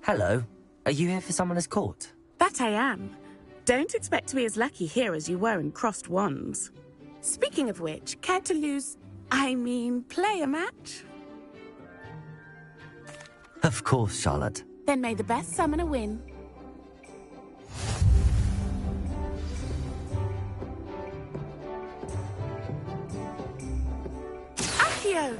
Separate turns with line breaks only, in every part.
Hello. Are you here for Summoner's Court?
That I am. Don't expect to be as lucky here as you were in Crossed Wands. Speaking of which, care to play a match?
Of course, Charlotte.
Then may the best summoner win. Accio!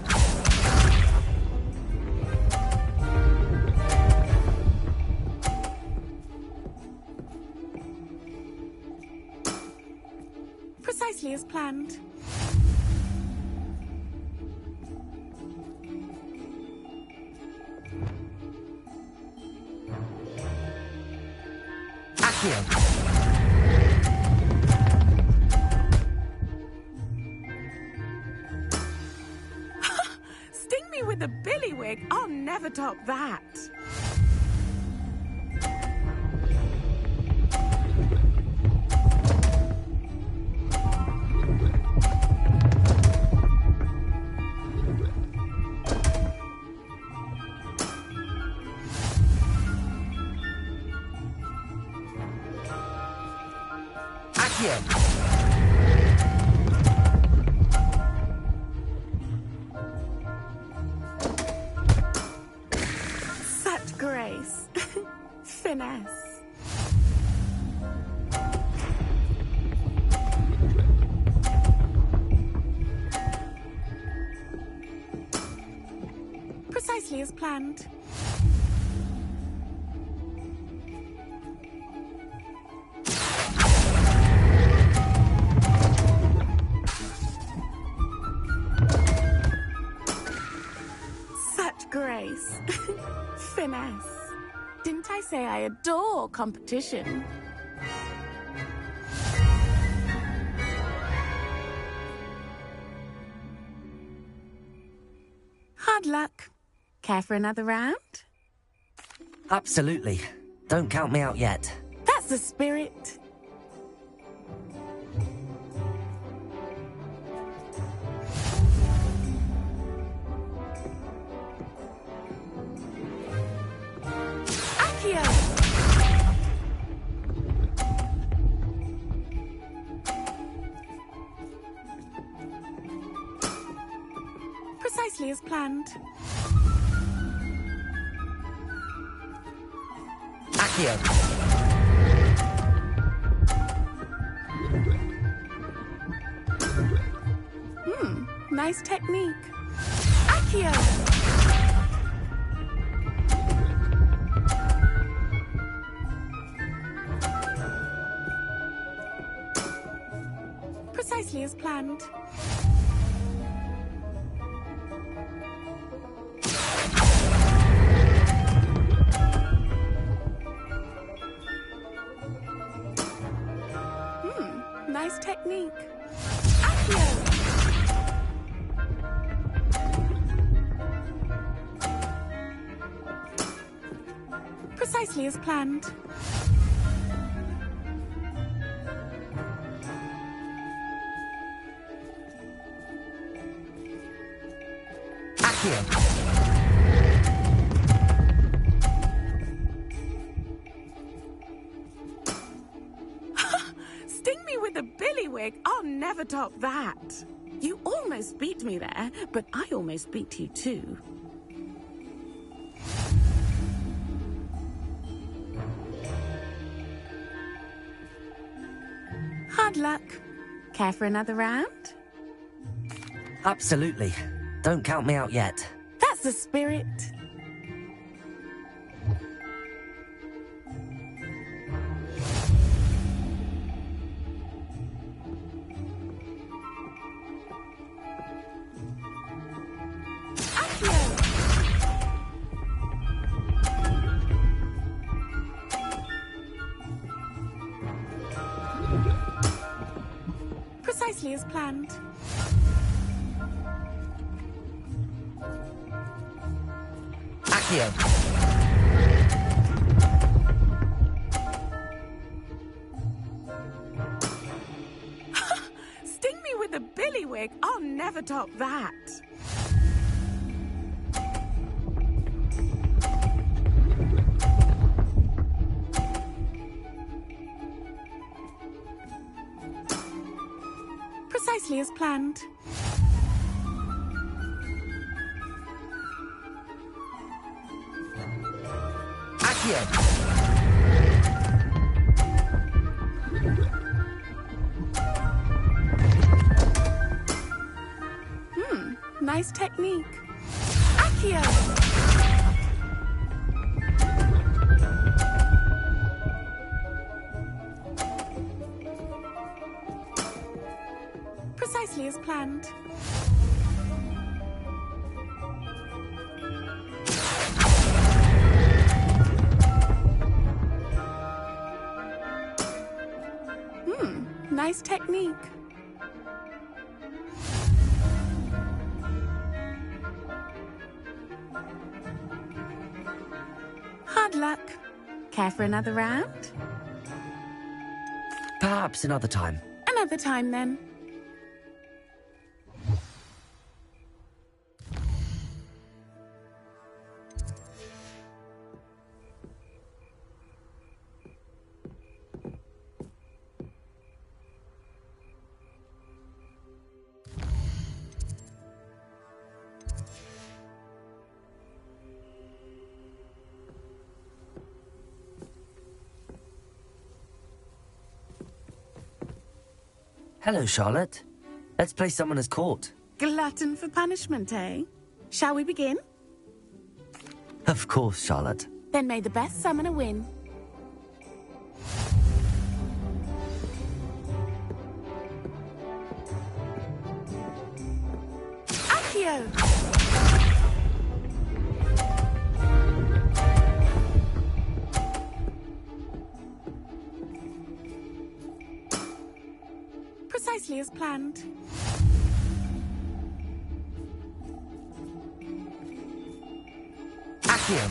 Precisely as planned.
Accio!
Sting me with a billywig. I'll never top that. Such grace. Finesse. Precisely as planned. Grace. Finesse. Didn't I say I adore competition? Hard luck. Care for another round?
Absolutely. Don't count me out yet.
That's the spirit. Precisely as planned.
Accio!
Nice technique. Accio! Precisely as planned. Nice technique. Accio! Precisely as planned.
Accio.
Sting me with a billywig. I'll never top that. You almost beat me there, but I almost beat you too. Hard luck. Care for another round?
Absolutely. Don't count me out yet.
That's the spirit. Precisely as planned.
Accio.
Sting me with a billywig. I'll never top that. Precisely as planned.
Accio.
Nice technique. Accio! Precisely as planned. Nice technique. Hard luck. Care for another round?
Perhaps another time.
Another time, then.
Hello, Charlotte. Let's play someone as caught.
Glutton for punishment, eh? Shall we begin?
Of course, Charlotte.
Then may the best summoner win. Accio! Precisely as planned.
Accio.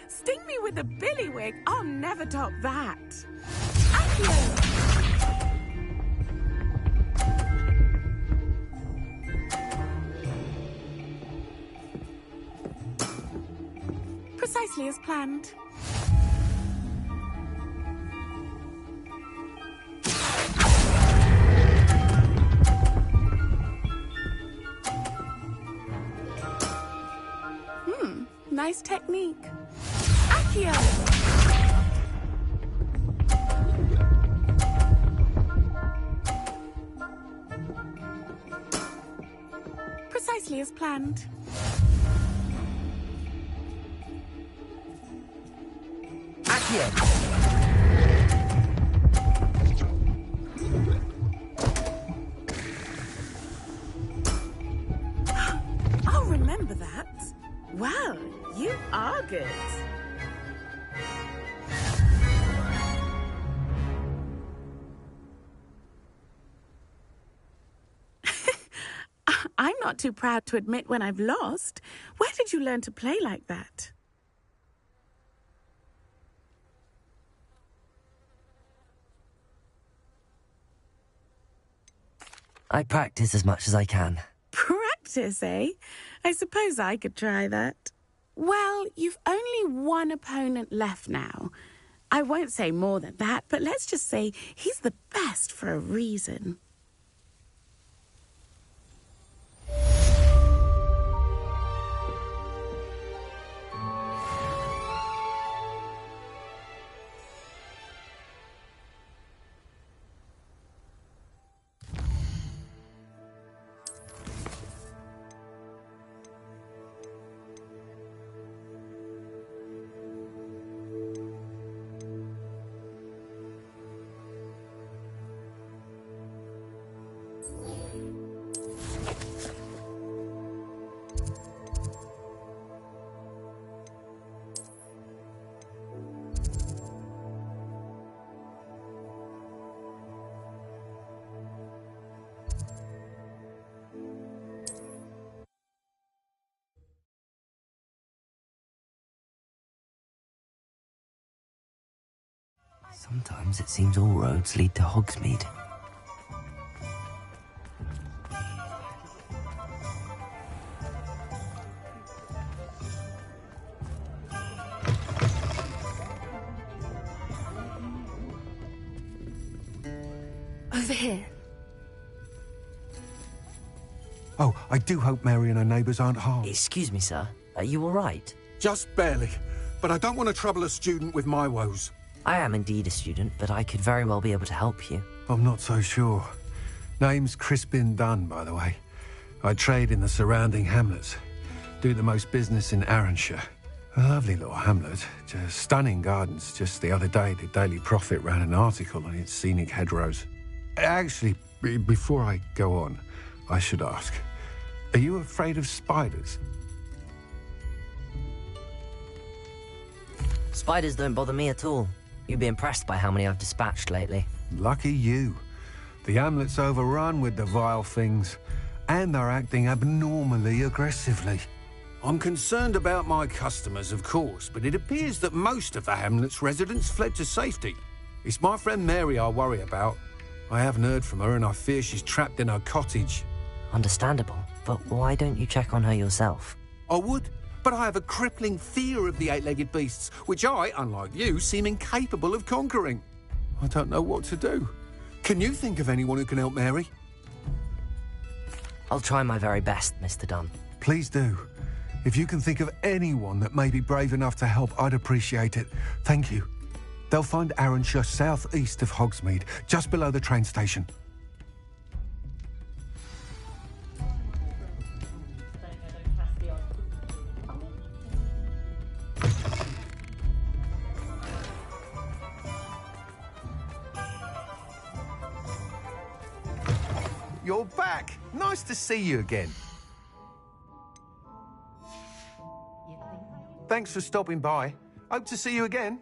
Sting me with a billywig. I'll never top that. Accio! Precisely as planned. Nice technique. Accio! Precisely as planned.
Accio.
I'll remember that. Well, you are good. I'm not too proud to admit when I've lost. Where did you learn to play like that?
I practice as much as I can.
Practice, eh? I suppose I could try that. Well, you've only one opponent left now. I won't say more than that, but let's just say he's the best for a reason.
Sometimes it seems all roads lead to Hogsmeade.
Over here.
Oh, I do hope Mary and her neighbours aren't harmed.
Excuse me, sir. Are you all right?
Just barely. But I don't want to trouble a student with my woes.
I am indeed a student, but I could very well be able to help you.
I'm not so sure. Name's Crispin Dunn, by the way. I trade in the surrounding hamlets. Do the most business in Arranshire. A lovely little hamlet. Just stunning gardens. Just the other day, the Daily Prophet ran an article on its scenic hedgerows. Actually, before I go on, I should ask, are you afraid of spiders?
Spiders don't bother me at all. You'd be impressed by how many I've dispatched lately.
Lucky you. The hamlet's overrun with the vile things, and they're acting abnormally aggressively. I'm concerned about my customers, of course, but it appears that most of the hamlet's residents fled to safety. It's my friend Mary I worry about. I haven't heard from her, and I fear she's trapped in her cottage.
Understandable, but why don't you check on her yourself?
I would, but I have a crippling fear of the eight-legged beasts, which I, unlike you, seem incapable of conquering. I don't know what to do. Can you think of anyone who can help Mary?
I'll try my very best, Mr. Dunn.
Please do. If you can think of anyone that may be brave enough to help, I'd appreciate it. Thank you. They'll find Arranshire southeast of Hogsmeade, just below the train station. You're back. Nice to see you again. Thanks for stopping by. Hope to see you again.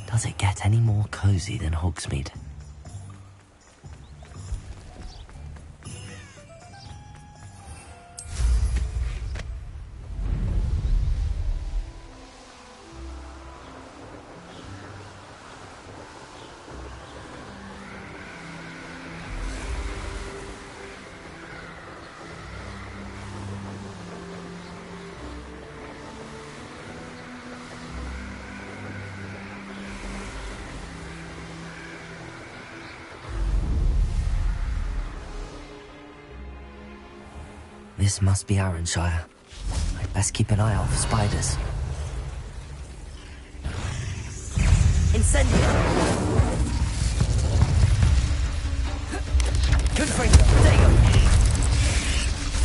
Does it get any more cozy than Hogsmeade? This must be Arranshire. I'd best keep an eye out for spiders. Incendio! Confringo! Dego!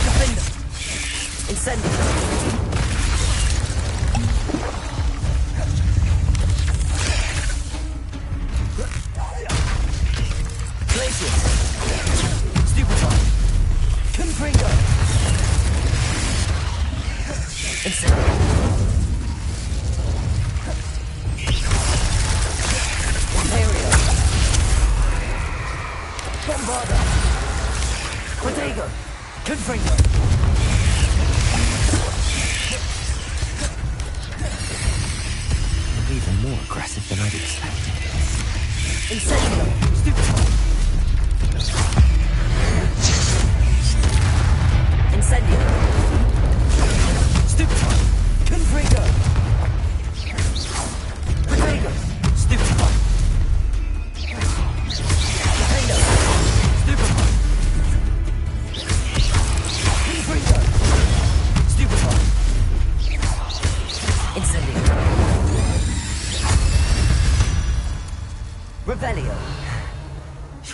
Defender! Incendio! Glacius! Stupefy! Confringo! Incendio!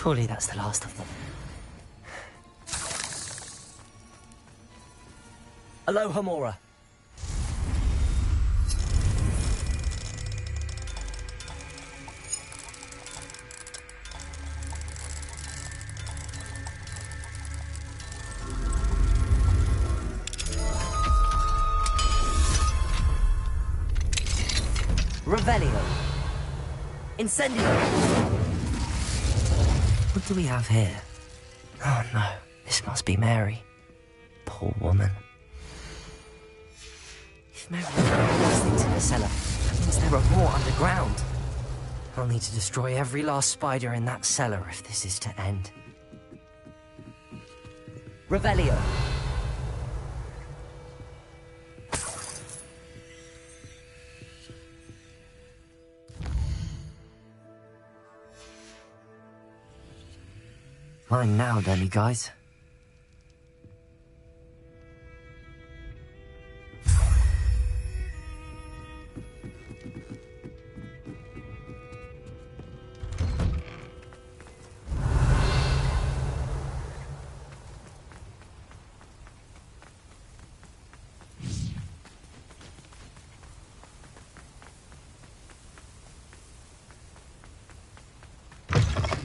Surely that's the last of them. Aloha, Mora. Revelio. Incendio. What do we have here? Oh no, this must be Mary. Poor woman. If Mary these things in the cellar, that means there are more underground. I'll need to destroy every last spider in that cellar if this is to end. Revelio. Mine now, dummy guys.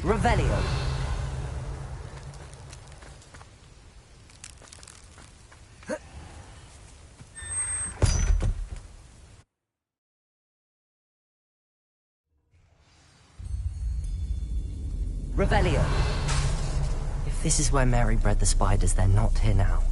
Revelio. Revelio. If this is where Mary bred the spiders, they're not here now.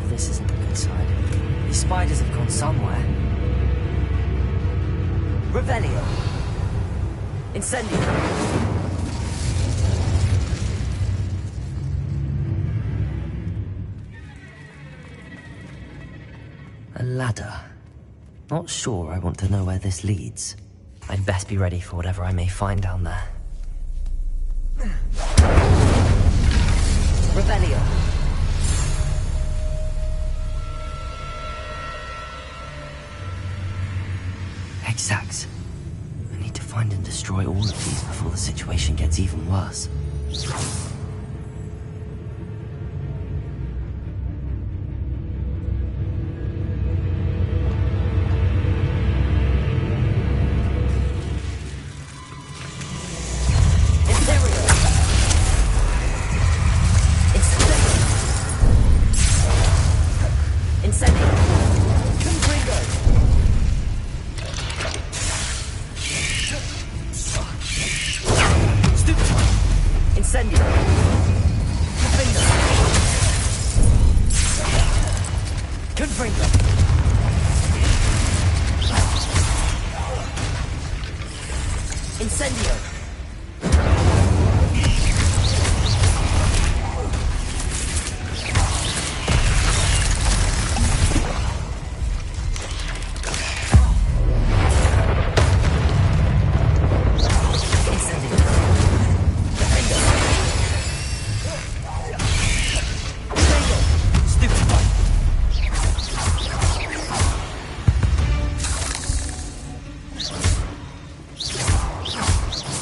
This isn't a good sign. These spiders have gone somewhere. Revelio. Incendio. A ladder. Not sure I want to know where this leads. I'd best be ready for whatever I may find down there. Revelio. Exact. I need to find and destroy all of these before the situation gets even worse.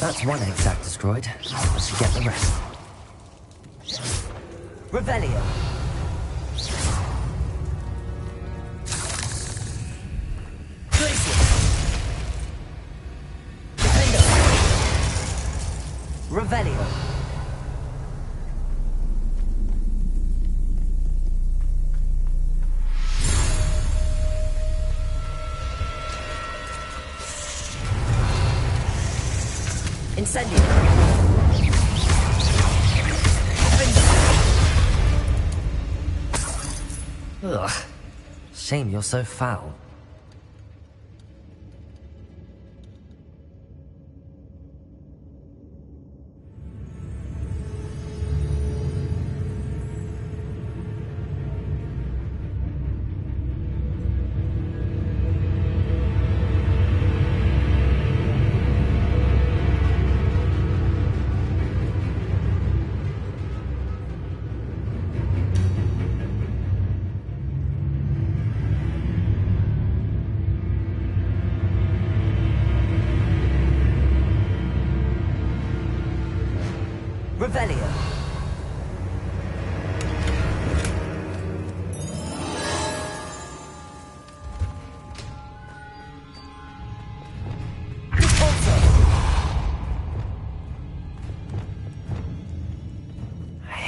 That's one exact destroyed. Let's get the rest. Revelio. Revelio. Incendio. Ugh. Shame you're so foul.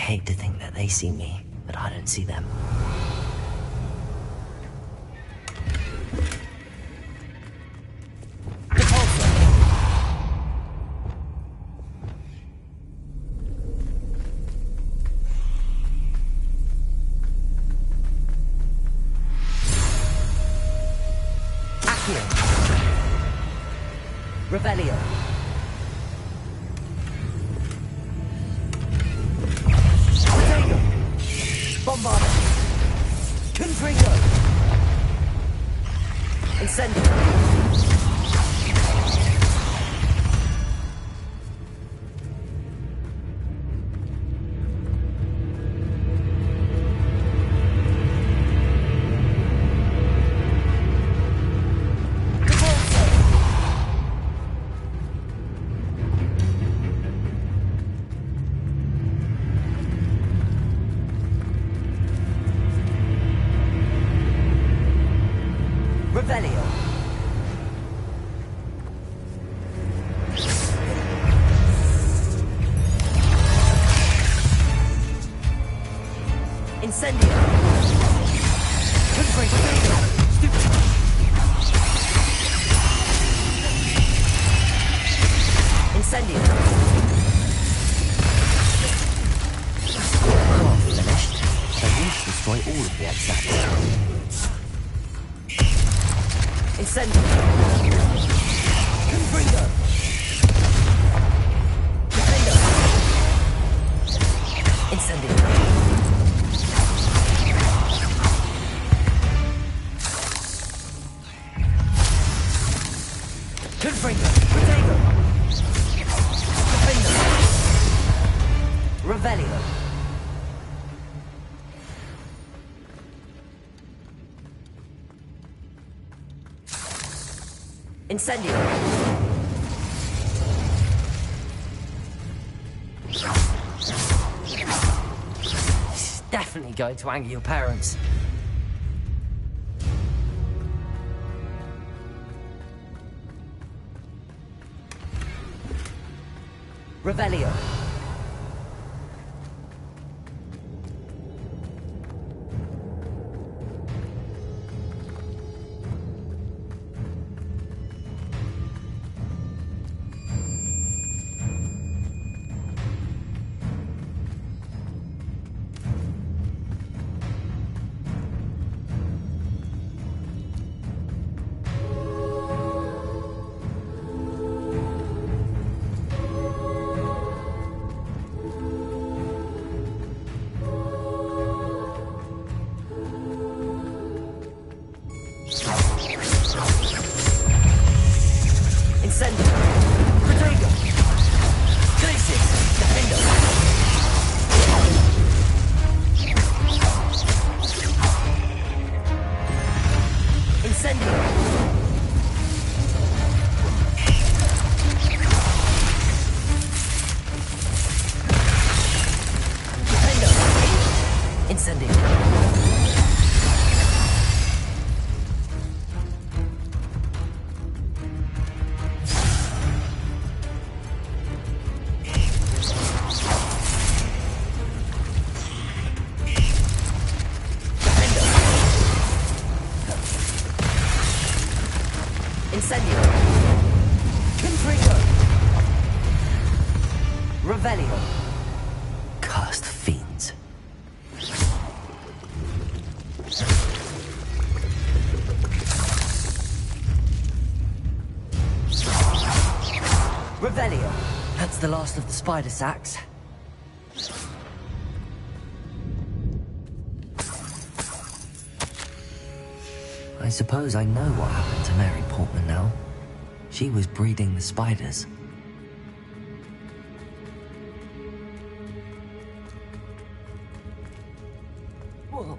hate to think that they see me, but I don't see them. Revelio. Potato. Bombarda. Confringo. Incendio. Revelio. Incendio. Incendio. Oh, finished. I need to destroy all of the exacts. Incendio. Confringo. Defendo. Incendio. Confringo. Potato. Defendo. Revelio. Incendio. It's definitely going to anger your parents. Revelio. Incendio. Protego. Glacis. Defendo. Incendio. Defendo. Incendio. Incendio. Confringo. Revelio. Cursed fiends. Revelio. That's the last of the spider sacks. I suppose I know what happened to Mary Portman now. She was breeding the spiders. Whoa.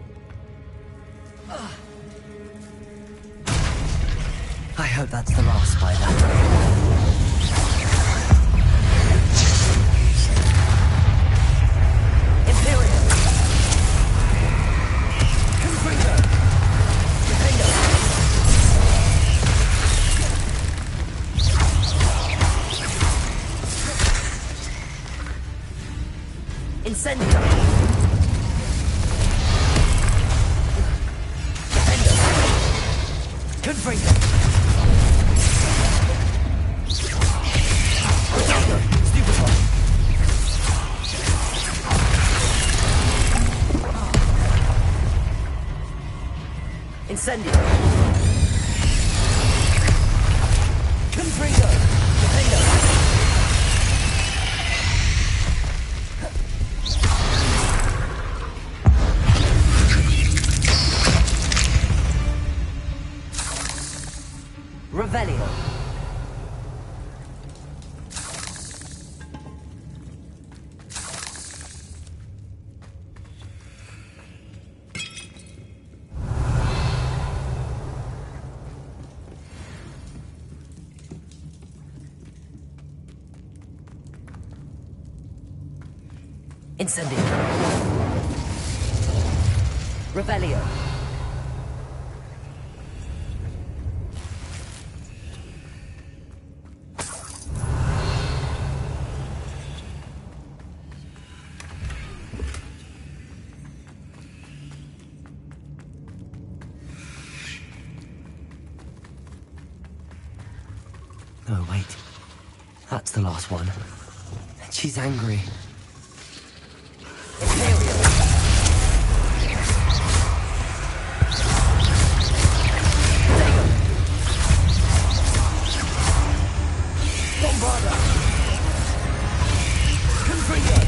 I hope that's the last spider. Incendio! Defender! Confringo! Stupefy! Incendio! Confringo! Defender! Revelio. Incendio. Revelio. Oh, wait. That's the last one. And she's angry. Imperial. Bombarda. Confringo.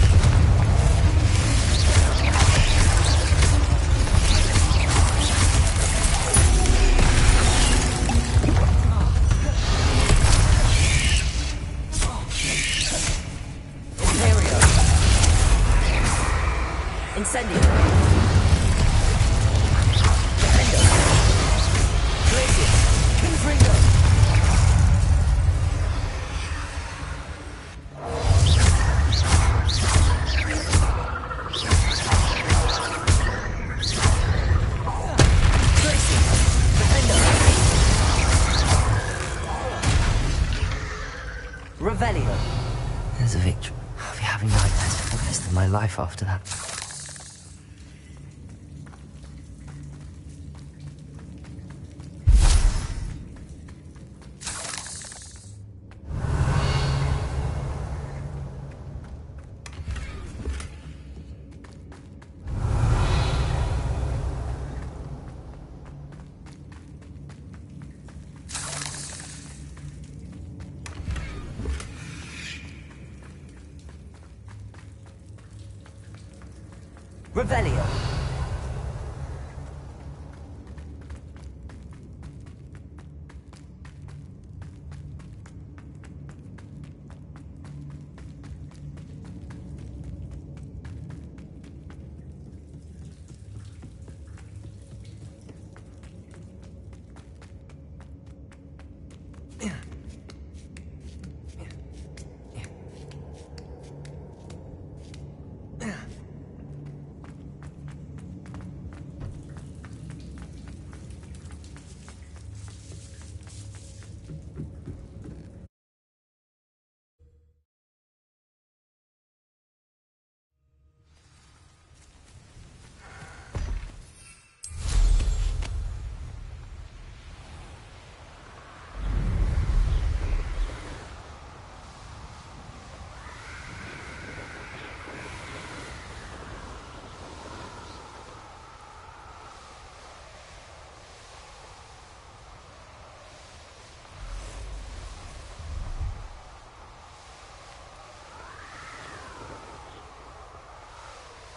Incendio. Defender. Glacius. Confringo. Glacius. Defender. Revelio. There's a victory. I'll be having nightmares for the rest of my life after that. Revelio.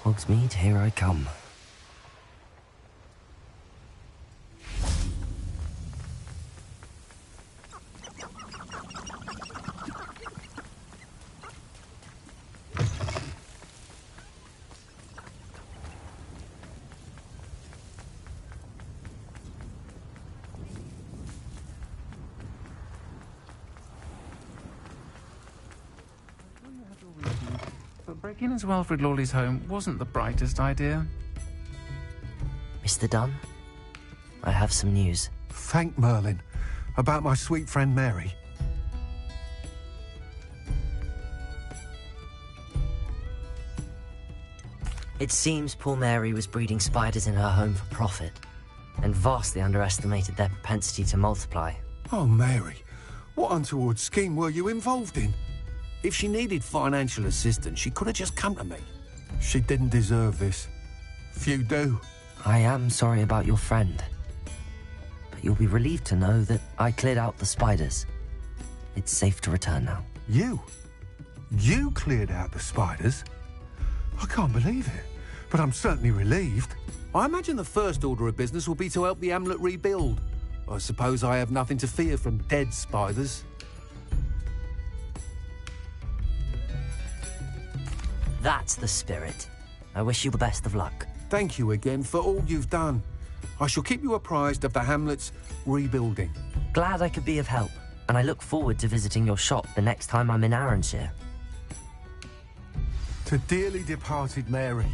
Hogsmeade, here I come.
But breaking into Wilfred Lawley's home wasn't the brightest idea.
Mr. Dunn, I have some news.
Thank Merlin. About my sweet friend Mary.
It seems poor Mary was breeding spiders in her home for profit, and vastly underestimated their propensity to multiply.
Oh, Mary, what untoward scheme were you involved in? If she needed financial assistance, she could have just come to me. She didn't deserve this. Few do.
I am sorry about your friend, but you'll be relieved to know that I cleared out the spiders. It's safe to return now.
You? You cleared out the spiders? I can't believe it, but I'm certainly relieved. I imagine the first order of business will be to help the amulet rebuild. I suppose I have nothing to fear from dead spiders.
That's the spirit. I wish you the best of luck.
Thank you again for all you've done. I shall keep you apprised of the hamlet's rebuilding.
Glad I could be of help, and I look forward to visiting your shop the next time I'm in Arranshire.
To dearly departed Mary.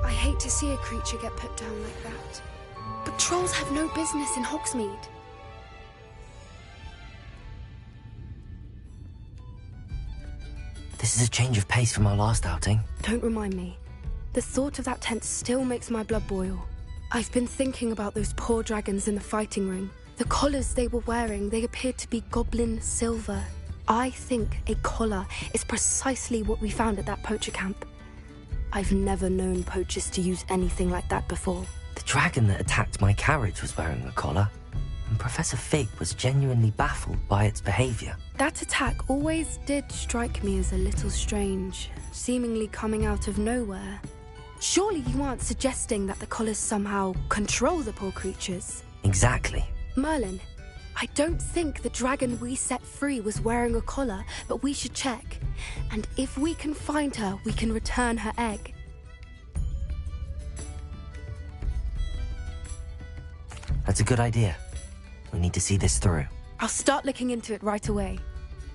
I hate to see a creature get put down like that. But trolls have no business in Hogsmeade.
This is a change of pace from our last outing.
Don't remind me. The thought of that tent still makes my blood boil. I've been thinking about those poor dragons in the fighting ring. The collars they were wearing, they appeared to be goblin silver. I think a collar is precisely what we found at that poacher camp. I've never known poachers to use anything like that before.
The dragon that attacked my carriage was wearing a collar, and Professor Fig was genuinely baffled by its behavior.
That attack always did strike me as a little strange, seemingly coming out of nowhere. Surely you aren't suggesting that the collars somehow control the poor creatures?
Exactly.
Merlin, I don't think the dragon we set free was wearing a collar, but we should check. And if we can find her, we can return her egg.
That's a good idea. We need to see this through.
I'll start looking into it right away.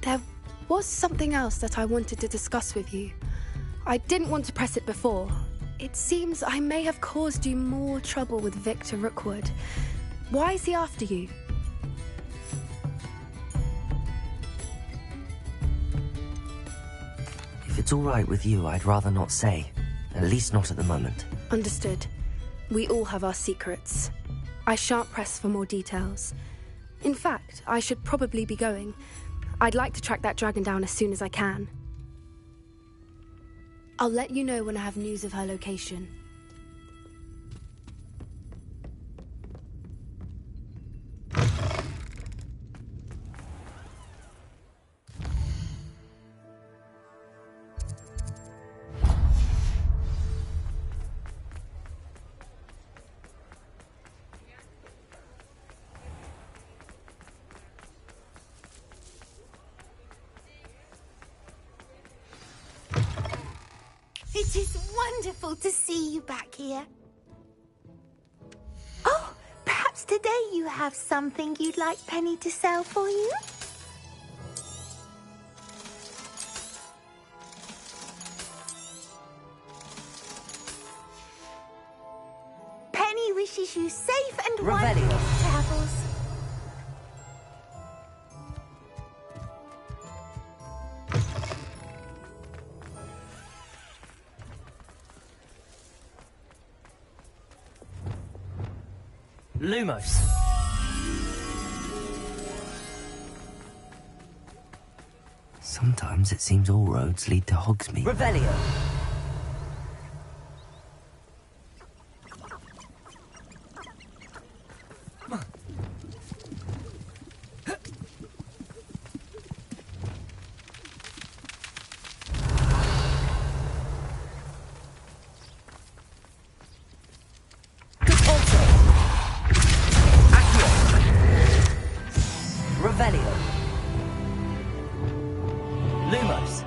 There was something else that I wanted to discuss with you. I didn't want to press it before. It seems I may have caused you more trouble with Victor Rookwood. Why is he after you?
If it's all right with you, I'd rather not say. At least not at the moment.
Understood. We all have our secrets. I shan't press for more details. In fact, I should probably be going. I'd like to track that dragon down as soon as I can. I'll let you know when I have news of her location.
It is wonderful to see you back here. Oh, perhaps today you have something you'd like Penny to sell for you? Penny wishes you safe and wonderful travels.
Lumos. Sometimes it seems all roads lead to Hogsmeade. Revelio. Revelio. Lumos.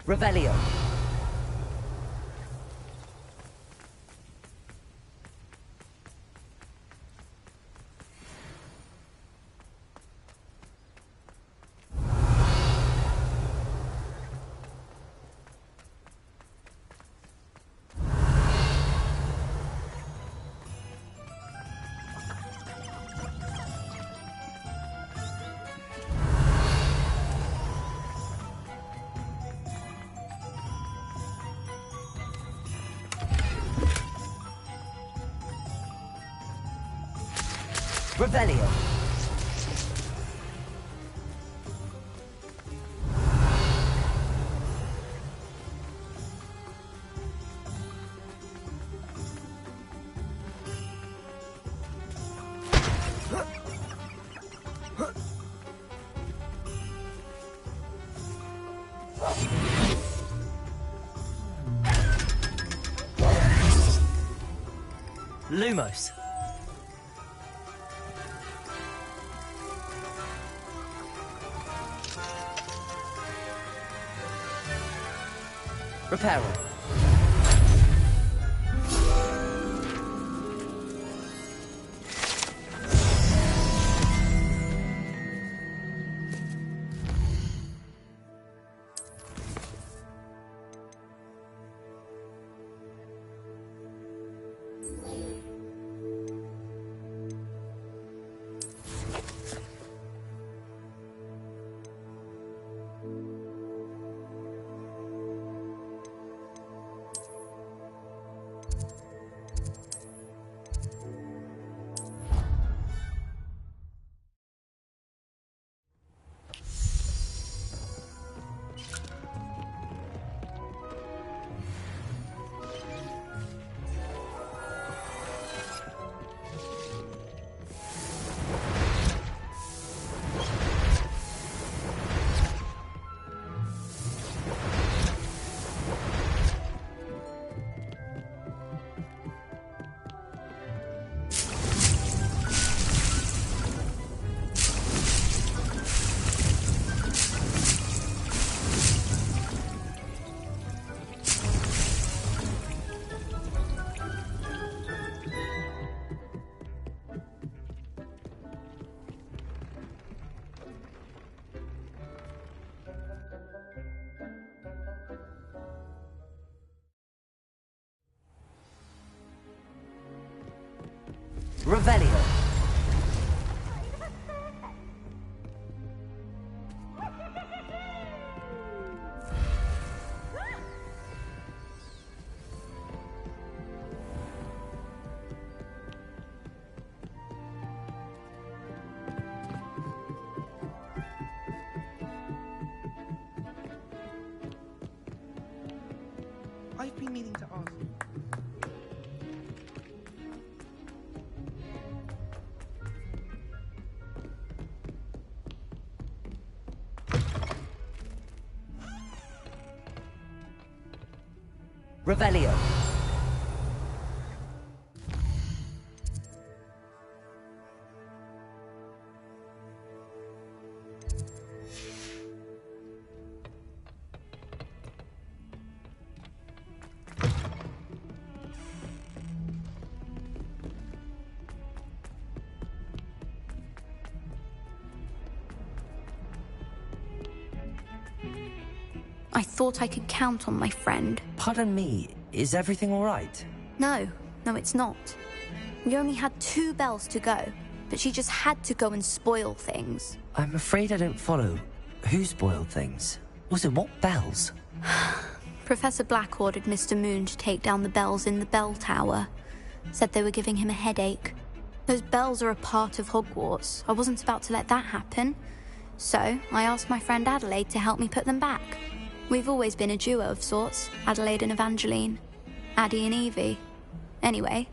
Revelio. Revelio. Lumos. Reparo. Revelio.
I've been meaning to ask.
Revelio.
I thought I could count on my friend.
Pardon me, is everything all right?
No, it's not. We only had 2 bells to go, but she just had to go and spoil things.
I'm afraid I don't follow. Who spoiled things? Also, what bells?
Professor Black ordered Mr. Moon to take down the bells in the bell tower. Said they were giving him a headache. Those bells are a part of Hogwarts. I wasn't about to let that happen. So, I asked my friend Adelaide to help me put them back. We've always been a duo of sorts, Adelaide and Evangeline. Addie and Evie. Anyway,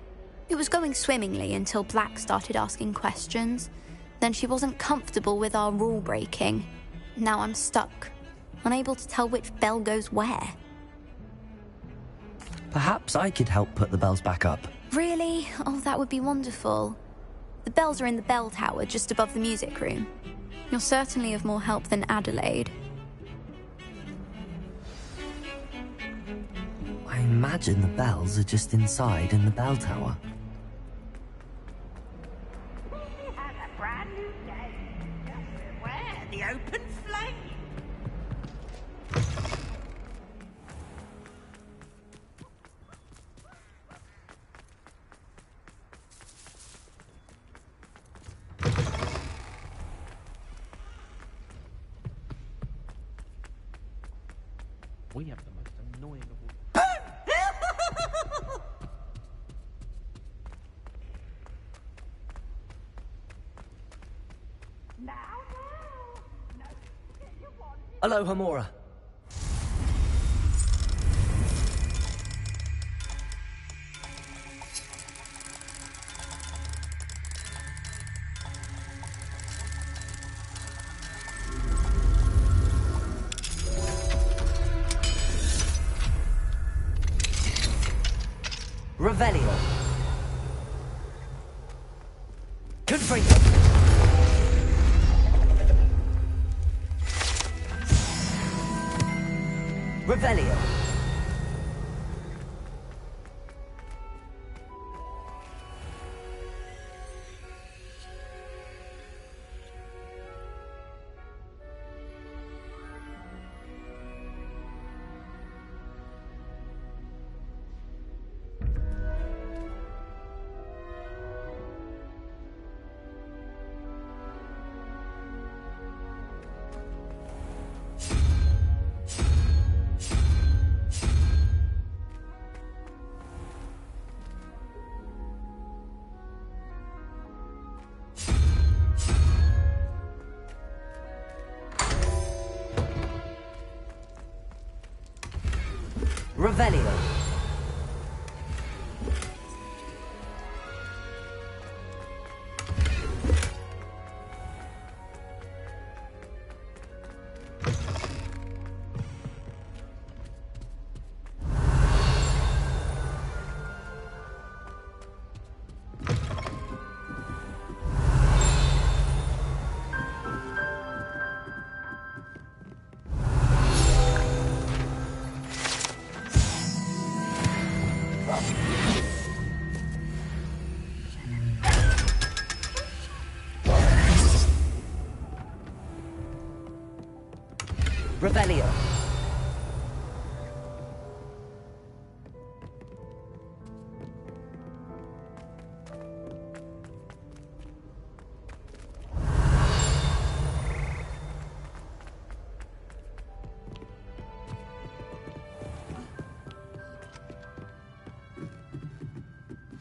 it was going swimmingly until Black started asking questions. Then she wasn't comfortable with our rule breaking. Now I'm stuck, unable to tell which bell goes where.
Perhaps I could help put the bells back up.
Really? Oh, that would be wonderful. The bells are in the bell tower just above the music room. You're certainly of more help than Adelaide.
I imagine the bells are just inside in the bell tower.
We had a brand new day. Just where the open flame.
We have the most annoying of all.
Aloha Mora. Revelio. Confringo. Revelio. Revelio. Revelio.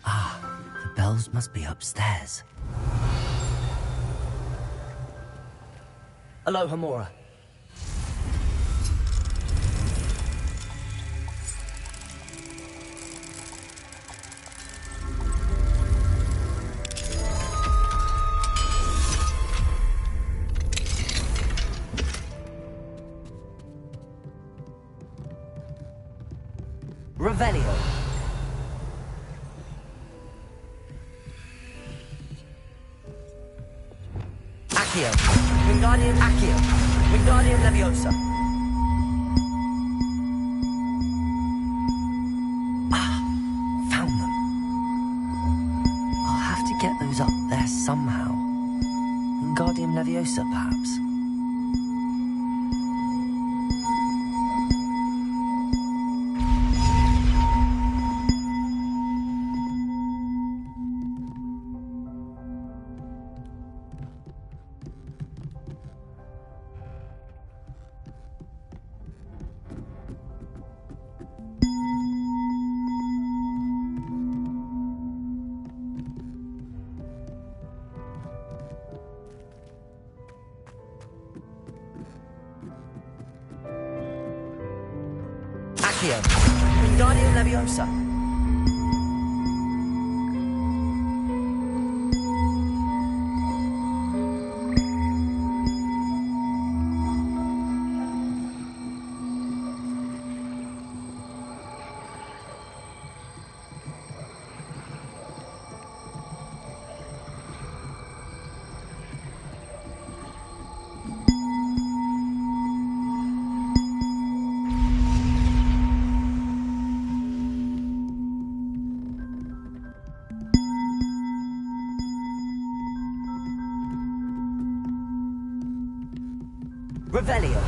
Ah, the bells must be upstairs. Aloha Mora. Revelio. Accio. Wingardium Accio. Wingardium Leviosa. Ah, found them. I'll have to get those up there somehow. Wingardium Leviosa, perhaps. Accio. Wingardium Leviosa. Revelio.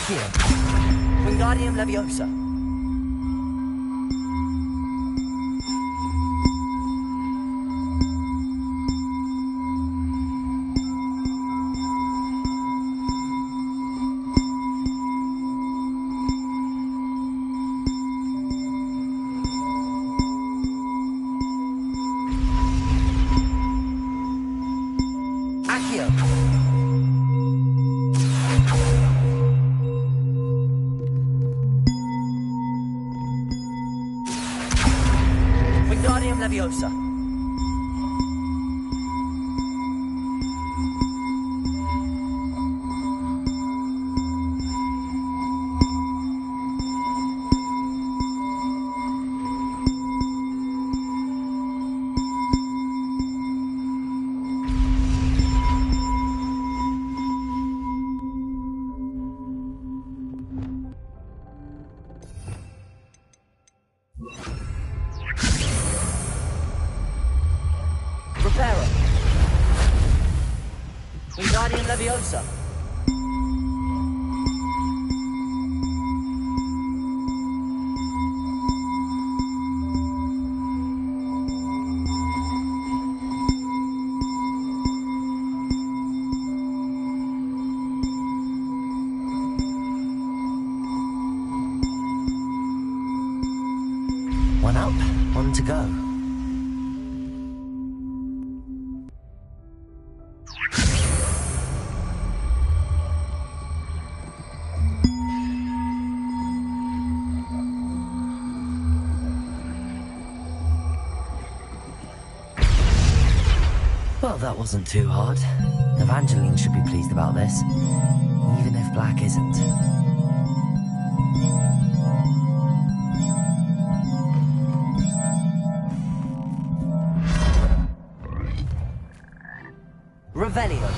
Accio. Wingardium Leviosa. Wingardium Leviosa. Reparo. Wingardium Leviosa. One up, one to go. Well, that wasn't too hard. Evangeline should be pleased about this, even if Black isn't. Revelio.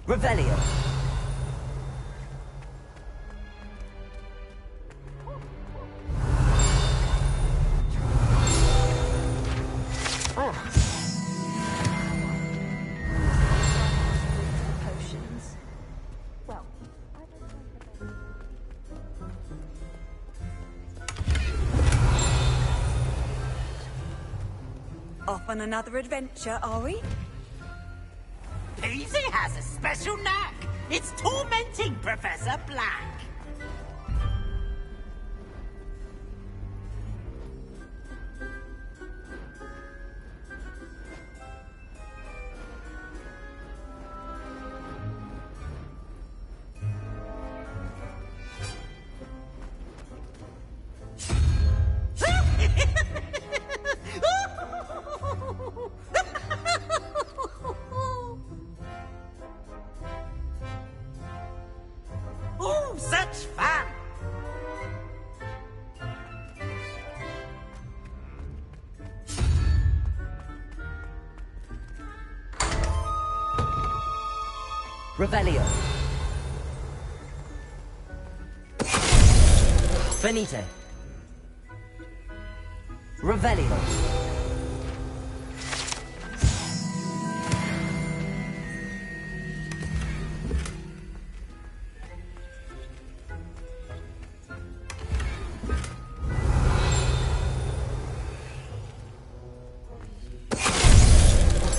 Revelio.
Potions. Well, I don't know.
Off on another adventure, are we?
Peasy has a special knack. It's tormenting Professor Black. Oh, such fun!
Revelio. Venite. Revelio.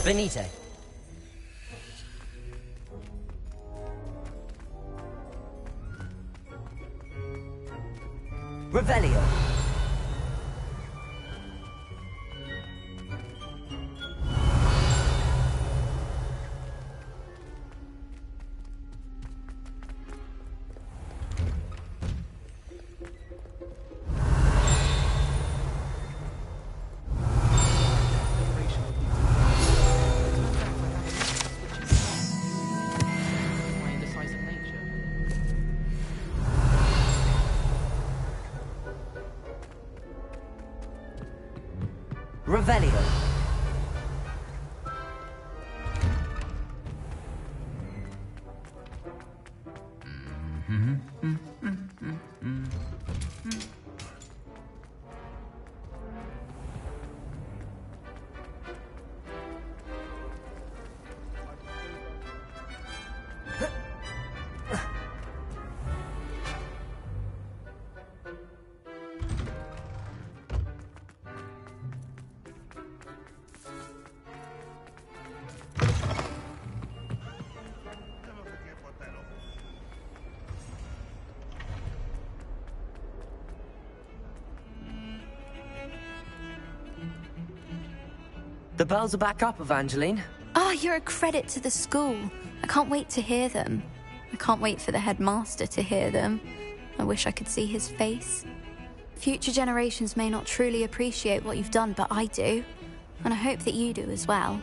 Venite. Revelio. Revelio. The bells are back up, Evangeline.
Oh, you're a credit to the school. I can't wait to hear them. I can't wait for the headmaster to hear them. I wish I could see his face. Future generations may not truly appreciate what you've done, but I do. And I hope that you do as well.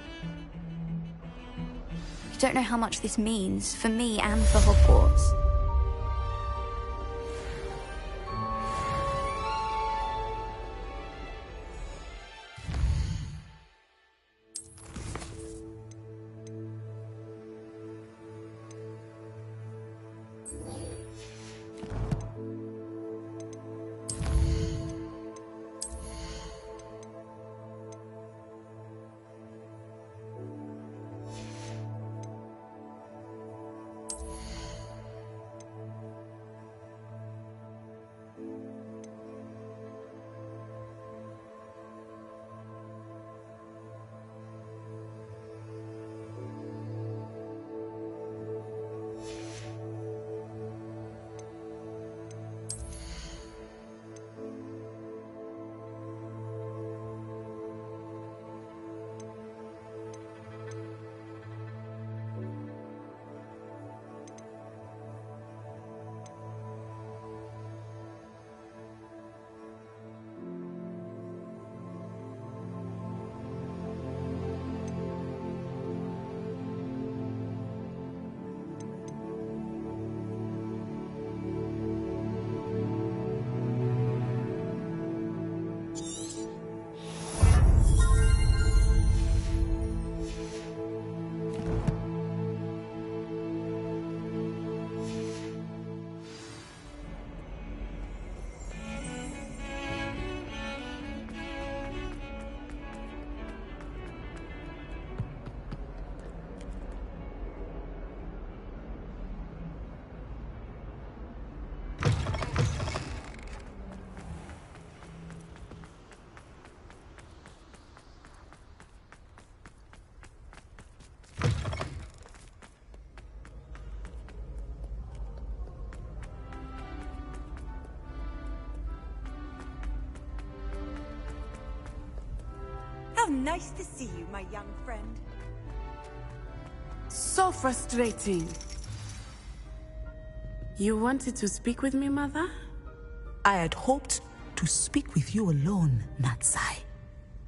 You don't know how much this means for me and for Hogwarts.
How nice to see you, my young friend.
So frustrating. You wanted to speak with me, Mother?
I had hoped to speak with you alone, Natsai.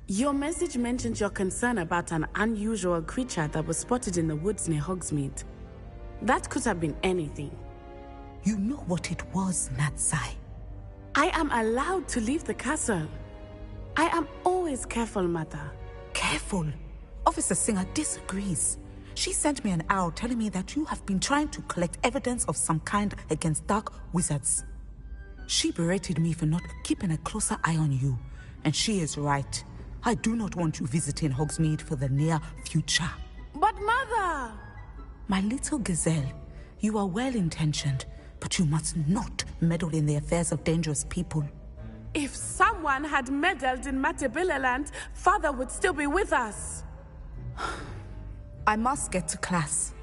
Your message mentioned your concern about an unusual creature that was spotted in the woods near Hogsmeade. That could have been anything.
You know what it was, Natsai.
I am allowed to leave the castle. I am always careful, Mother.
Careful? Officer Singer disagrees. She sent me an owl telling me that you have been trying to collect evidence of some kind against dark wizards. She berated me for not keeping a closer eye on you, and she is right. I do not want you visiting Hogsmeade for the near future.
But Mother!
My little gazelle, you are well-intentioned, but you must not meddle in the affairs of dangerous people.
If someone had meddled in Matabeleland, Father would still be with us.
I must get to class.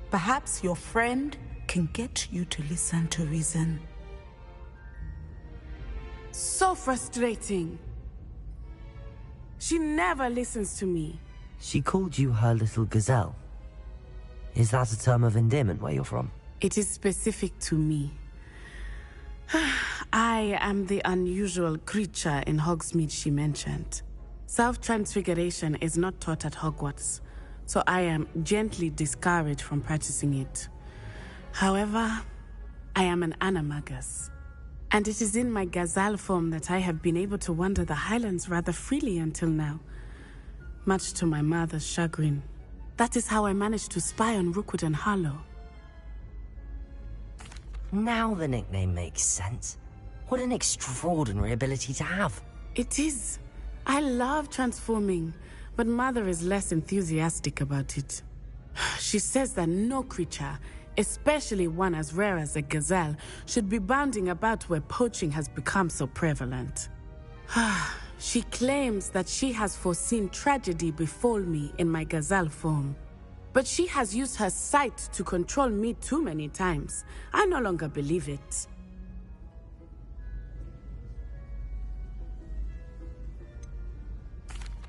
Perhaps your friend can get you to listen to reason.
So frustrating. She never listens to me.
She called you her little gazelle. Is that a term of endearment where you're from?
It is specific to me. I am the unusual creature in Hogsmeade she mentioned. Self-transfiguration is not taught at Hogwarts, so I am gently discouraged from practicing it. However, I am an animagus. And it is in my gazelle form that I have been able to wander the highlands rather freely until now, much to my mother's chagrin. That is how I managed to spy on Rookwood and Harlow.
Now the nickname makes sense. What an extraordinary ability to have.
It is. I love transforming, but Mother is less enthusiastic about it. She says that no creature, especially one as rare as a gazelle, should be bounding about where poaching has become so prevalent. She claims that she has foreseen tragedy befall me in my gazelle form. But she has used her sight to control me too many times. I no longer believe it.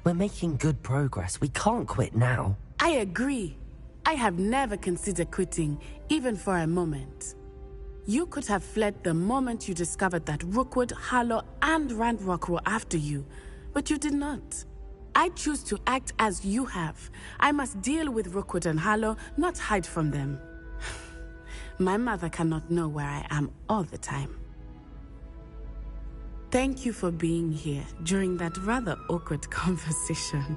We're making good progress. We can't quit now.
I agree. I have never considered quitting, even for a moment. You could have fled the moment you discovered that Rookwood, Harlow, and Randrock were after you, but you did not. I choose to act as you have. I must deal with Rookwood and Harlow, not hide from them. My mother cannot know where I am all the time. Thank you for being here during that rather awkward conversation.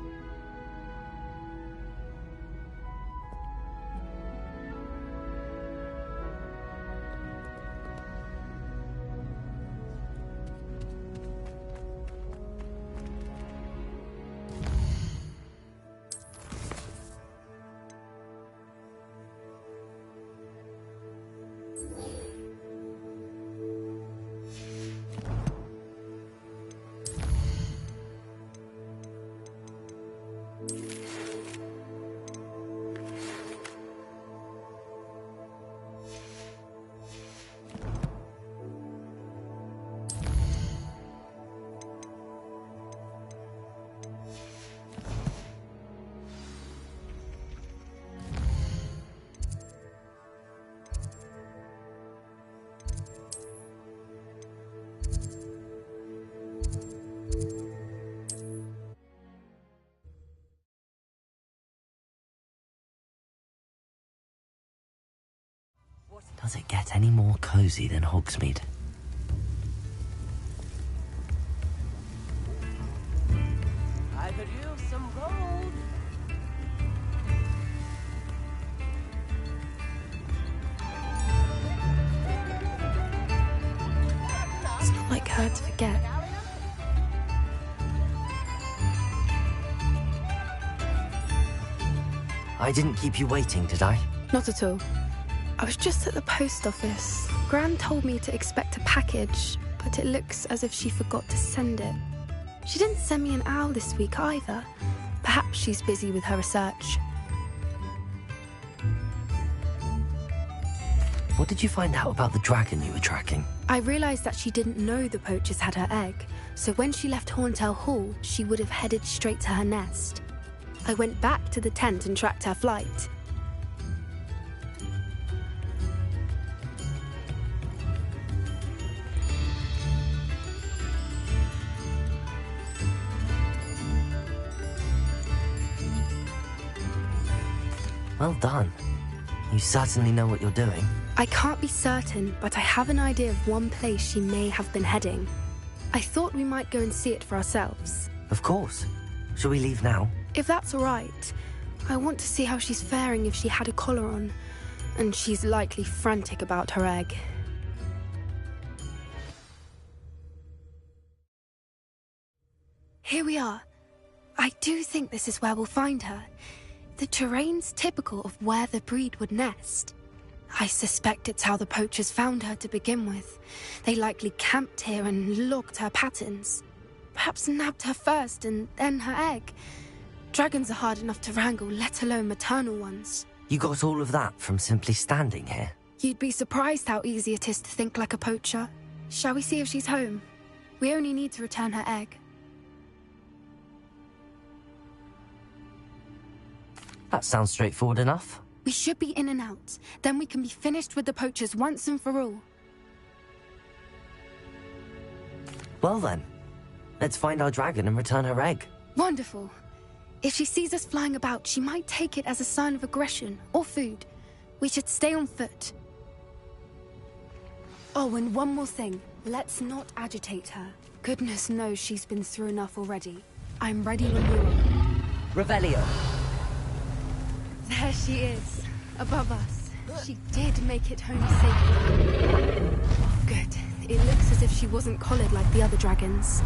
Does it get any more cozy than Hogsmeade?
I could use some gold.
It's not like her to forget.
I didn't keep you waiting, did I?
Not at all. I was just at the post office. Gran told me to expect a package, but it looks as if she forgot to send it. She didn't send me an owl this week either. Perhaps she's busy with her research.
What did you find out about the dragon you were tracking?
I realised that she didn't know the poachers had her egg, so when she left Horntail Hall, she would have headed straight to her nest. I went back to the tent and tracked her flight.
Well done. You certainly know what you're doing.
I can't be certain, but I have an idea of one place she may have been heading. I thought we might go and see it for ourselves.
Of course. Shall we leave now?
If that's all right. I want to see how she's faring if she had a collar on. And she's likely frantic about her egg. Here we are. I do think this is where we'll find her. The terrain's typical of where the breed would nest. I suspect it's how the poachers found her to begin with. They likely camped here and logged her patterns. Perhaps nabbed her first and then her egg. Dragons are hard enough to wrangle, let alone maternal ones.
You got all of that from simply standing here?
You'd be surprised how easy it is to think like a poacher. Shall we see if she's home? We only need to return her egg.
That sounds straightforward enough.
We should be in and out. Then we can be finished with the poachers once and for all.
Well then, let's find our dragon and return her egg.
Wonderful. If she sees us flying about, she might take it as a sign of aggression or food. We should stay on foot. Oh, and one more thing. Let's not agitate her. Goodness knows she's been through enough already. I'm ready when you are.
Revelio.
There she is, above us. She did make it home safely. Good. It looks as if she wasn't collared like the other dragons.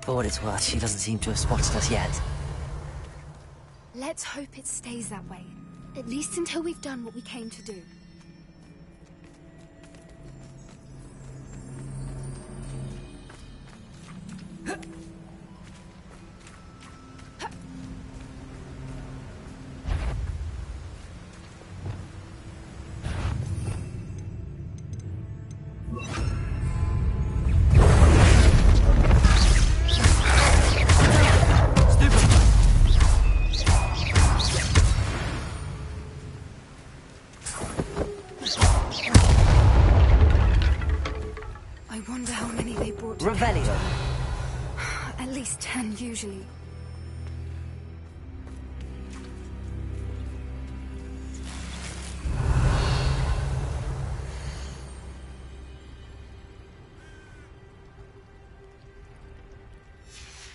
For what it's worth, she doesn't seem to have spotted us yet.
Let's hope it stays that way. At least until we've done what we came to do.
Revelio.
At least 10 usually.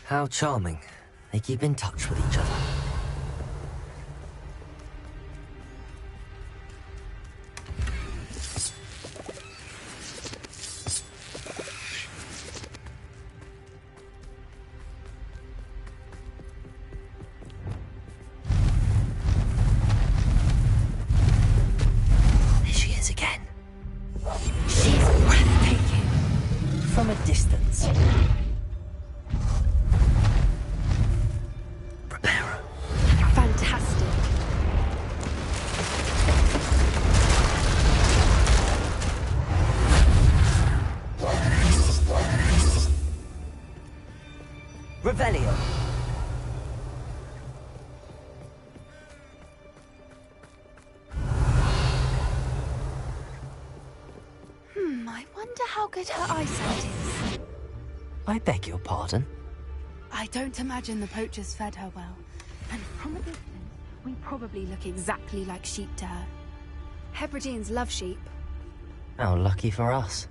How charming. They keep in touch with each other. Revelio.
I wonder how good her eyesight is.
I beg your pardon?
I don't imagine the poachers fed her well. And from a distance, we probably look exactly like sheep to her. Hebrideans love sheep.
How lucky for us.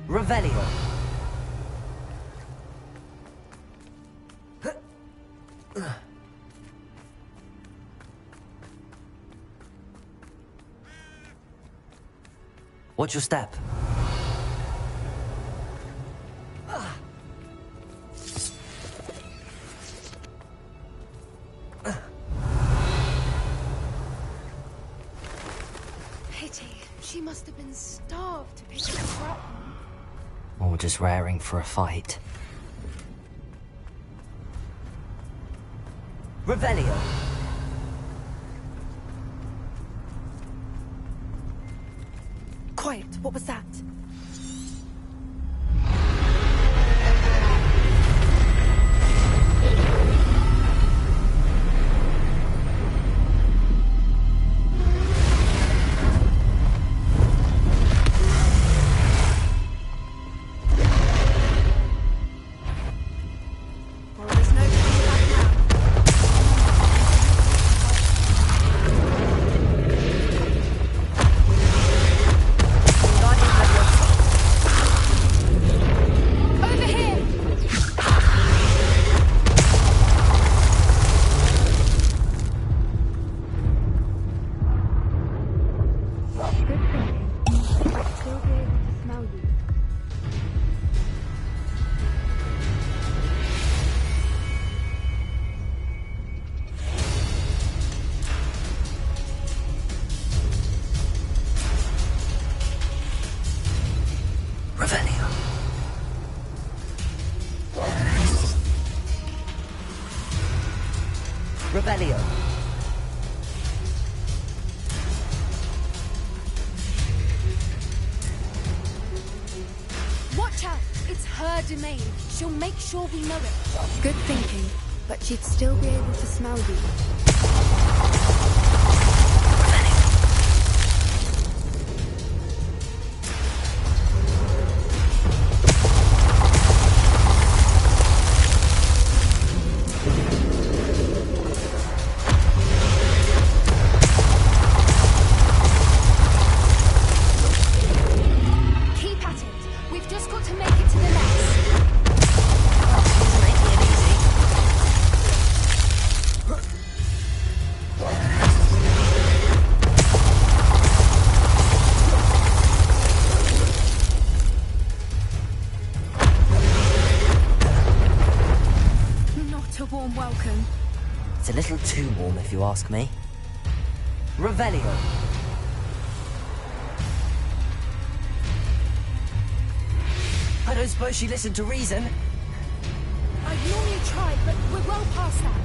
Revelio. Watch your step.
Pity. She must have been starved to pick us up.
Or just raring for a fight. Revelio.
Quiet. What was that?
Not even
her domain. She'll make sure we know it. Good thinking, but she'd still be able to smell you.
A little too warm, if you ask me. Revelio. I don't suppose she listened to reason.
I normally try, but we're well past that.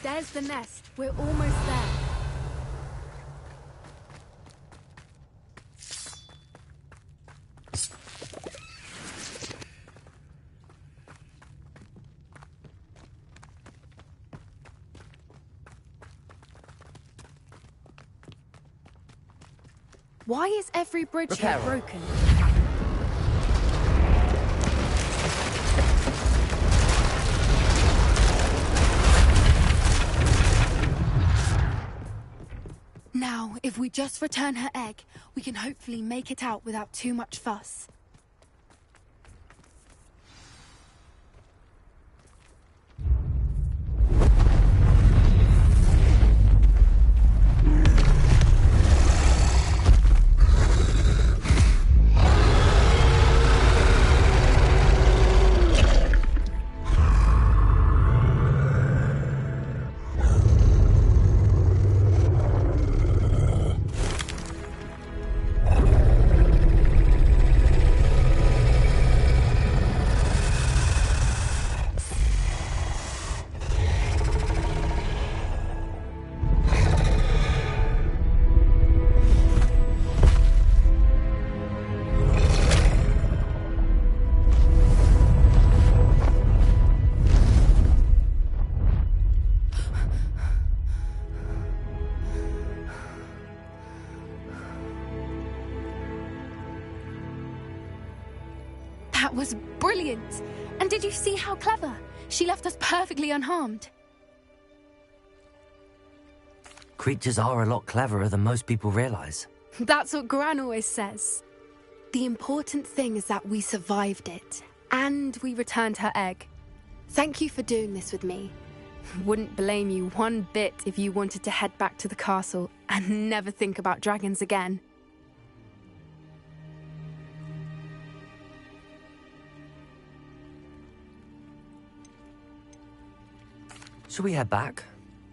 There's the nest. We're almost there. Why is every bridge here broken? Now, if we just return her egg, we can hopefully make it out without too much fuss. That was brilliant! And did you see how clever? She left us perfectly unharmed.
Creatures are a lot cleverer than most people realize.
That's what Gran always says. The important thing is that we survived it, and we returned her egg. Thank you for doing this with me. Wouldn't blame you one bit if you wanted to head back to the castle and never think about dragons again.
Shall we head back?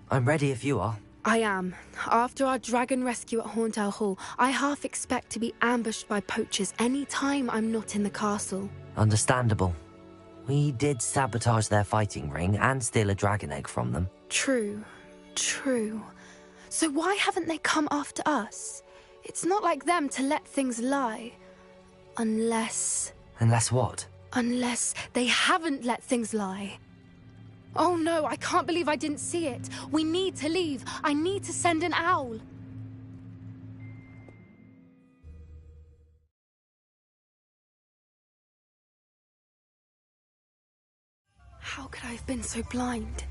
I'm ready if you are.
I am. After our dragon rescue at Hauntel Hall, I half expect to be ambushed by poachers any time I'm not in the castle.
Understandable. We did sabotage their fighting ring and steal a dragon egg from them.
True. So why haven't they come after us? It's not like them to let things lie. Unless...
Unless what?
Unless they haven't let things lie. Oh no, I can't believe I didn't see it. We need to leave. I need to send an owl. How could I have been so blind?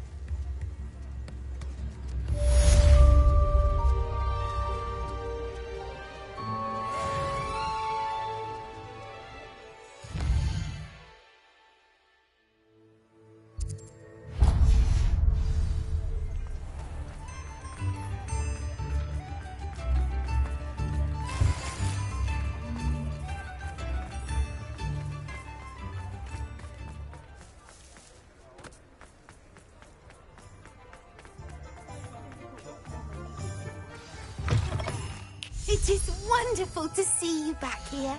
It is wonderful to see you back here.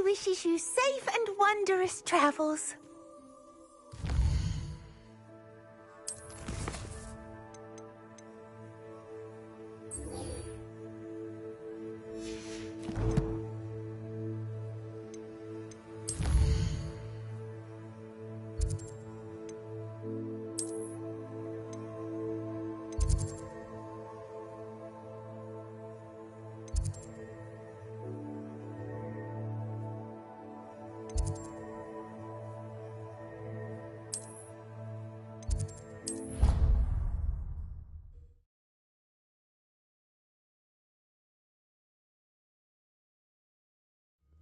Wishes you safe and wondrous travels.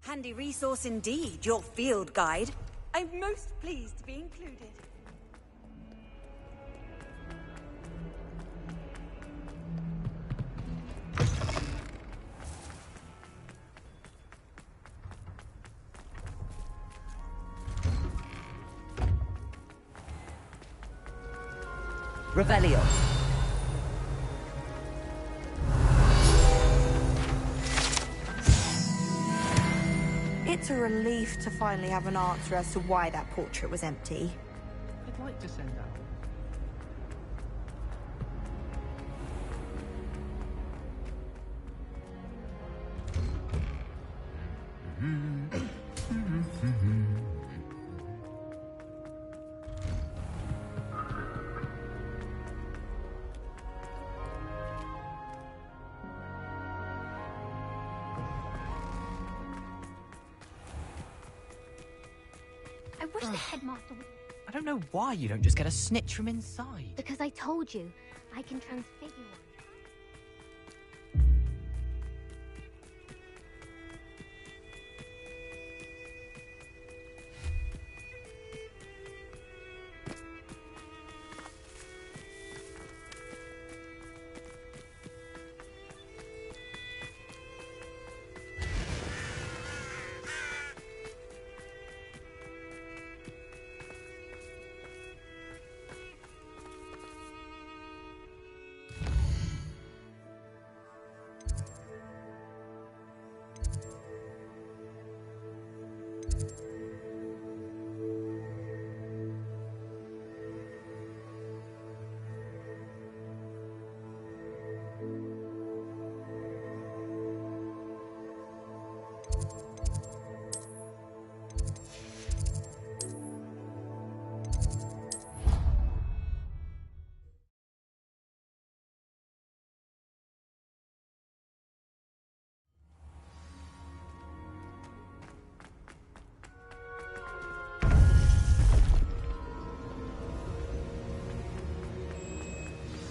Handy resource indeed, your field guide. I'm most pleased to be included.
Revelio.
It's a relief to finally have an answer as to why that portrait was empty.
I'd like to send out.
I wish the headmaster would...
I don't know why you don't just get a snitch from inside.
Because I told you, I can transfigure one.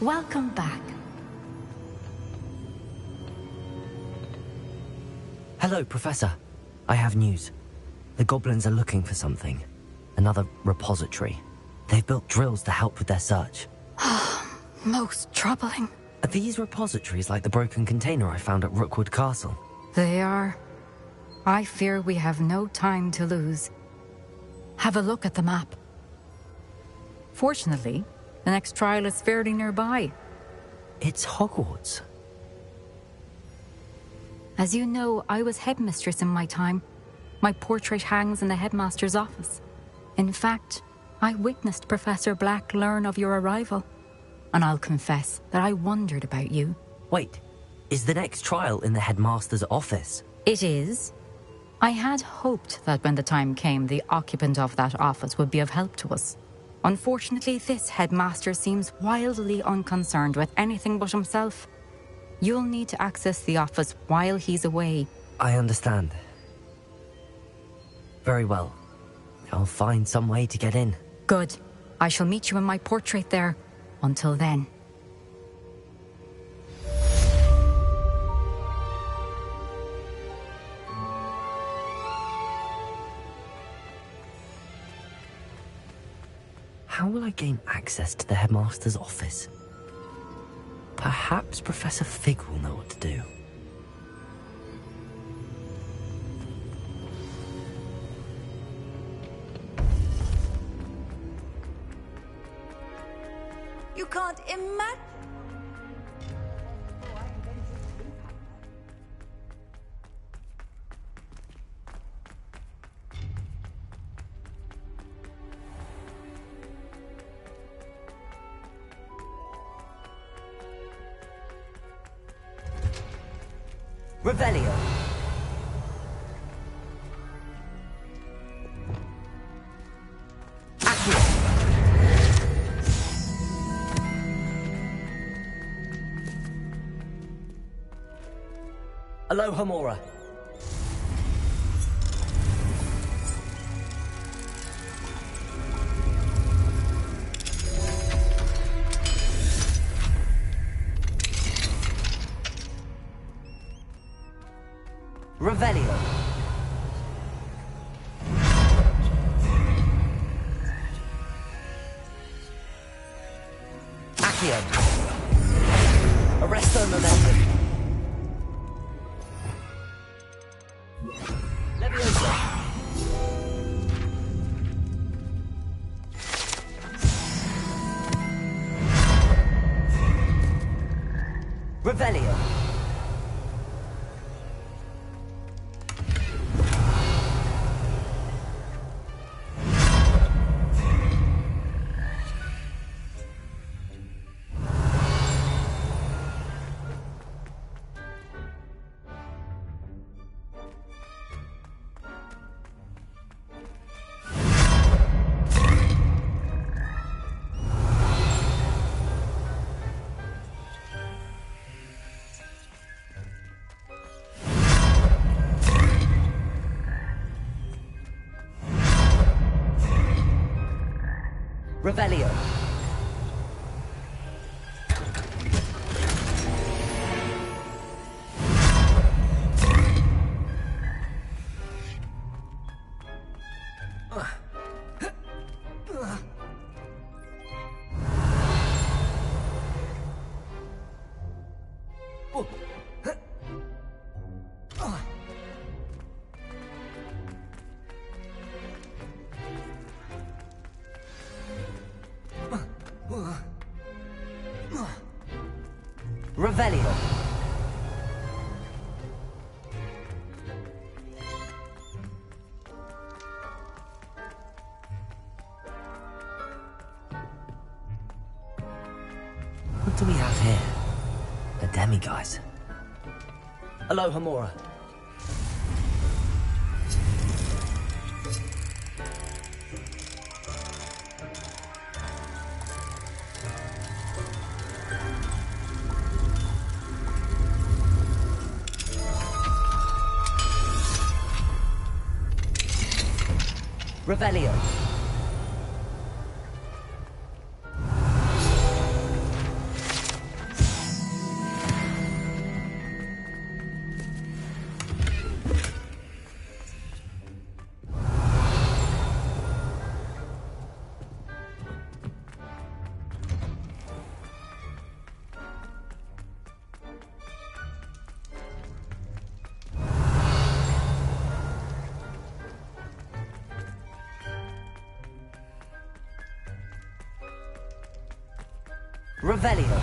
Welcome back.
Hello, Professor. I have news. The goblins are looking for something. Another repository. They've built drills to help with their search.
Most troubling.
Are these repositories like the broken container I found at Rookwood Castle?
They are. I fear we have no time to lose. Have a look at the map. Fortunately, the next trial is fairly nearby.
It's Hogwarts.
As you know, I was headmistress in my time. My portrait hangs in the headmaster's office. In fact, I witnessed Professor Black learn of your arrival. And I'll confess that I wondered about you.
Wait, is the next trial in the headmaster's office?
It is. I had hoped that when the time came, the occupant of that office would be of help to us. Unfortunately, this headmaster seems wildly unconcerned with anything but himself. You'll need to access the office while he's away.
I understand. Very well. I'll find some way to get in.
Good. I shall meet you in my portrait there. Until then.
How will I gain access to the headmaster's office? Perhaps Professor Fig will know what to do.
You can't imagine.
Revelio. Aloha Mora. Revelio. Accio. Arresto Momentum. Leviosa. Revelio. Revelio. Revelio. What do we have here? A demiguise. Aloha Mora. Revelio. Revelio.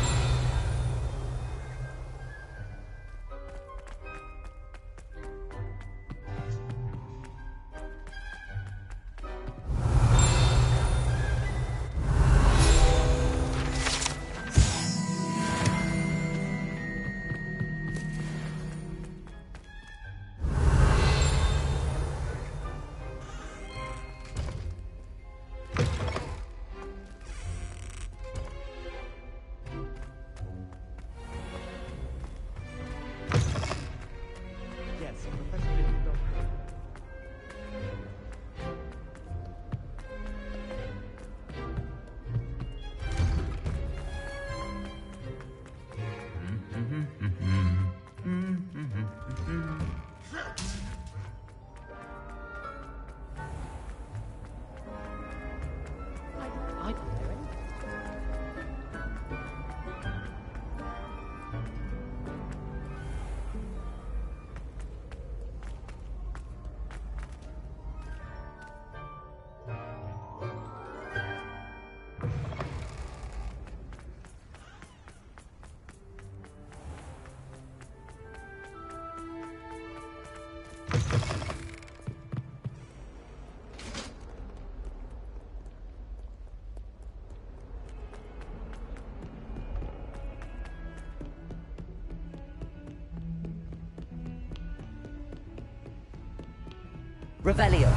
Revelio.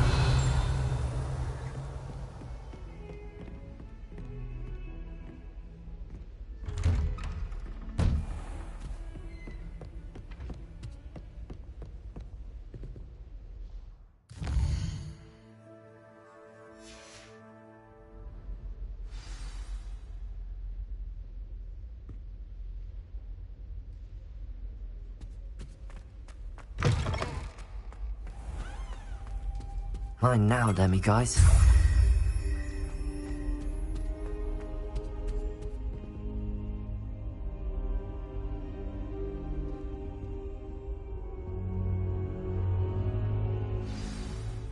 Mine now, Demi, guys.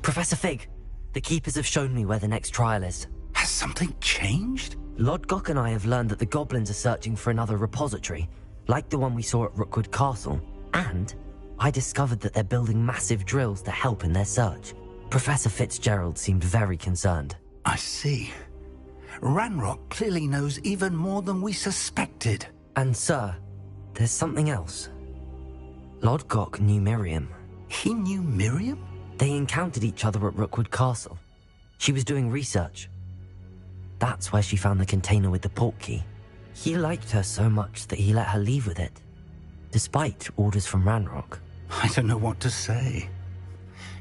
Professor Fig, the Keepers have shown me where the next trial is.
Has something changed?
Lodgok and I have learned that the goblins are searching for another repository, like the one we saw at Rookwood Castle. And I discovered that they're building massive drills to help in their search. Professor Fitzgerald seemed very concerned.
I see. Ranrock clearly knows even more than we suspected.
And sir, there's something else. Lodgok knew Miriam.
He knew Miriam?
They encountered each other at Rookwood Castle. She was doing research. That's where she found the container with the port key. He liked her so much that he let her leave with it, despite orders from Ranrock.
I don't know what to say.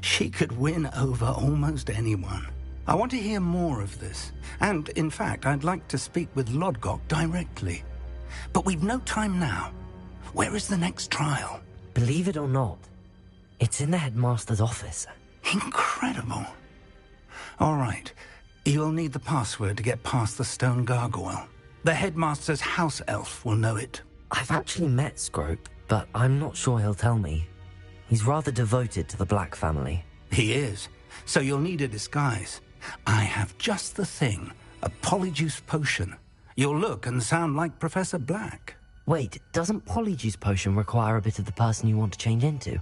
She could win over almost anyone. I want to hear more of this. And, in fact, I'd like to speak with Lodgok directly. But we've no time now. Where is the next trial?
Believe it or not, it's in the headmaster's office.
Incredible. All right. You'll need the password to get past the stone gargoyle. The headmaster's house elf will know it.
I've actually met Scrope, but I'm not sure he'll tell me. He's rather devoted to the Black family.
He is. So you'll need a disguise. I have just the thing. A polyjuice potion. You'll look and sound like Professor Black.
Wait, doesn't polyjuice potion require a bit of the person you want to change into?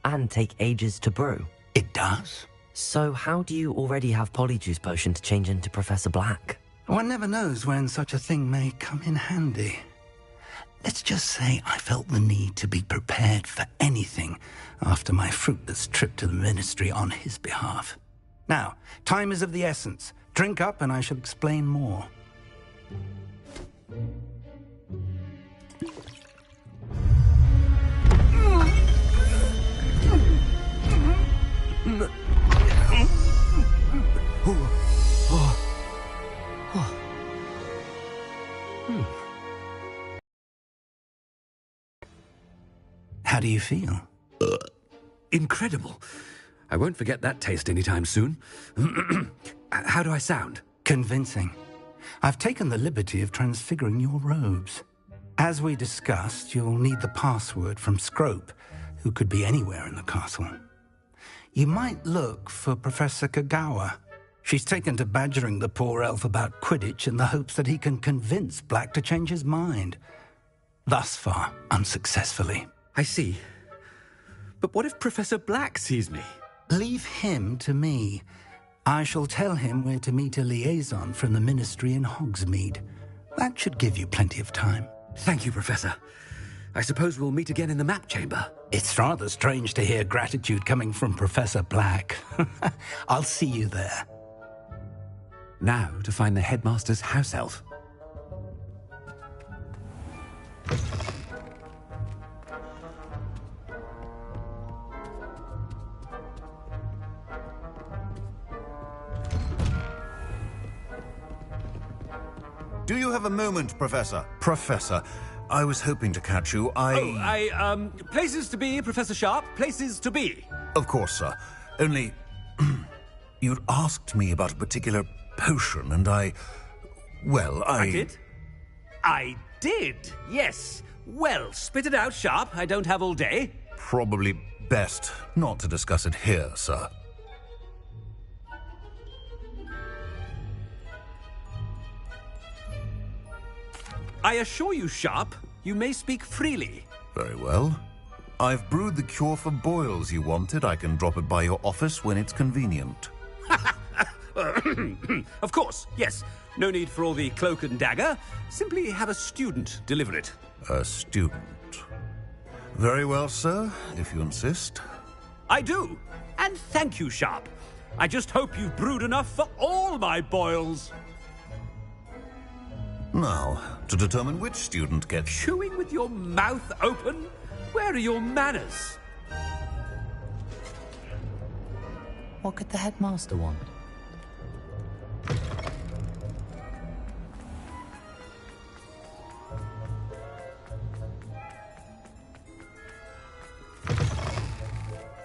And take ages to brew?
It does.
So how do you already have polyjuice potion to change into Professor Black?
One never knows when such a thing may come in handy. Let's just say I felt the need to be prepared for anything after my fruitless trip to the Ministry on his behalf. Now, time is of the essence. Drink up and I shall explain more. How do you feel?
Incredible. I won't forget that taste anytime soon. How do I sound?
Convincing. I've taken the liberty of transfiguring your robes. As we discussed, you'll need the password from Scrope, who could be anywhere in the castle. You might look for Professor Kagawa. She's taken to badgering the poor elf about Quidditch in the hopes that he can convince Black to change his mind. Thus far, unsuccessfully.
I see. But what if Professor Black sees me?
Leave him to me. I shall tell him where to meet a liaison from the Ministry in Hogsmeade. That should give you plenty of time.
Thank you, Professor. I suppose we'll meet again in the map chamber.
It's rather strange to hear gratitude coming from Professor Black. I'll see you there.
Now to find the headmaster's house elf.
Do you have a moment, Professor? Professor, I was hoping to catch you.
Places to be, Professor Sharp. Places to be.
Of course, sir. Only, you'd asked me about a particular potion, and I
did? I did, yes. Well, spit it out, Sharp. I don't have all day.
Probably best not to discuss it here, sir.
I assure you, Sharp, you may speak freely.
Very well. I've brewed the cure for boils you wanted. I can drop it by your office when it's convenient.
Of course, yes. No need for all the cloak and dagger. Simply have a student deliver it.
A student. Very well, sir, if you insist.
I do. And thank you, Sharp. I just hope you've brewed enough for all my boils.
Now, to determine which student gets...
Chewing with your mouth open? Where are your manners?
What could the headmaster want?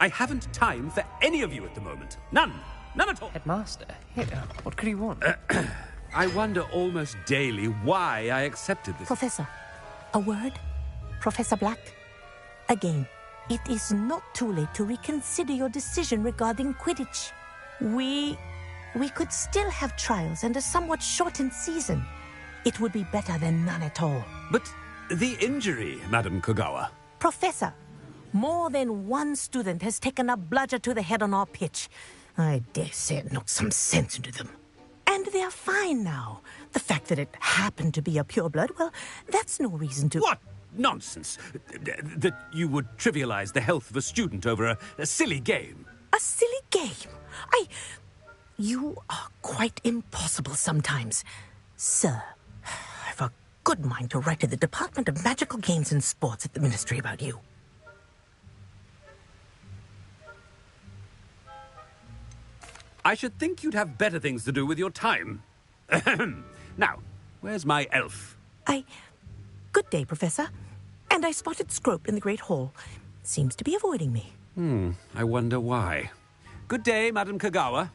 I haven't time for any of you at the moment. None. None at all.
Headmaster, what could he want?
I wonder almost daily why I accepted this.
Professor, a word? Professor Black? Again, it is not too late to reconsider your decision regarding Quidditch. We could still have trials and a somewhat shortened season. It would be better than none at all.
But the injury, Madam Kogawa.
Professor, more than one student has taken a bludger to the head on our pitch. I dare say it knocked some sense into them. And they're fine now. The fact that it happened to be a pureblood, well, that's no reason to...
What nonsense! That you would trivialize the health of a student over a silly game.
A silly game? You are quite impossible sometimes. Sir, I've a good mind to write to the Department of Magical Games and Sports at the Ministry about you.
I should think you'd have better things to do with your time. Now, where's my elf?
Good day, Professor. And I spotted Scrope in the Great Hall. Seems to be avoiding me.
I wonder why. Good day, Madam Kogawa.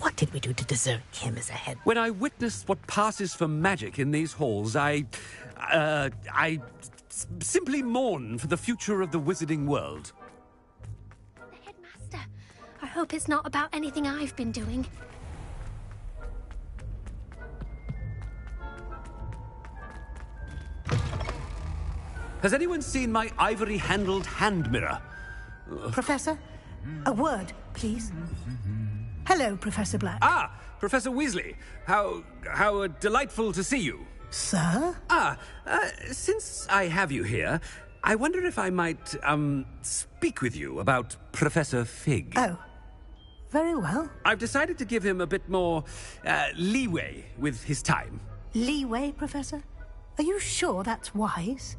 What did we do to deserve him as a head?
When I witnessed what passes for magic in these halls, I simply mourn for the future of the wizarding world.
I hope it's not about anything I've been doing.
Has anyone seen my ivory-handled hand mirror?
Professor, a word, please. Hello, Professor Black.
Ah, Professor Weasley. How delightful to see you.
Sir?
Since I have you here, I wonder if I might, speak with you about Professor Fig.
Oh. Very well.
I've decided to give him a bit more, leeway with his time.
Leeway, Professor? Are you sure that's wise?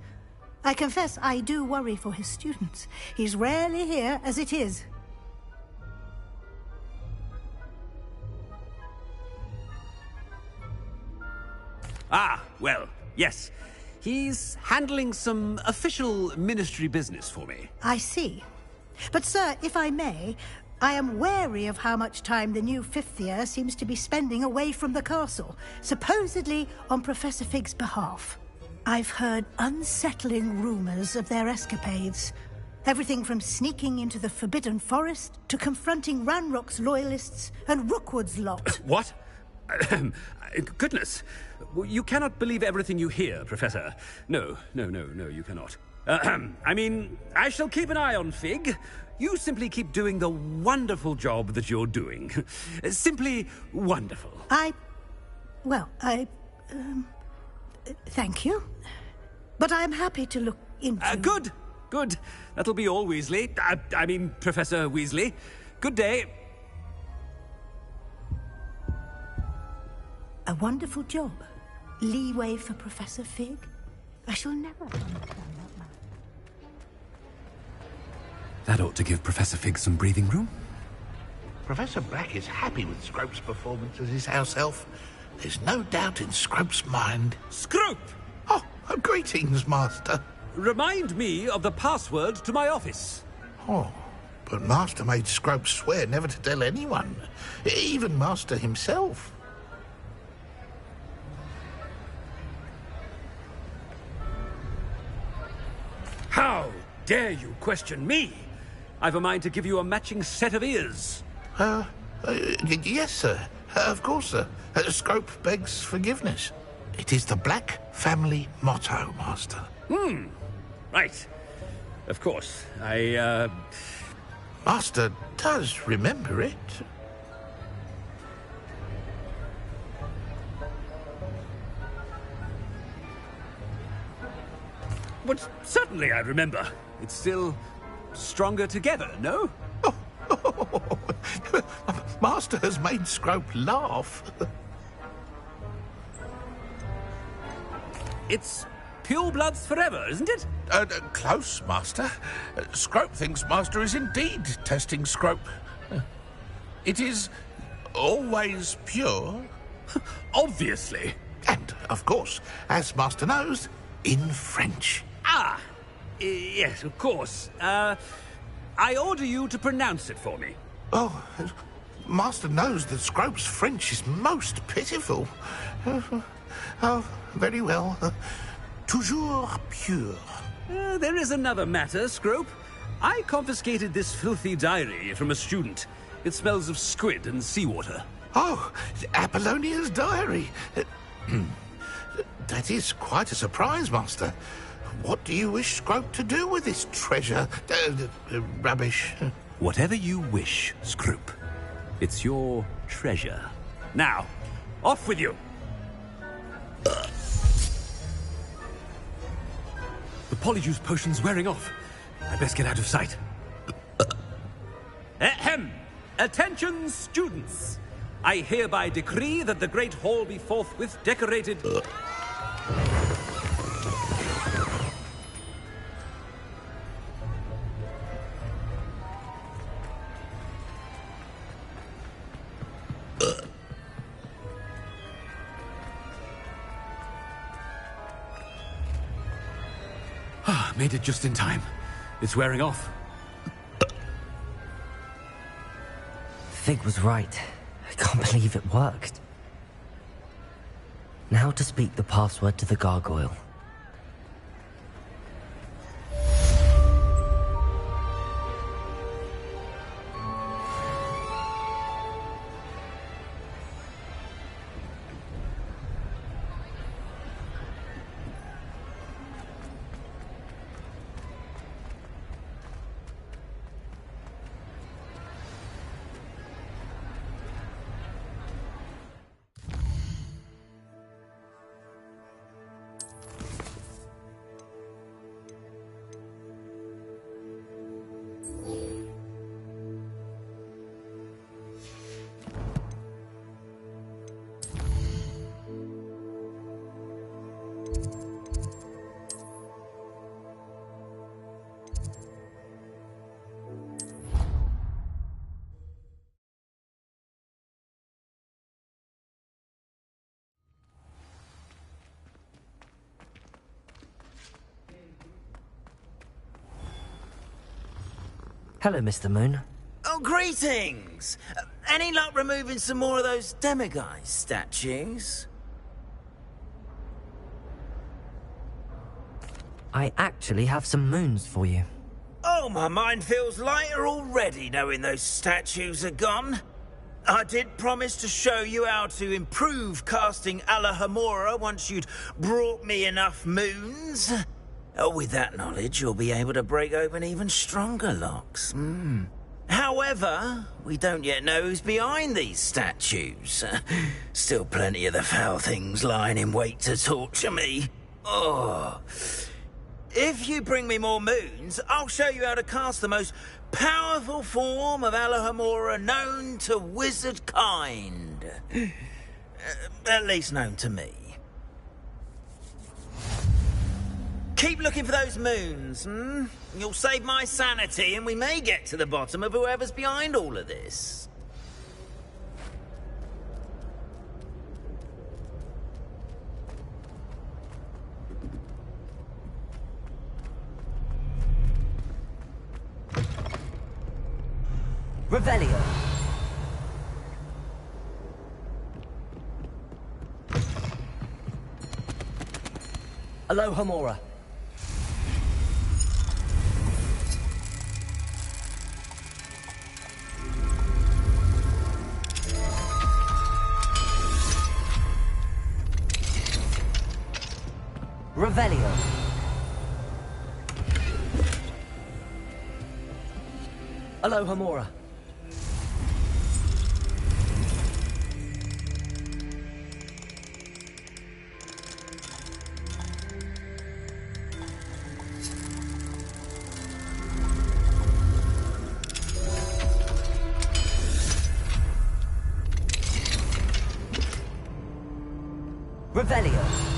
I confess I do worry for his students. He's rarely here as it is.
Ah, well, yes. He's handling some official ministry business for me.
I see. But, sir, if I may, I am wary of how much time the new fifth year seems to be spending away from the castle, supposedly on Professor Fig's behalf. I've heard unsettling rumors of their escapades. Everything from sneaking into the Forbidden Forest to confronting Ranrock's loyalists and Rookwood's lot.
What? Goodness. You cannot believe everything you hear, Professor. No, you cannot. I mean, I shall keep an eye on Fig. You simply keep doing the wonderful job that you're doing. Simply wonderful.
Thank you. But I'm happy to look into...
Good. That'll be all, Weasley. I mean, Professor Weasley. Good day.
A wonderful job. Leeway for Professor Fig. I shall never understand that man.
That ought to give Professor Fig some breathing room.
Professor Black is happy with Scrope's performance as his house elf. There's no doubt in Scrope's mind.
Scrope!
Oh, greetings, Master.
Remind me of the password to my office.
Oh, but Master made Scrope swear never to tell anyone. Even Master himself.
How dare you question me? I've a mind to give you a matching set of ears.
Yes, sir. Of course, sir. Scrope begs forgiveness. It is the Black family motto, Master.
Right. Of course.
Master does remember it.
But certainly I remember. It's still stronger together, no?
Master has made Scrope laugh.
It's pure bloods forever, isn't it?
Close, Master. Scrope thinks Master is indeed testing Scrope. It is always pure.
Obviously.
And, of course, as Master knows, in French.
Yes, of course. I order you to pronounce it for me.
Oh, Master knows that Scrope's French is most pitiful. Oh, very well. Toujours pure.
There is another matter, Scrope. I confiscated this filthy diary from a student. It smells of squid and seawater.
Oh, Apollonia's diary. That is quite a surprise, Master. What do you wish Scrope to do with this treasure? Rubbish.
Whatever you wish, Scrope. It's your treasure. Now, off with you. The Polyjuice potion's wearing off. I best get out of sight. Ahem! Attention, students! I hereby decree that the Great Hall be forthwith decorated... Made it just in time. It's wearing off.
Fig was right. I can't believe it worked. Now to speak the password to the gargoyle. Hello, Mr. Moon.
Oh, greetings! Any luck removing some more of those demiguise statues?
I actually have some moons for you.
Oh, my mind feels lighter already knowing those statues are gone. I did promise to show you how to improve casting Alohomora once you'd brought me enough moons. With that knowledge, you'll be able to break open even stronger locks. However, we don't yet know who's behind these statues. Still plenty of the foul things lying in wait to torture me. Oh. If you bring me more moons, I'll show you how to cast the most powerful form of Alohomora known to wizard kind. At least known to me. Keep looking for those moons, You'll save my sanity and we may get to the bottom of whoever's behind all of this.
Revelio. Alohomora. Revelio. Alohomora. Revelio.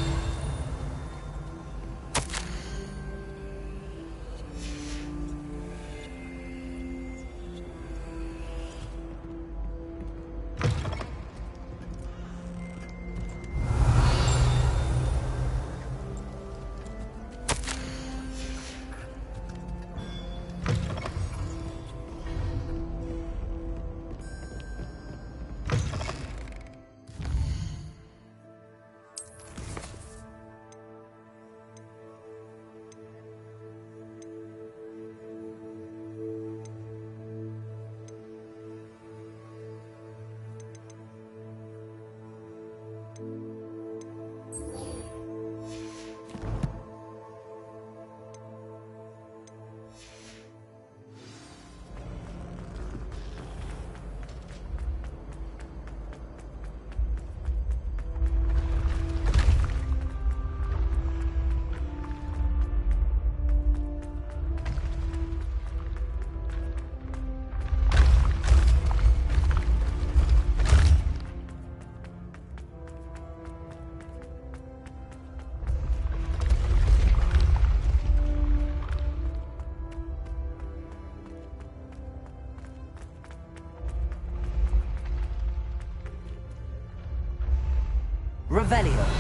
Revelio.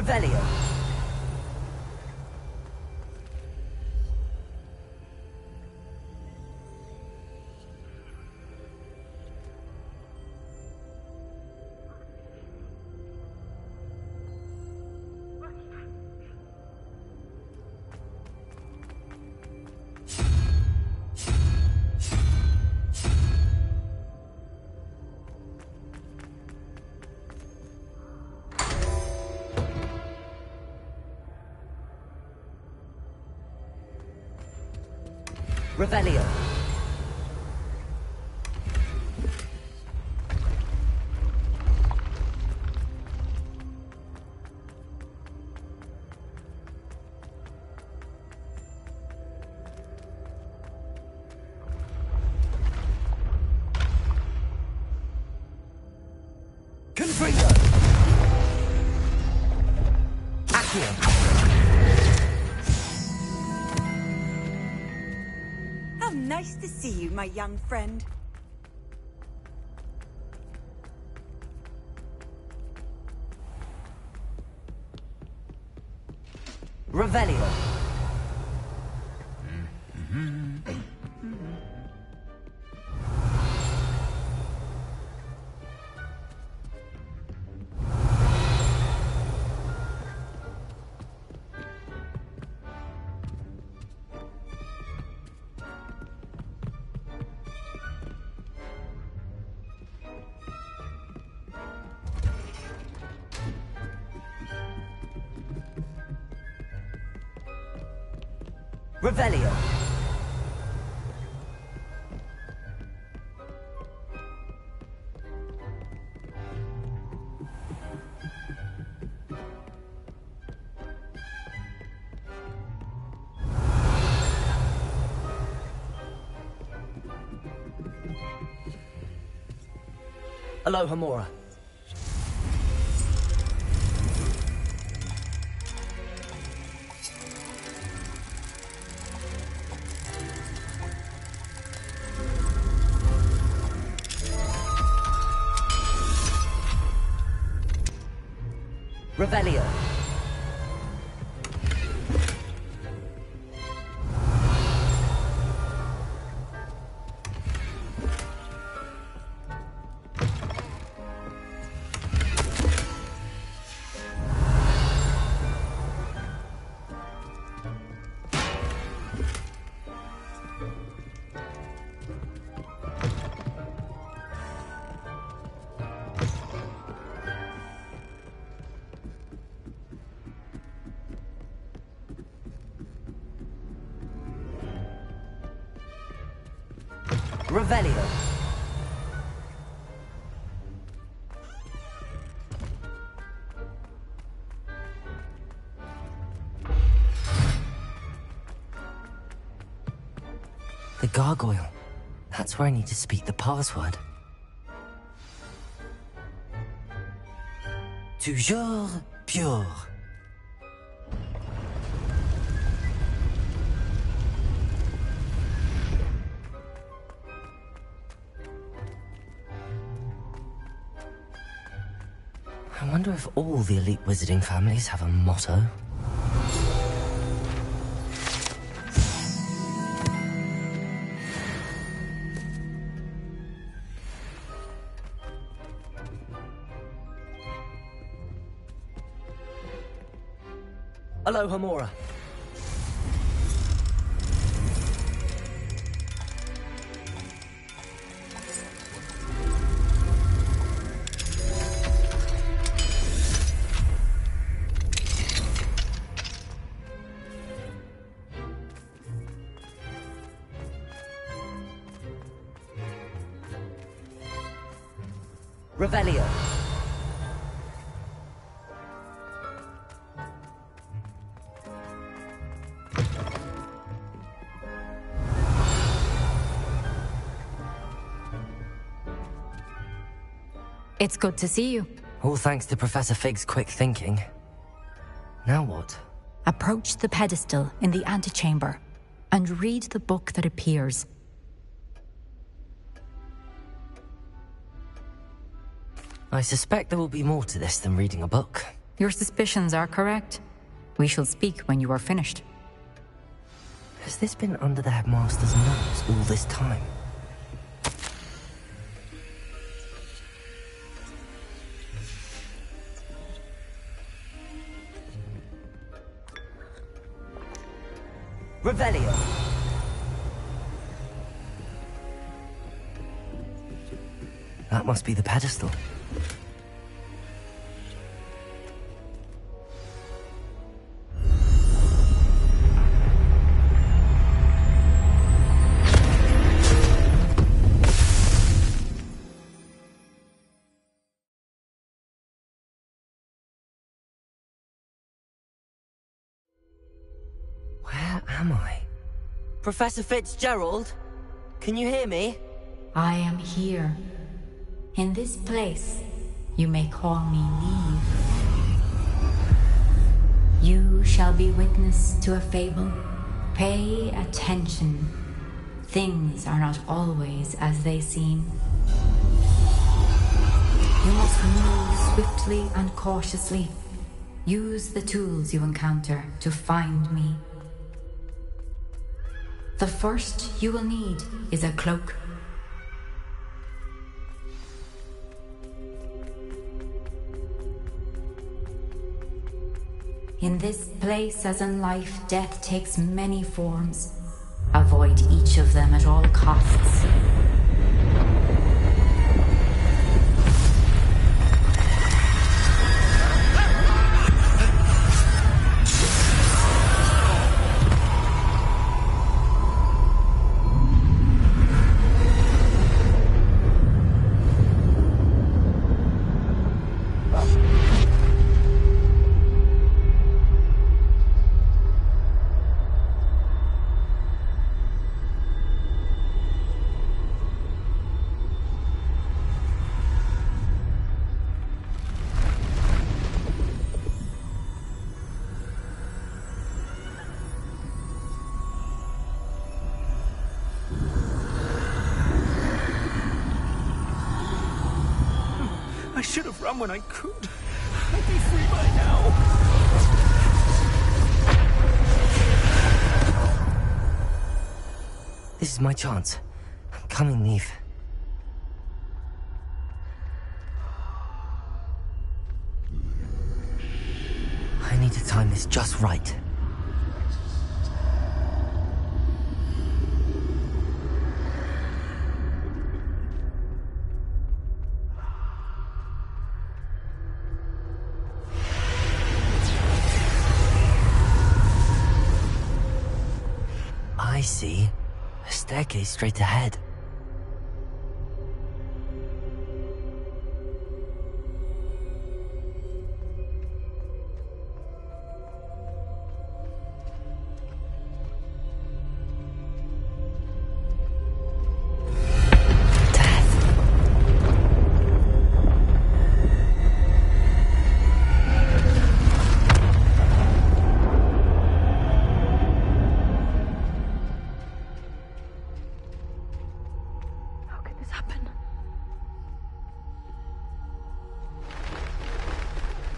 Revelio. Revelio. Confringo. Accio.
nice to see you, my young friend.
Revelio. Revelio. Aloha Mora. Revelio. Revelio. The gargoyle. That's where I need to speak the password. Toujours pure. I wonder if all the elite wizarding families have a motto. Aloha Mora. Revelio.
It's good to see you.
All thanks to Professor Fig's quick thinking. Now what?
Approach the pedestal in the antechamber and read the book that appears.
I suspect there will be more to this than reading a book.
Your suspicions are correct. We shall speak when you are finished.
Has this been under the headmaster's nose all this time? Revelio. That must be the pedestal. Where am I? Professor Fitzgerald? Can you hear me?
I am here. In this place, you may call me Neve. You shall be witness to a fable. Pay attention. things are not always as they seem. You must move swiftly and cautiously. Use the tools you encounter to find me. The first you will need is a cloak. In this place, as in life, death takes many forms. Avoid each of them at all costs.
I should have run when I could. I'd be free by now.
This is my chance. Come in, Neve. I need to time this just right. I see. A staircase straight ahead.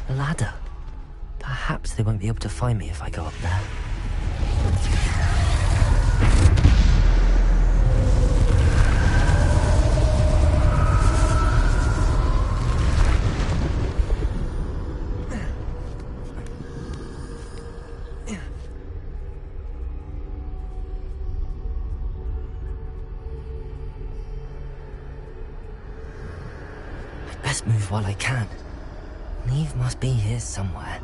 A ladder. Perhaps they won't be able to find me if I go up there. I'd best move while I can. Neve must be here somewhere.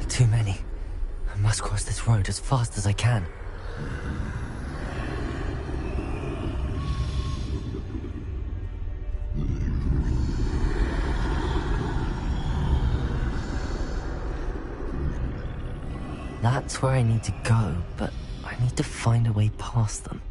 Too many. I must cross this road as fast as I can. That's where I need to go, but I need to find a way past them.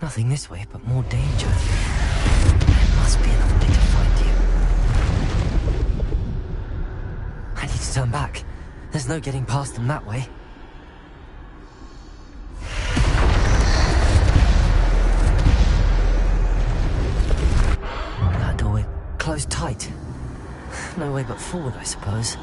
Nothing this way, but more danger. There must be another way to find you. I need to turn back. There's no getting past them that way. That doorway closed tight. No way but forward, I suppose.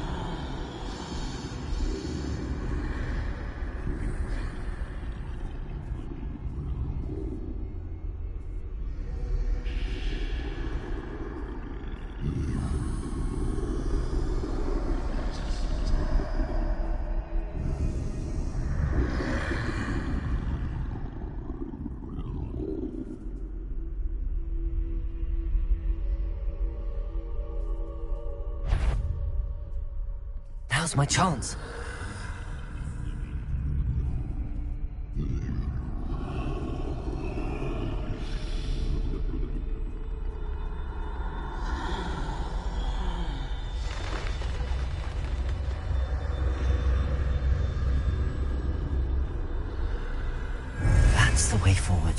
Now's my chance. That's the way forward.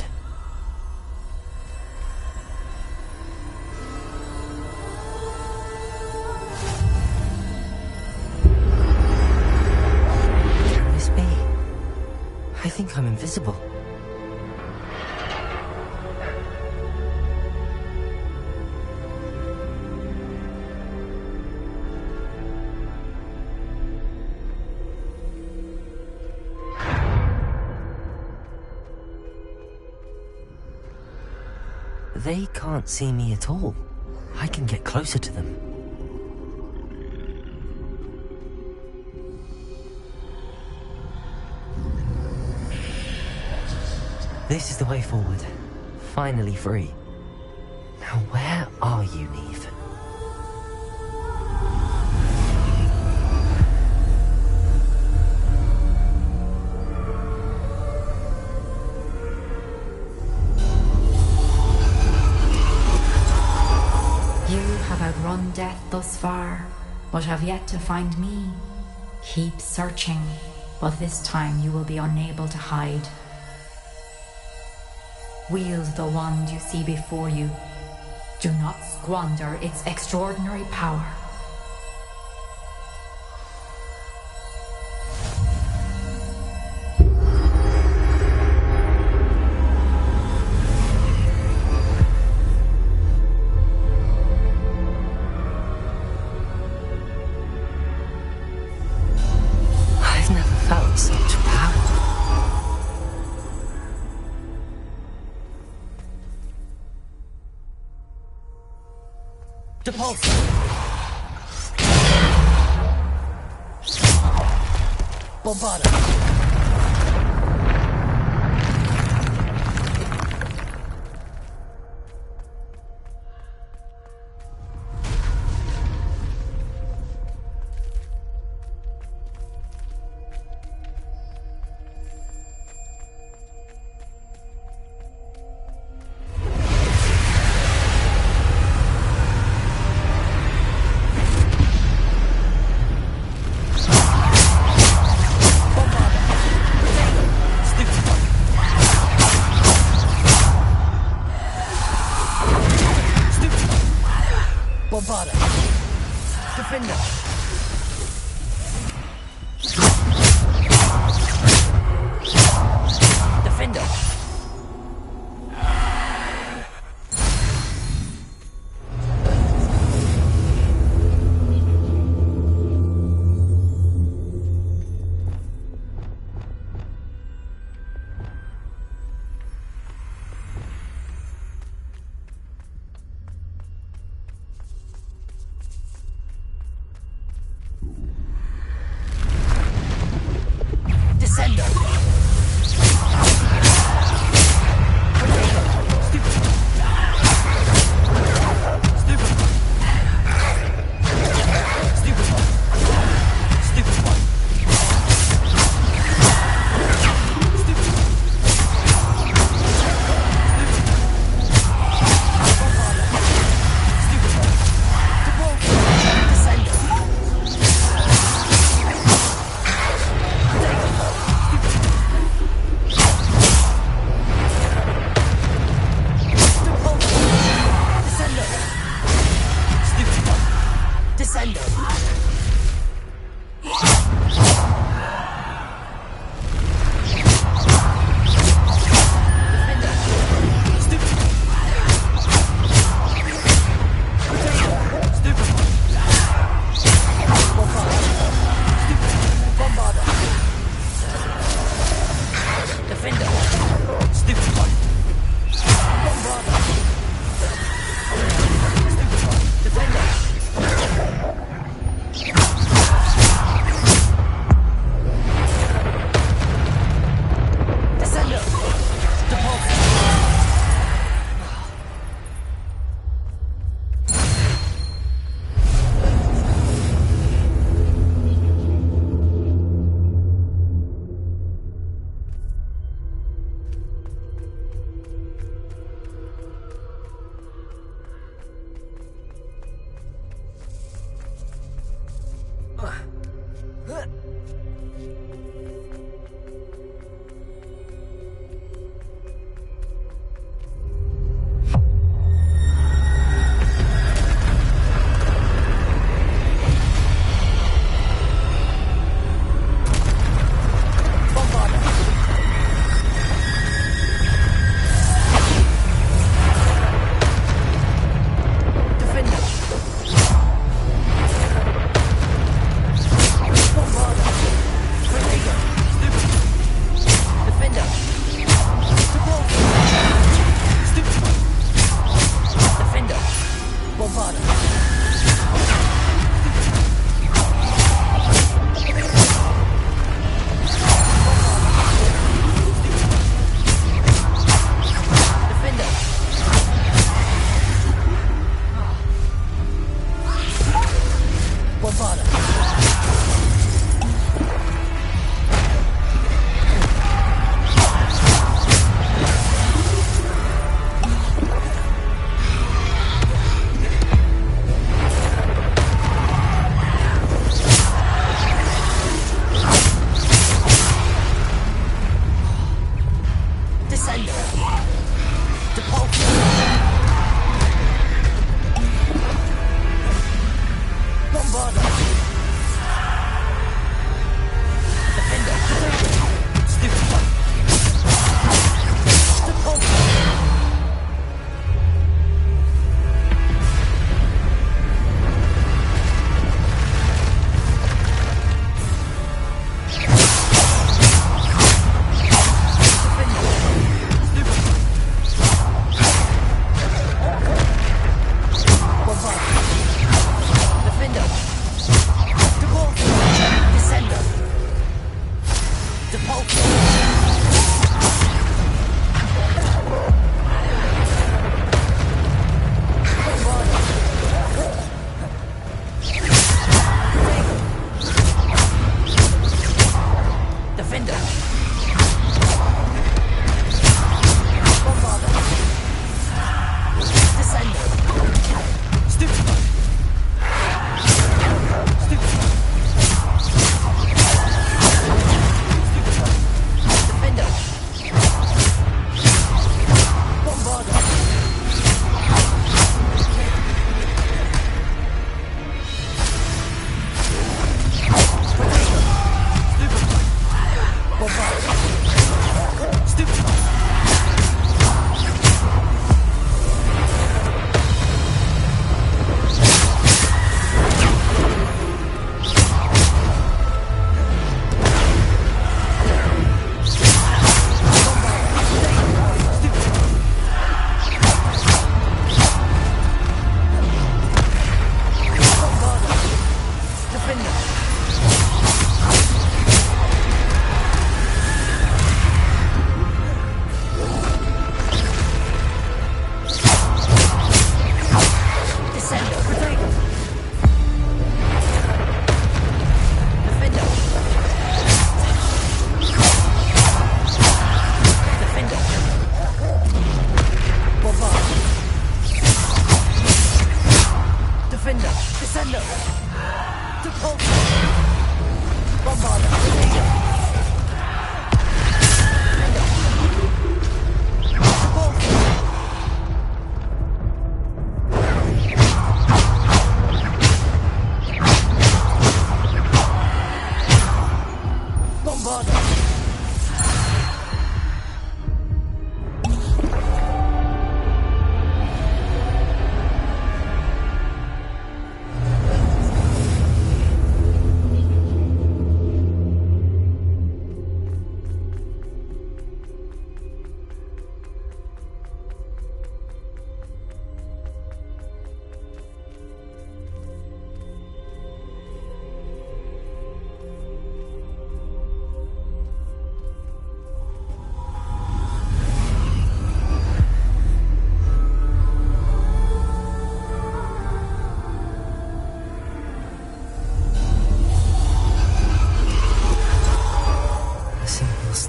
Can this be? I think I'm invisible. They can't see me at all. I can get closer to them. This is the way forward. Finally free. Now where are you, Neve?
Outrun death thus far, but have yet to find me. Keep searching, but this time you will be unable to hide. Wield the wand you see before you. Do not squander its extraordinary power.
Depulse! Bombarda! Bombarda! Defender! Defender!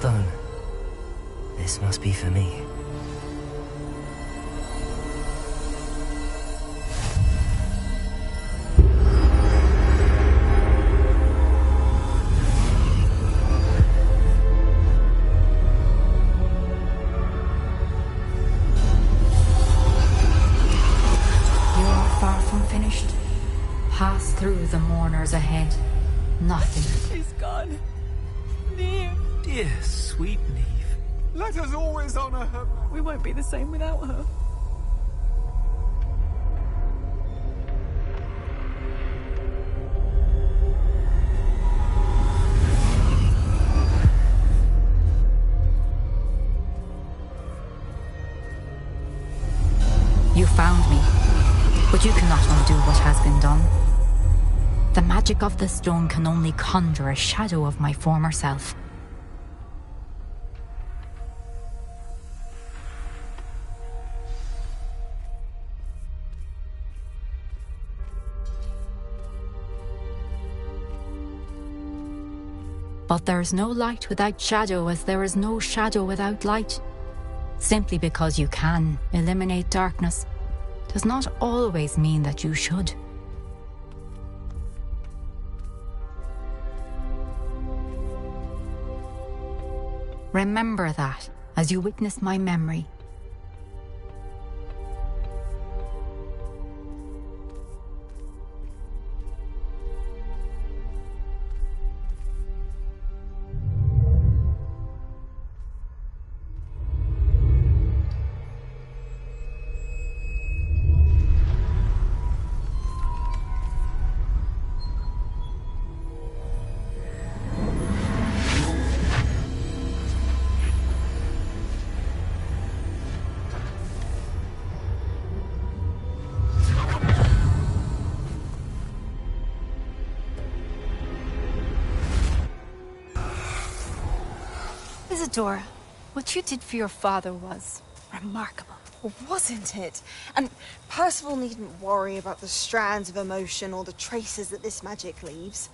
stone. This must be for me.
through the mourners ahead. Nothing.
She's gone. Neve.
Dear, sweet Neve.
Let us always honor her. We won't be the same without her.
You found me, but you cannot undo what has been done. The magic of the stone can only conjure a shadow of my former self. But there is no light without shadow, as there is no shadow without light. Simply because you can eliminate darkness does not always mean that you should. Remember that as you witness my memory.
Isadora, what you did for your father was remarkable.
Wasn't it? And Percival needn't worry about the strands of emotion or the traces that this magic leaves.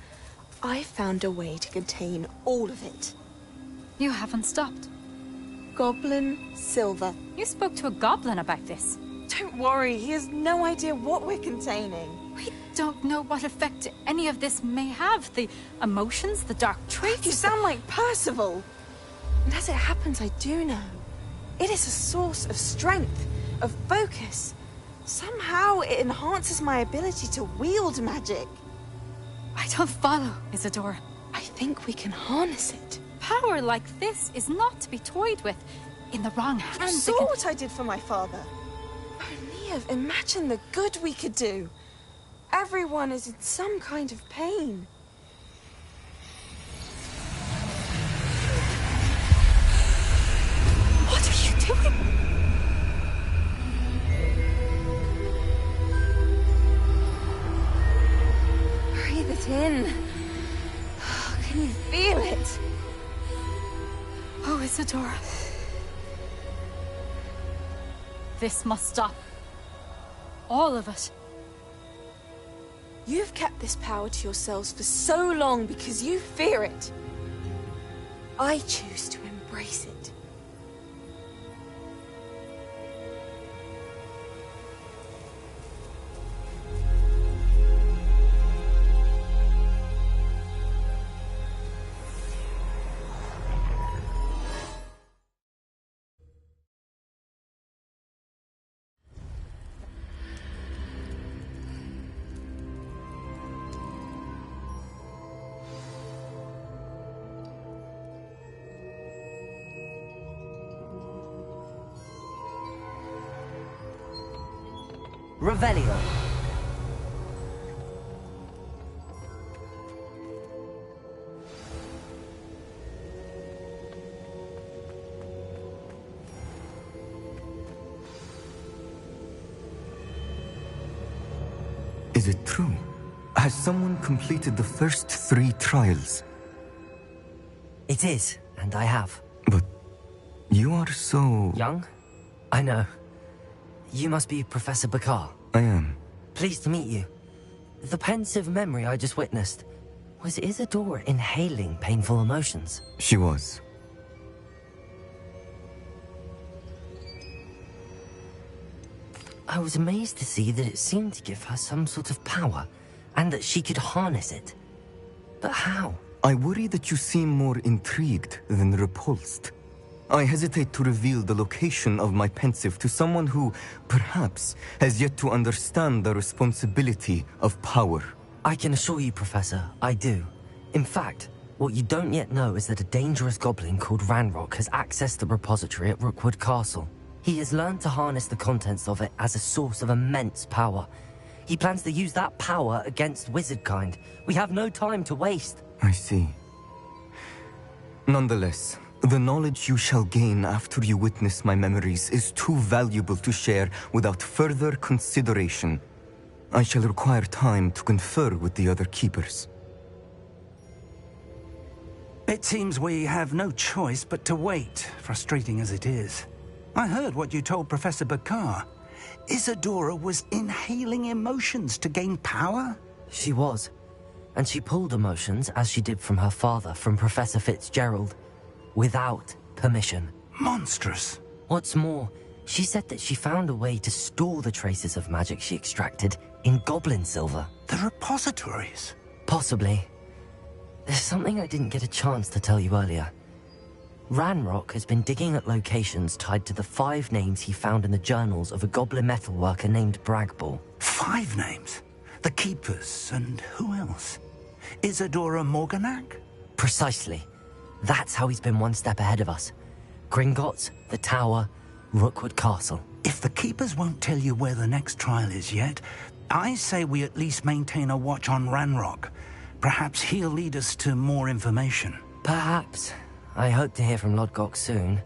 I found a way to contain all of it.
You haven't stopped.
Goblin Silver.
You spoke to a goblin about this.
Don't worry, he has no idea what we're containing.
We don't know what effect any of this may have. The emotions, the dark traits.
You sound like Percival. And as it happens, I do know. It is a source of strength, of focus. Somehow it enhances my ability to wield magic.
I don't follow, Isadora.
I think we can harness it.
Power like this is not to be toyed with. In the wrong hands.
You saw what I did for my father. Oh, Neve, imagine the good we could do. Everyone is in some kind of pain.
What are you doing?
Breathe it in. Can you feel it?
Oh, Isadora. This must stop. All of it.
You've kept this power to yourselves for so long because you fear it. I choose to embrace it.
Revelio.
Is it true? Has someone completed the first 3 trials?
It is, and I have.
But you are so...
young? I know. You must be Professor Bakar.
I am.
Pleased to meet you. The pensive memory I just witnessed, was Isadora inhaling painful emotions?
She was.
I was amazed to see that it seemed to give her some sort of power, and that she could harness it. But how?
I worry that you seem more intrigued than repulsed. I hesitate to reveal the location of my pensive to someone who, perhaps, has yet to understand the responsibility of power.
I can assure you, Professor, I do. In fact, what you don't yet know is that a dangerous goblin called Ranrock has accessed the repository at Rookwood Castle. He has learned to harness the contents of it as a source of immense power. He plans to use that power against wizardkind. We have no time to waste.
I see. Nonetheless, the knowledge you shall gain after you witness my memories is too valuable to share without further consideration. I shall require time to confer with the other keepers.
It seems we have no choice but to wait, frustrating as it is. I heard what you told Professor Bakar. Isadora was inhaling emotions to gain power?
She was. And she pulled emotions, as she did from her father, from Professor Fitzgerald, without permission.
Monstrous.
What's more, she said that she found a way to store the traces of magic she extracted in goblin silver.
The repositories?
Possibly. There's something I didn't get a chance to tell you earlier. Ranrock has been digging at locations tied to the 5 names he found in the journals of a goblin metalworker named Bragball.
5 names? The Keepers, and who else? Isadora Morganac?
Precisely. That's how he's been one step ahead of us. Gringotts, the Tower, Rookwood Castle.
If the Keepers won't tell you where the next trial is yet, I say we at least maintain a watch on Ranrock. Perhaps he'll lead us to more information.
Perhaps. I hope to hear from Lodgok soon.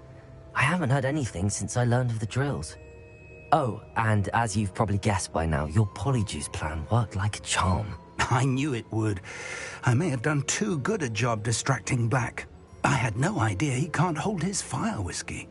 I haven't heard anything since I learned of the drills. Oh, and as you've probably guessed by now, your polyjuice plan worked like a charm.
I knew it would. I may have done too good a job distracting Black. I had no idea he can't hold his fire whiskey.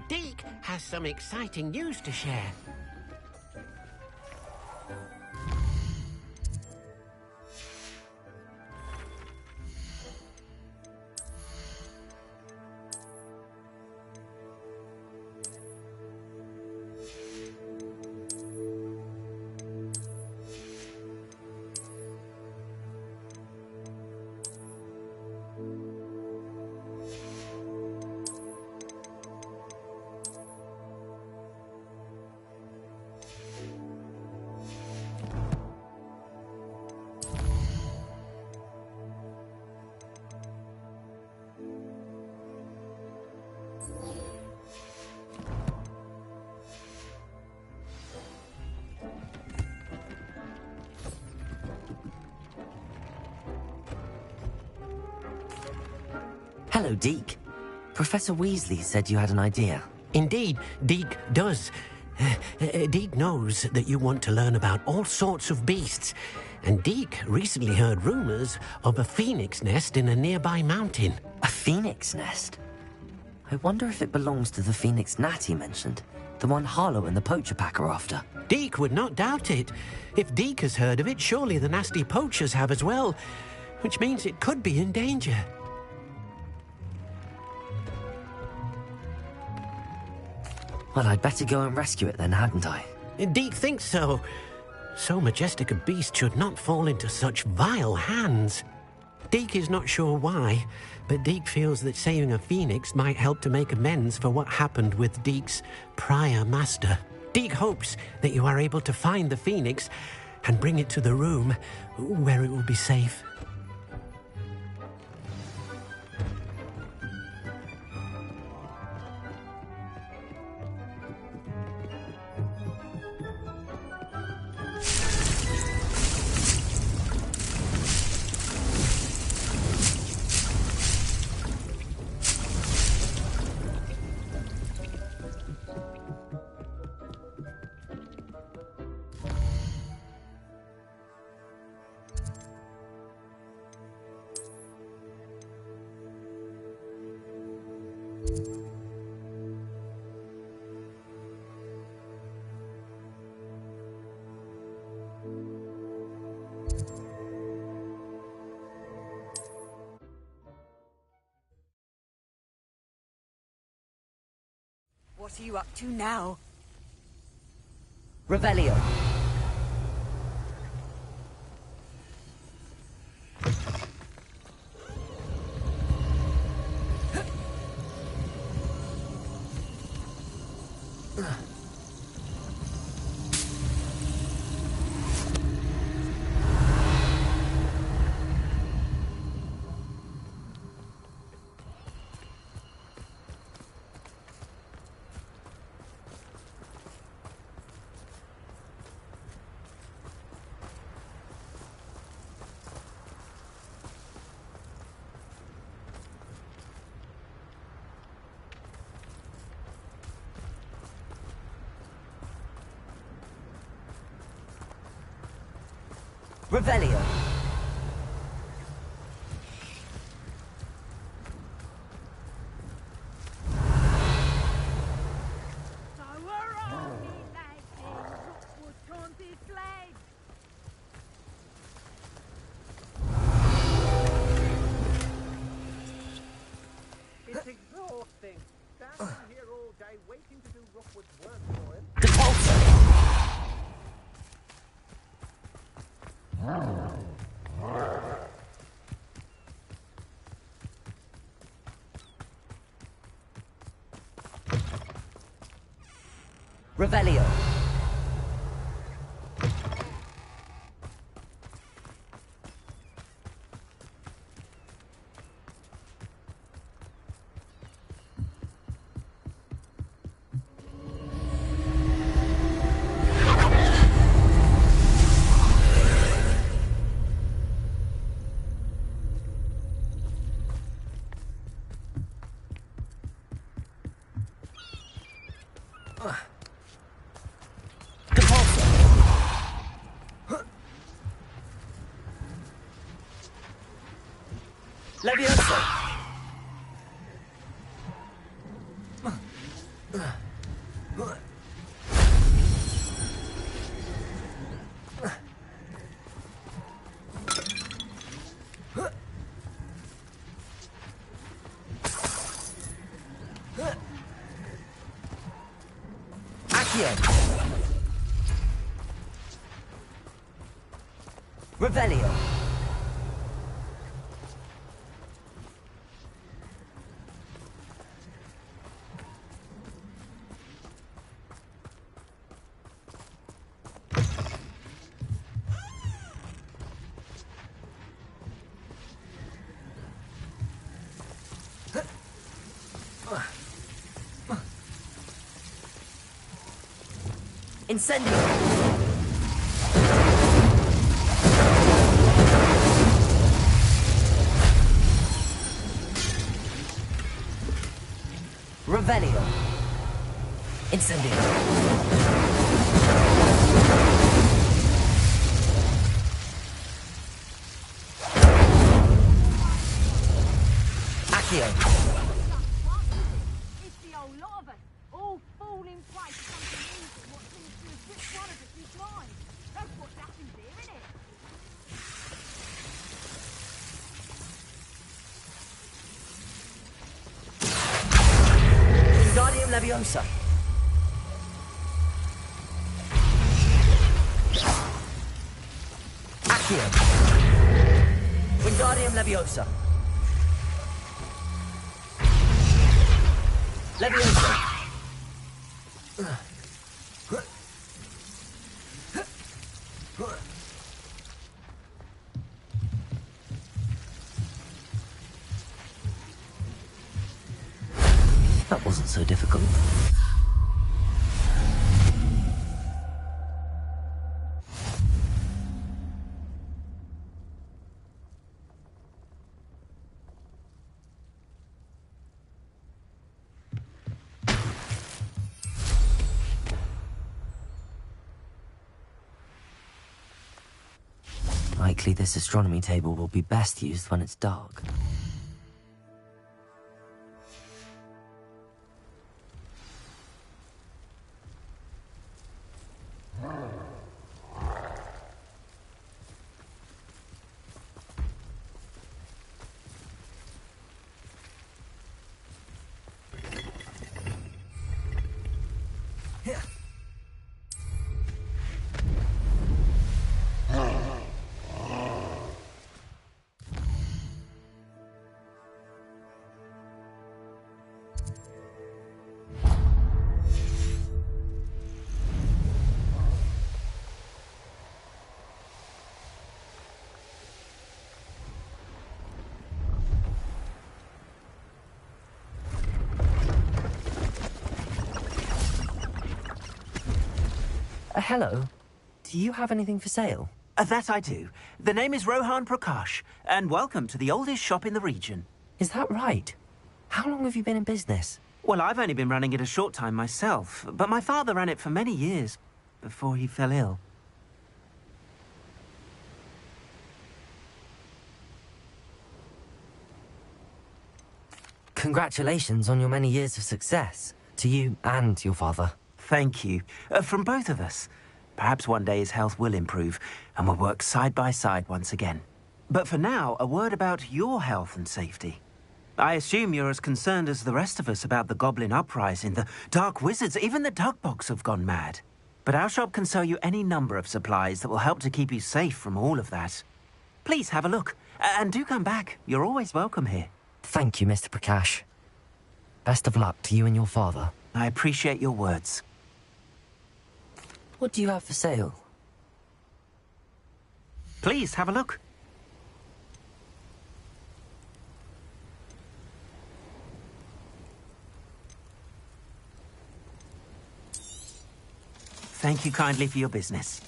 Deke has some exciting news to share.
Hello, Deke. Professor Weasley said you had an idea.
Indeed, Deke does. Deke knows that you want to learn about all sorts of beasts, and Deke recently heard rumors of a phoenix nest in a nearby mountain.
A phoenix nest? I wonder if it belongs to the phoenix gnat he mentioned. The one Harlow and the poacher pack are after.
Deke would not doubt it. If Deke has heard of it, surely the nasty poachers have as well, which means it could be in danger.
Well, I'd better go and rescue it then, hadn't I?
Deke thinks so. So majestic a beast should not fall into such vile hands. Deke is not sure why, but Deke feels that saving a phoenix might help to make amends for what happened with Deke's prior master. Deke hopes that you are able to find the phoenix and bring it to the room where it will be safe.
What are you up to now?
Revelio. Revelio.
It's exhausting. Standing here all day waiting to do Rookwood's work for him.
Revelio. Levioso! Accio! Revelio! Incendio! Revelio! Incendio! Accio!
It's the old lot of us, all falling fight.
Leviosa! Accio! Wingardium Leviosa! Leviosa! That wasn't so difficult. Likely this astronomy table will be best used when it's dark. Hello. Do you have anything for sale?
That I do. The name is Rohan Prakash, and welcome to the oldest shop in the region.
Is that right? How long have you been in business?
Well, I've only been running it a short time myself, but my father ran it for many years before he fell ill.
Congratulations on your many years of success, to you and your father.
Thank you. From both of us. Perhaps one day his health will improve, and we'll work side by side once again. But for now, a word about your health and safety. I assume you're as concerned as the rest of us about the Goblin Uprising, the Dark Wizards, even the Dugbogs have gone mad. But our shop can sell you any number of supplies that will help to keep you safe from all of that. Please have a look, and do come back. You're always welcome here.
Thank you, Mr. Prakash. Best of luck to you and your father.
I appreciate your words.
What do you have for sale?
Please, have a look. Thank you kindly for your business.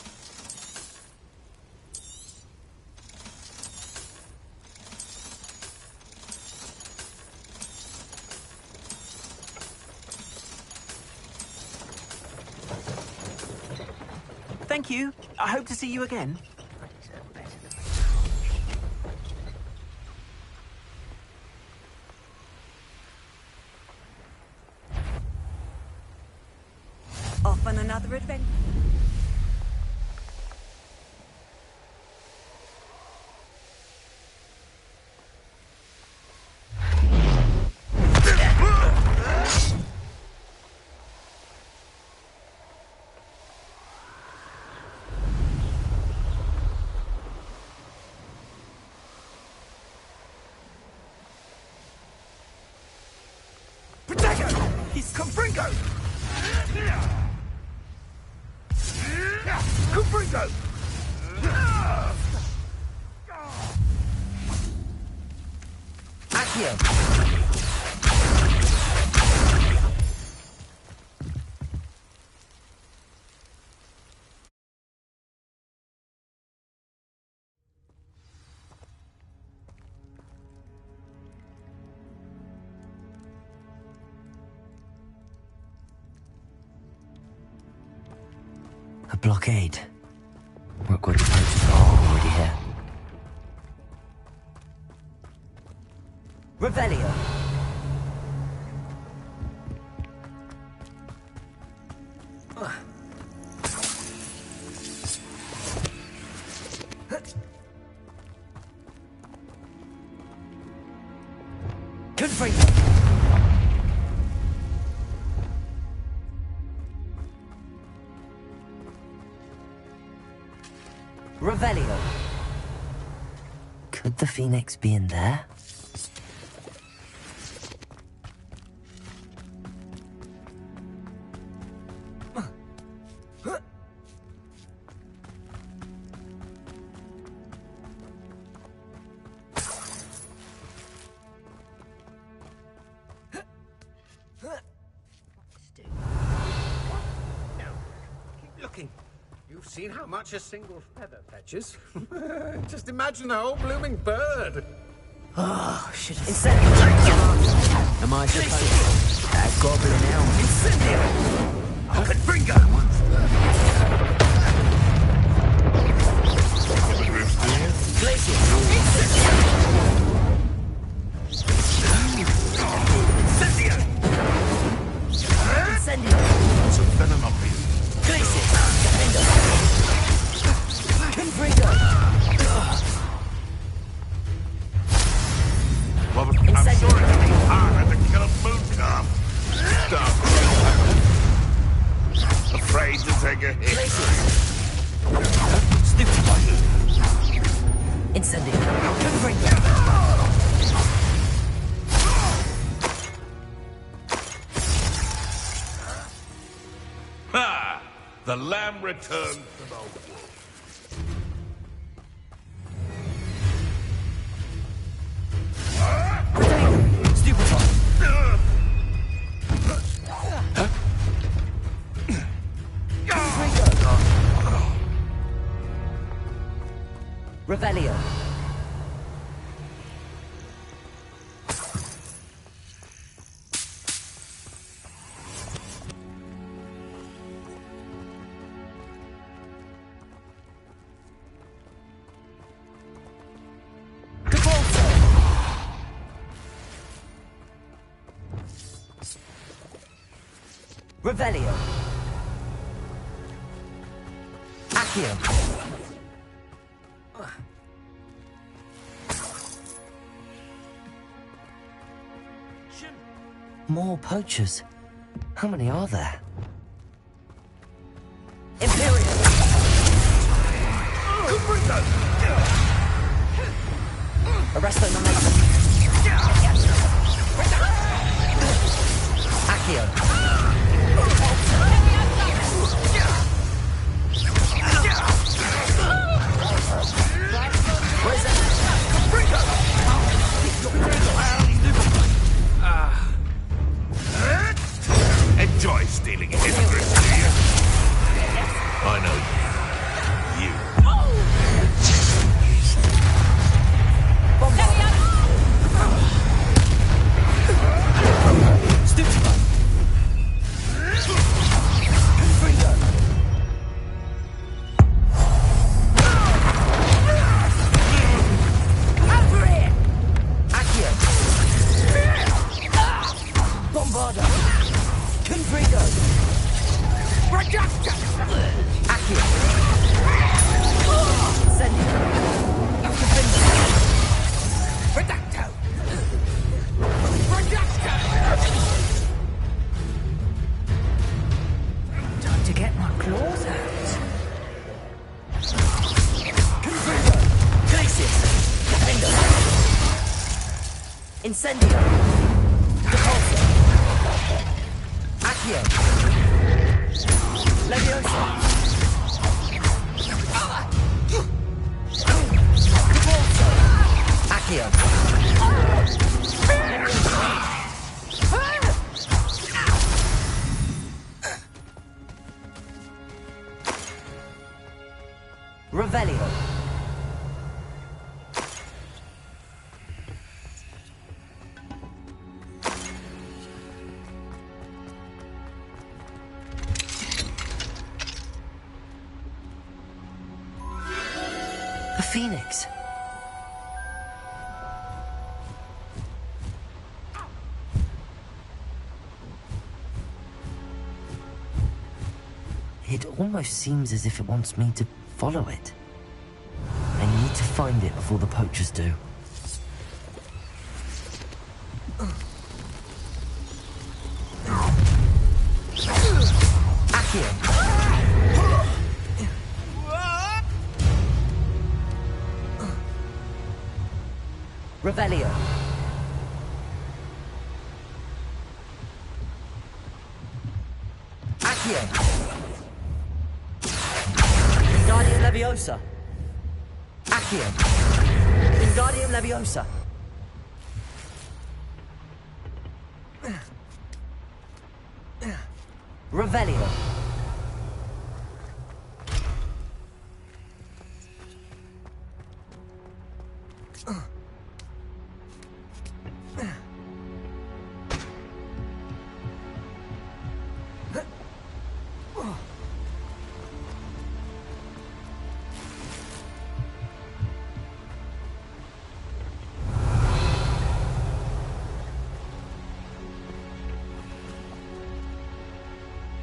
Thank you. I hope to see you again.
Off on another adventure.
He's Confringo! Confringo!
Accio! A blockade. Rookwood poachers are already here. Revelio! Confringo! Could the Phoenix be in there?
Looking. You've seen how much a single feather fetches. Just imagine the whole blooming bird.
Oh, shit. Incendio! Am I supposed to? That goblin now. Incendio! Open finger! Glacier! Incendio! Incendio!
Some venom up here.
Glacier! Confringo!
Well, I'm sorry to be hard to kill a moon calf. Stop. Afraid to take a hit.
Stupefy! Incendio! Confringo!
Ha! The lamb returns to the wolf.
Revelio. Revelio. Accio. More poachers. How many are there? Imperial. Arresto Nomason. Accio. Where's that?
Enjoy stealing history, do you? I know you.
Stupefy. Confringo. Over here. Accio. Bombardo. Confringo. Reducto. Accio. Incendio. Confringo. Reducto. Reducto. Time to get my claws out. Confringo. Glacius. Defender. Incendio. Depulso. Accio. Leviosa. Depulso. Accio. Revelio. A phoenix. It almost seems as if it wants me to follow it. I need to find it before the poachers do. Accio. Revelio. Accio. Wingardium Leviosa. Accio. Wingardium Leviosa. Revelio.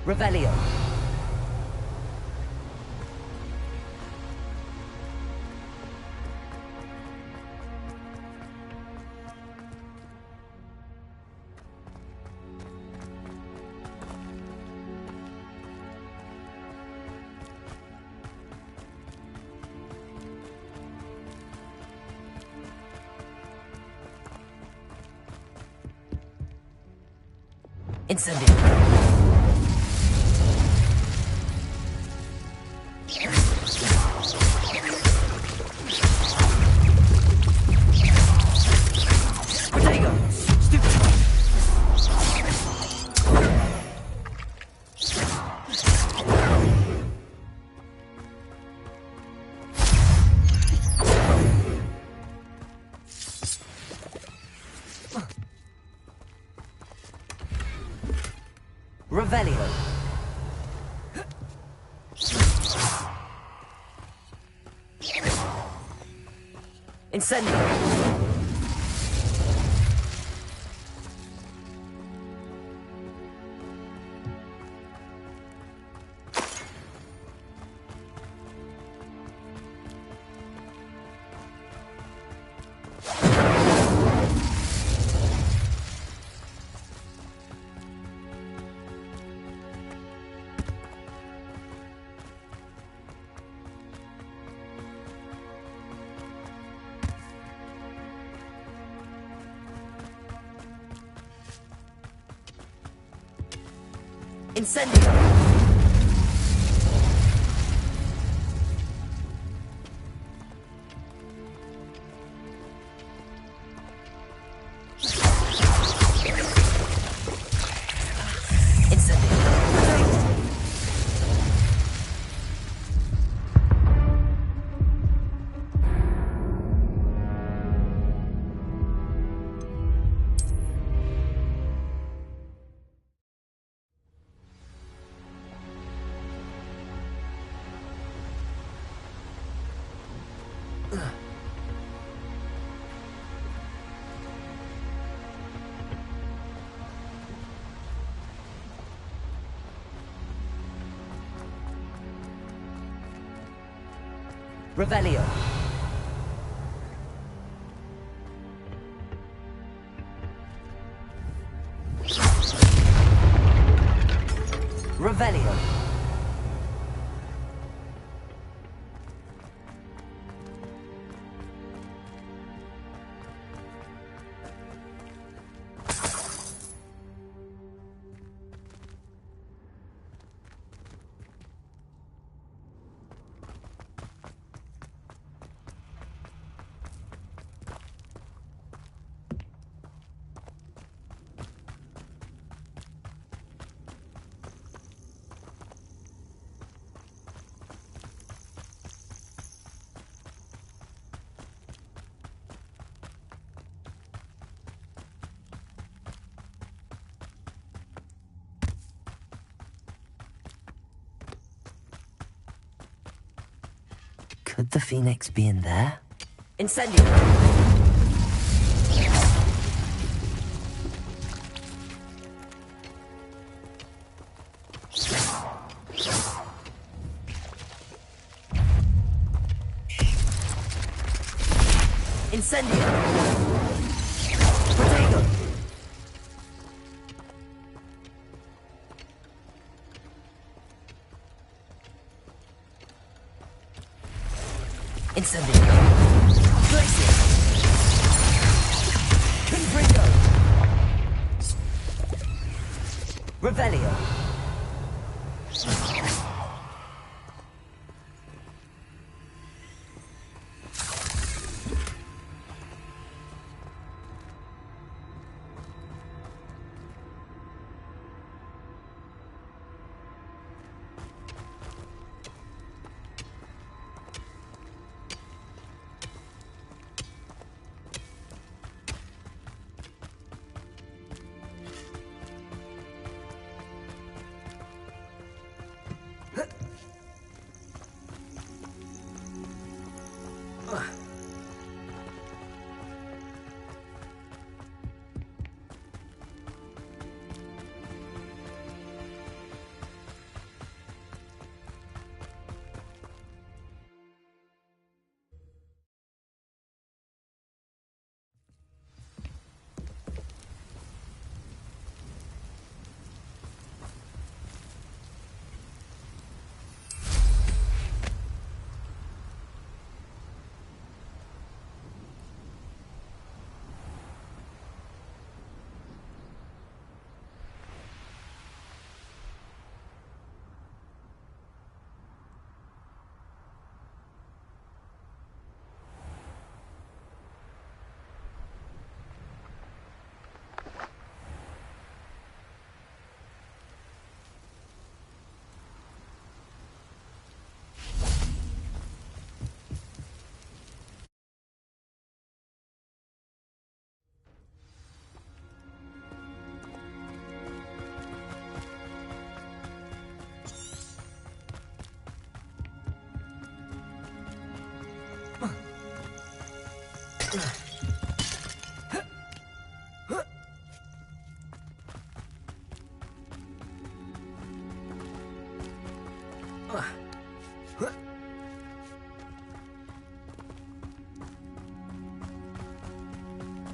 Revelio. Incendio. Revelio. Incendio. Incendio. Revelio. Revelio. Could the Phoenix be in there? Incendio! Incendio! Protego! Incendio! Glacier! Revelio.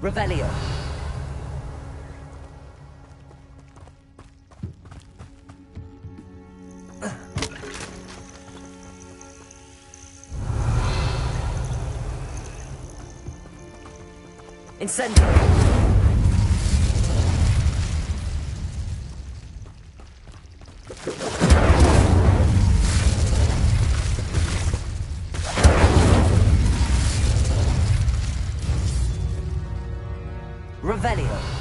Revelio. Incendio. Revelio.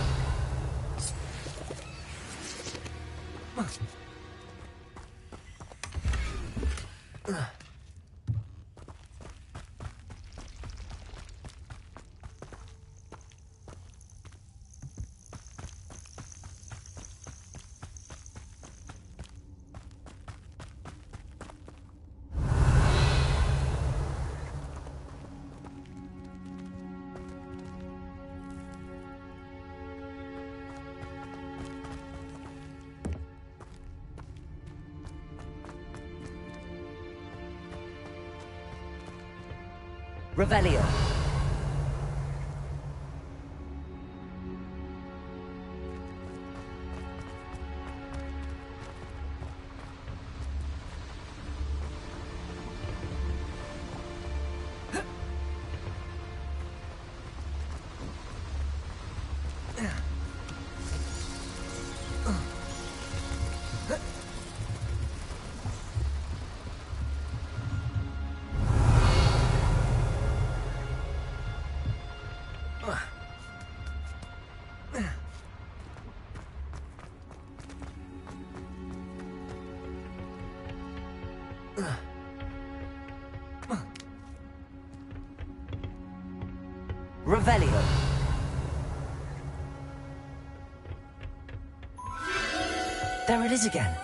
Revelio. Revelio. There it is again.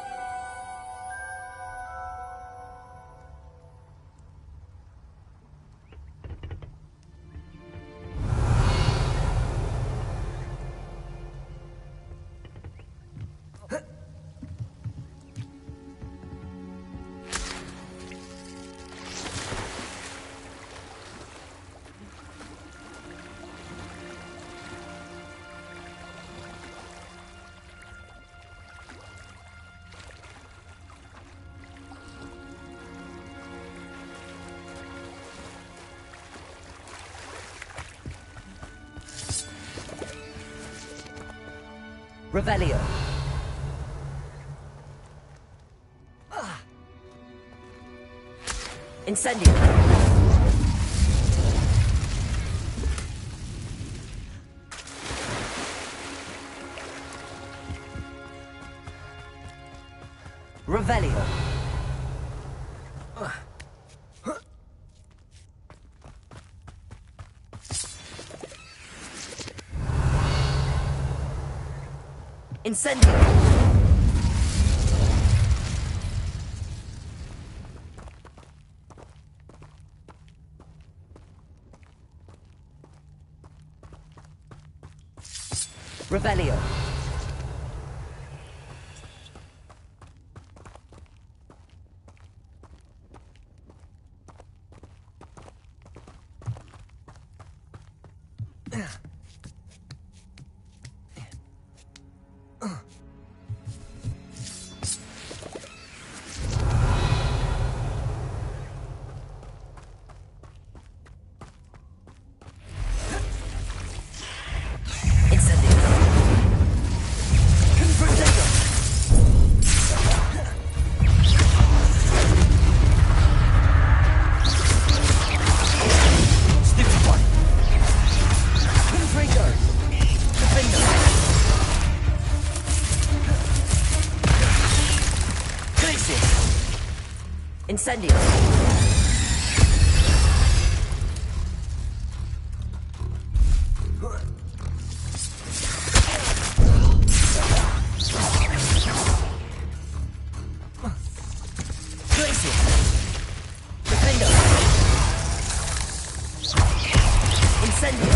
Revelio. Incendio! Revelio! Incendio! Revelio! Incendio! Glacier! Defendo! Incendio!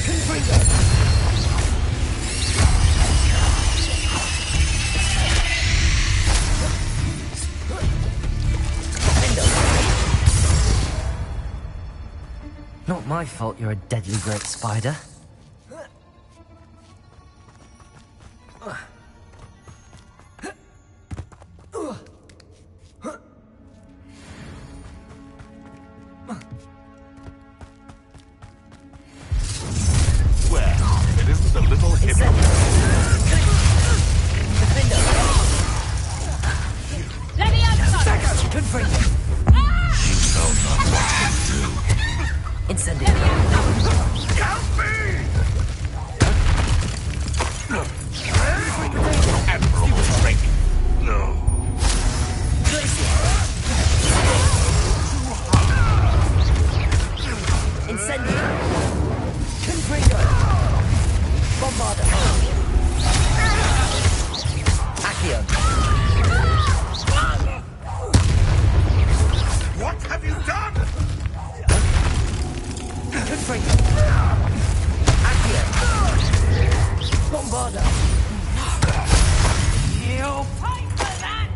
Confringo! Not my fault you're a deadly great spider.
Well, it isn't a little hippo.
Let me out!
Confringo!
You know not what to do.
Incendio!
Help me! Admiral strength. No.
Incendio! Confringo! Bombarda! Accio!
What have you done?
Confringo! Accio! Bombarda!
You'll pay for that!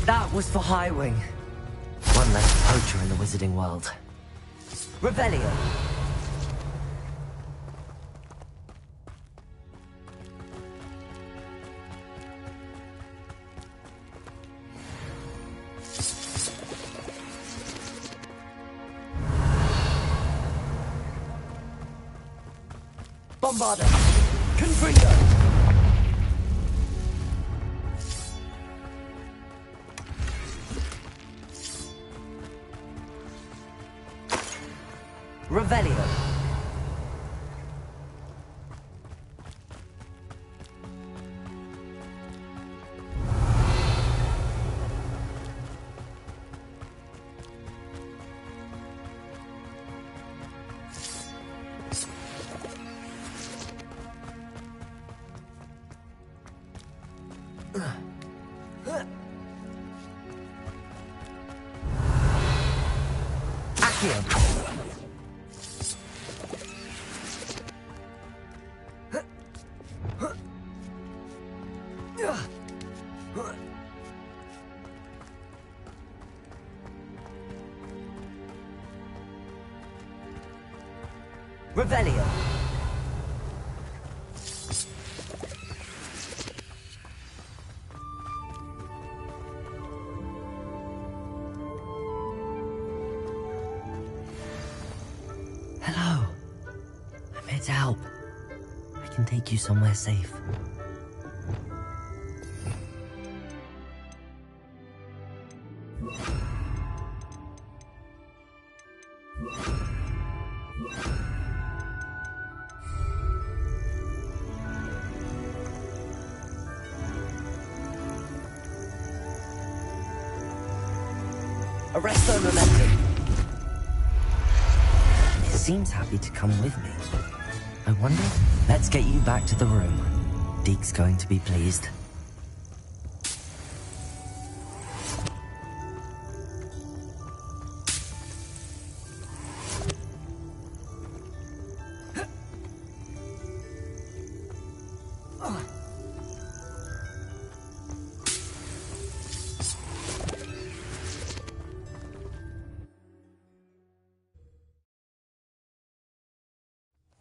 That was for High Wing. One less poacher in the wizarding world. Revelio! Bombarda! Confringo! Revelio! Accio! Revelio! Hello. I'm here to help. I can take you somewhere safe. Arresto momentum. It seems happy to come with me. I wonder. Let's get you back to the room. Deke's going to be pleased.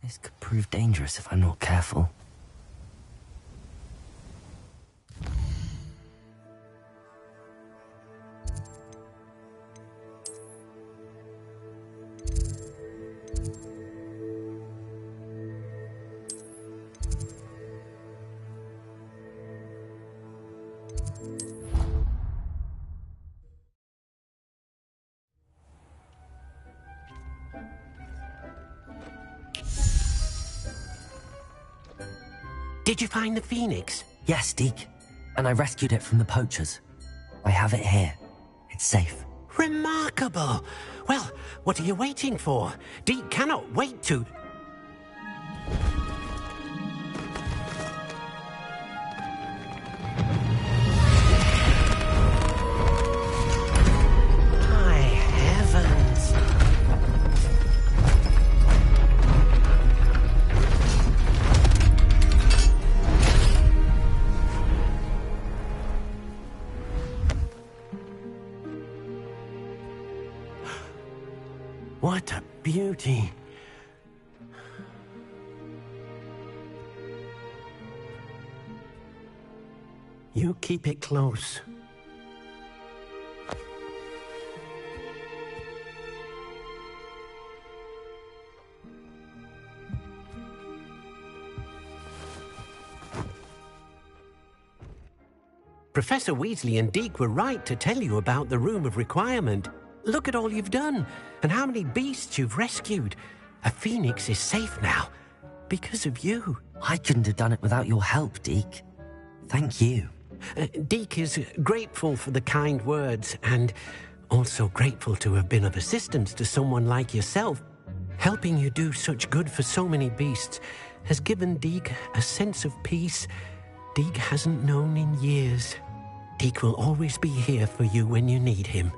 This could prove dangerous if I'm not careful.
Did you find the phoenix?
Yes, Deke. And I rescued it from the poachers. I have it here. It's safe.
Remarkable! Well, what are you waiting for? Deke cannot wait to... My heavens! What a beauty. You keep it close. Professor Weasley and Deke were right to tell you about the Room of Requirement. Look at all you've done, and how many beasts you've rescued. A phoenix is safe now, because of you.
I couldn't have done it without your help, Deke. Thank you.
Deke is grateful for the kind words, and also grateful to have been of assistance to someone like yourself. Helping you do such good for so many beasts has given Deke a sense of peace Deke hasn't known in years. Deke will always be here for you when you need him.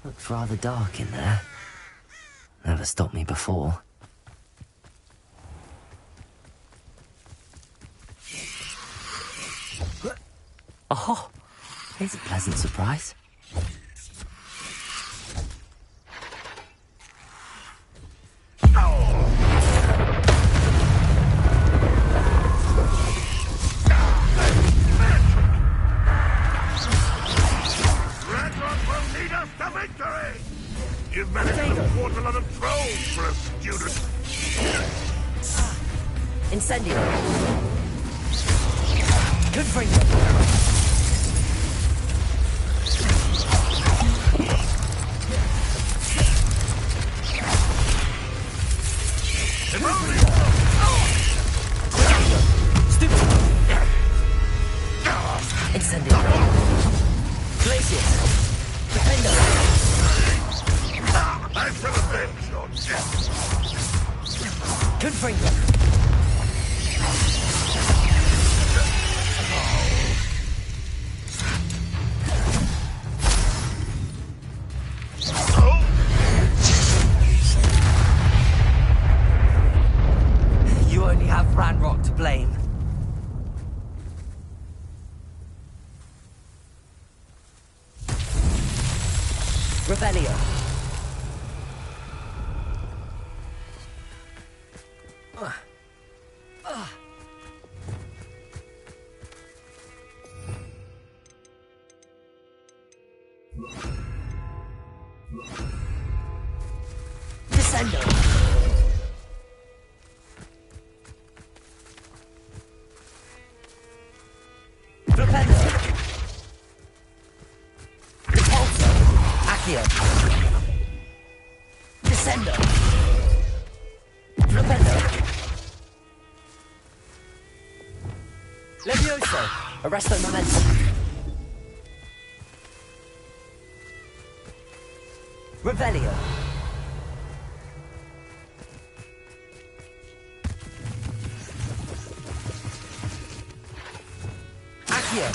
Looks rather dark in there. Never stopped me before. Oh, here's a pleasant surprise.
You've managed to thwart a lot of trolls for a student.
Incendio. Good for you. Incendio. Glacius. Defender.
I shall avenge your death.
Confringo. You only have Ranrock to blame. Rebellion. Descendo. Propello. Repulsor. Accio. Descendo. Propello. Levioso. Arresto momentum. Revelio. Accio.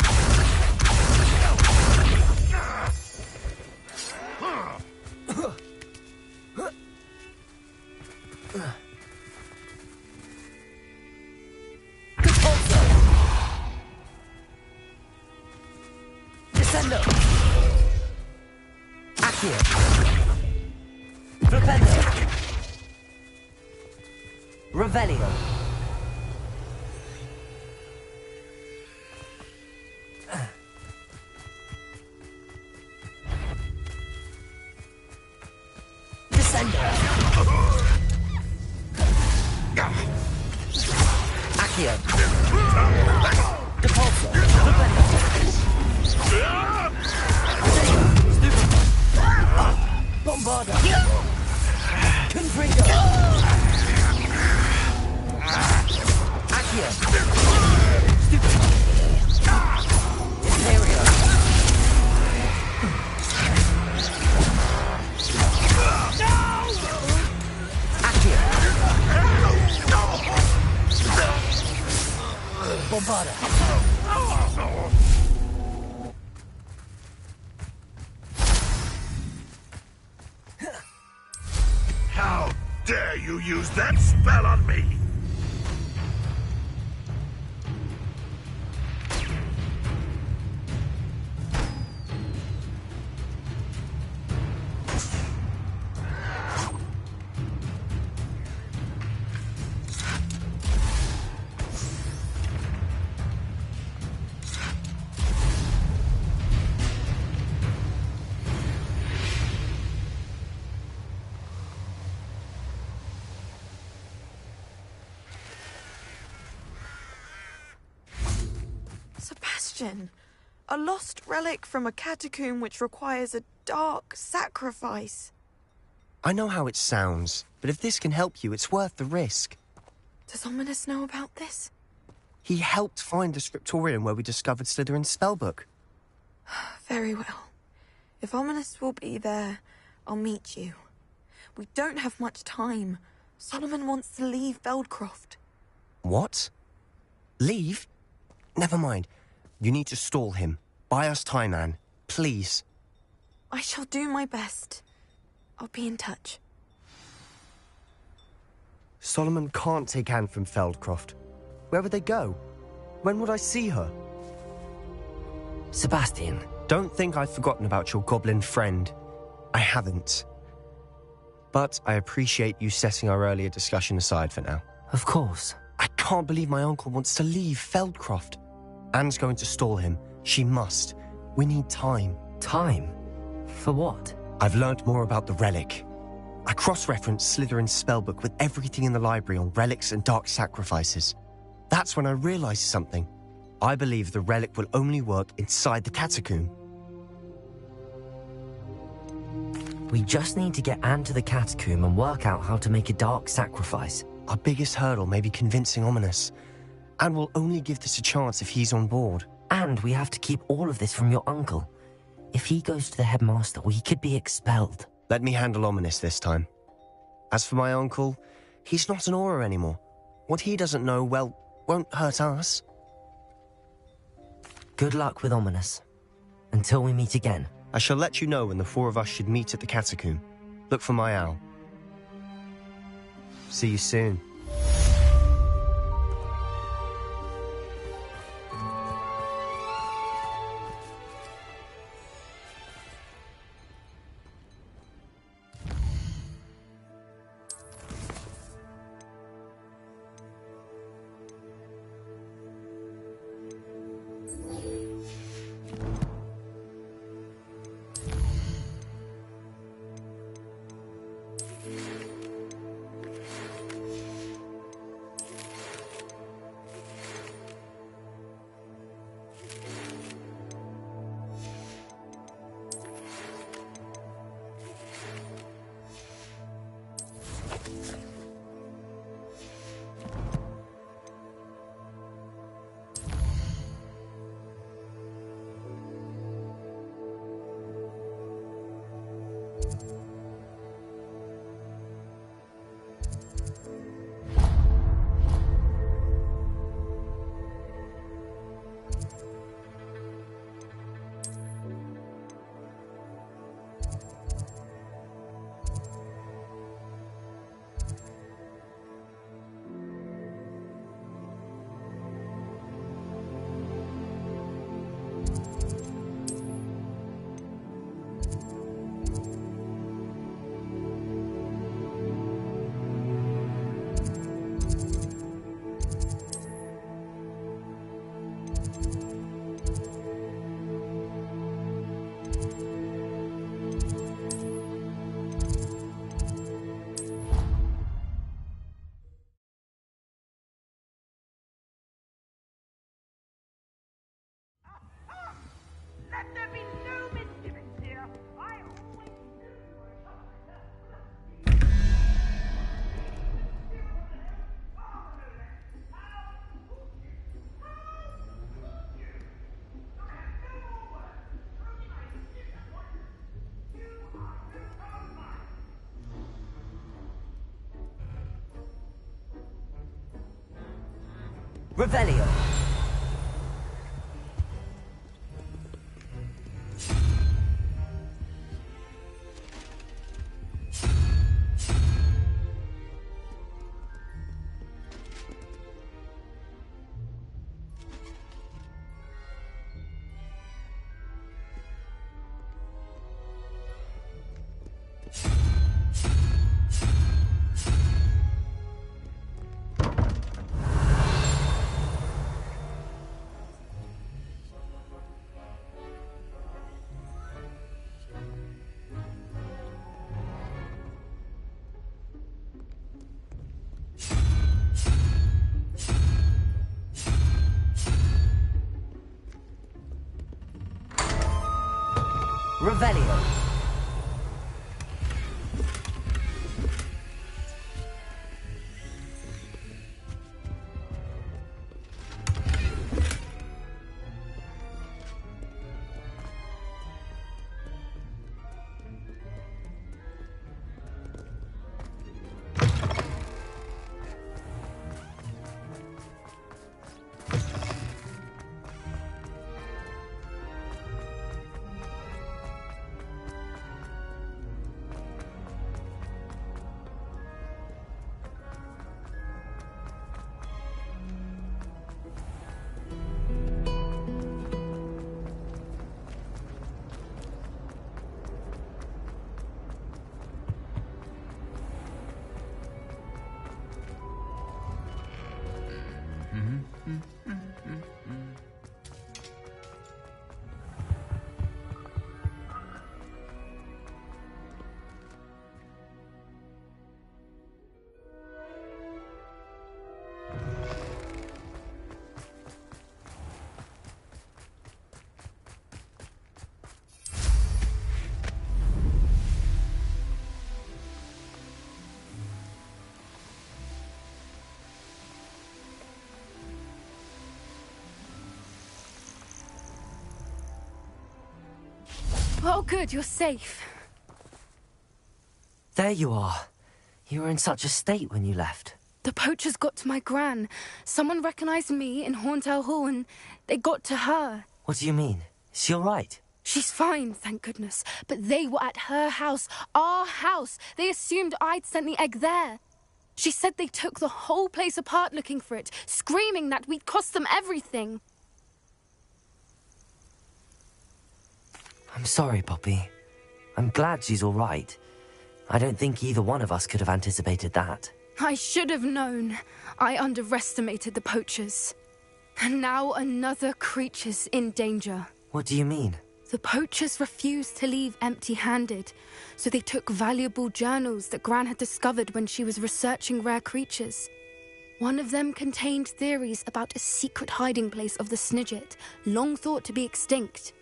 Repulsor. Descendo. Accio. Propello. Revelio. Descendo. Accio. Depulso. Propello. Bombarda. Confringo. Accio. Imperio. Accio. Bombarda.
How dare you use that spell on me?
Sebastian, a lost relic from a catacomb which requires a dark sacrifice.
I know how it sounds, but if this can help you, it's worth the risk.
Does Ominous know about this?
He helped find the scriptorium where we discovered Slytherin's spellbook.
Very well. If Ominous will be there, I'll meet you. We don't have much time. Solomon wants to leave Feldcroft.
What? Leave? Never mind. You need to stall him. Buy us time, Anne. Please.
I shall do my best. I'll be in touch.
Solomon can't take Anne from Feldcroft. Where would they go? When would I see her?
Sebastian.
Don't think I've forgotten about your goblin friend. I haven't. But I appreciate you setting our earlier discussion aside for now.
Of course.
I can't believe my uncle wants to leave Feldcroft. Anne's going to stall him. She must. We need time.
Time? For what?
I've learned more about the relic. I cross-referenced Slytherin's spellbook with everything in the library on relics and dark sacrifices. That's when I realized something. I believe the relic will only work inside the catacomb.
We just need to get Anne to the catacomb and work out how to make a dark sacrifice.
Our biggest hurdle may be convincing Ominous. Anne will only give this a chance if he's on board.
And we have to keep all of this from your uncle. If he goes to the headmaster, we could be expelled.
Let me handle Ominous this time. As for my uncle, he's not an Auror anymore. What he doesn't know, well, won't hurt us.
Good luck with Ominous. Until we meet again.
I shall let you know when the four of us should meet at the catacomb. Look for my owl. See you soon.
Let there be no misgivings here. I always
Revelio. Revelio.
Oh, good, you're safe.
There you are. You were in such a state when you left.
The poachers got to my gran. Someone recognized me in Horntail Hall and they got to her.
What do you mean? Is she all right?
She's fine, thank goodness. But they were at her house, our house. They assumed I'd sent the egg there. She said they took the whole place apart looking for it, screaming that we'd cost them everything.
I'm sorry, Poppy. I'm glad she's all right. I don't think either one of us could have anticipated that.
I should have known. I underestimated the poachers. And now another creature's in danger.
What do you mean?
The poachers refused to leave empty-handed, so they took valuable journals that Gran had discovered when she was researching rare creatures. One of them contained theories about a secret hiding place of the Snidget, long thought to be extinct.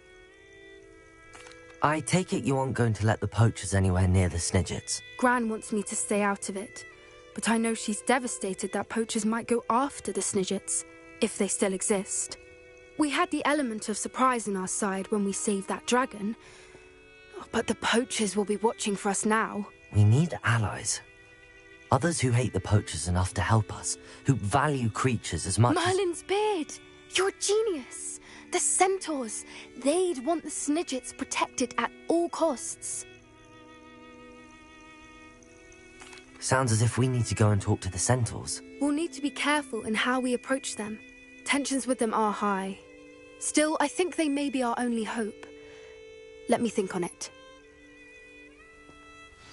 I take it you aren't going to let the poachers anywhere near the Snidgets.
Gran wants me to stay out of it, but I know she's devastated that poachers might go after the Snidgets, if they still exist. We had the element of surprise on our side when we saved that dragon, but the poachers will be watching for us now.
We need allies. Others who hate the poachers enough to help us, who value creatures as much
Merlin's beard! You're a genius! The centaurs! They'd want the Snidgets protected at all costs.
Sounds as if we need to go and talk to the centaurs.
We'll need to be careful in how we approach them. Tensions with them are high. Still, I think they may be our only hope. Let me think on it.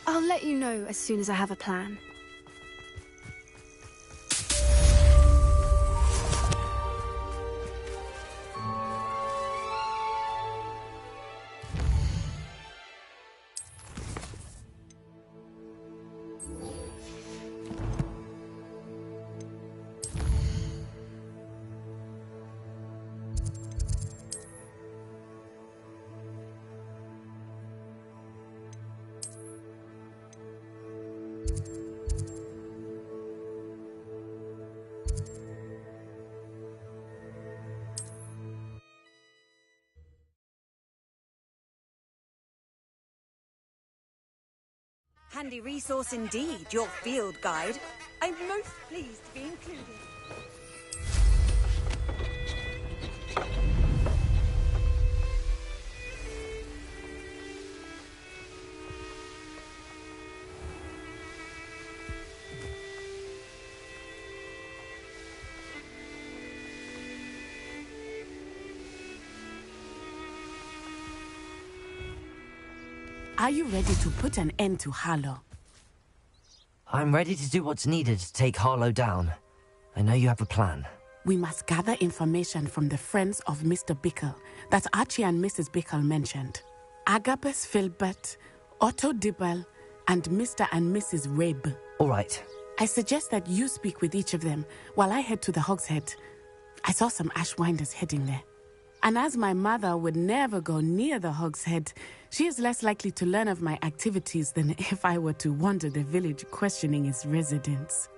I'll let you know as soon as I have a plan.
Handy resource indeed, your field guide. I'm most pleased to be included.
Are you ready to put an end to Harlow?
I'm ready to do what's needed to take Harlow down. I know you have a plan.
We must gather information from the friends of Mr. Bickle that Archie and Mrs. Bickle mentioned. Agabus Filbert, Otto Dibble, and Mr. and Mrs. Rabe.
All right.
I suggest that you speak with each of them while I head to the Hogshead. I saw some Ashwinders heading there. And as my mother would never go near the Hogshead, she is less likely to learn of my activities than if I were to wander the village questioning its residents.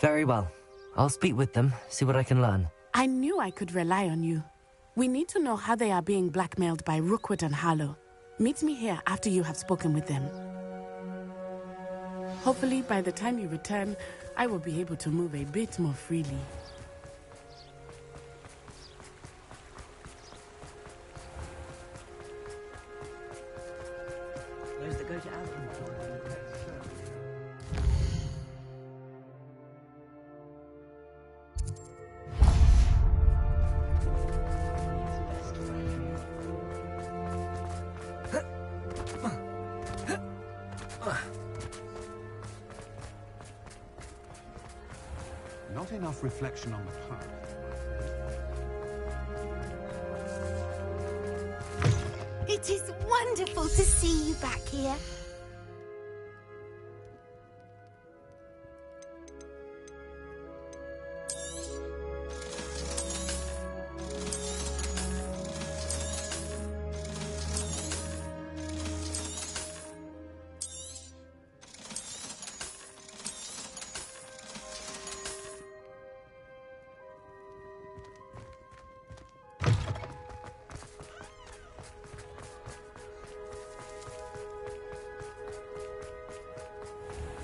Very well. I'll speak with them, see what I can learn.
I knew I could rely on you. We need to know how they are being blackmailed by Rookwood and Harlow. Meet me here after you have spoken with them. Hopefully, by the time you return, I will be able to move a bit more freely.
Those that go to Alton.
Not enough reflection on the path.
It is wonderful to see you back here.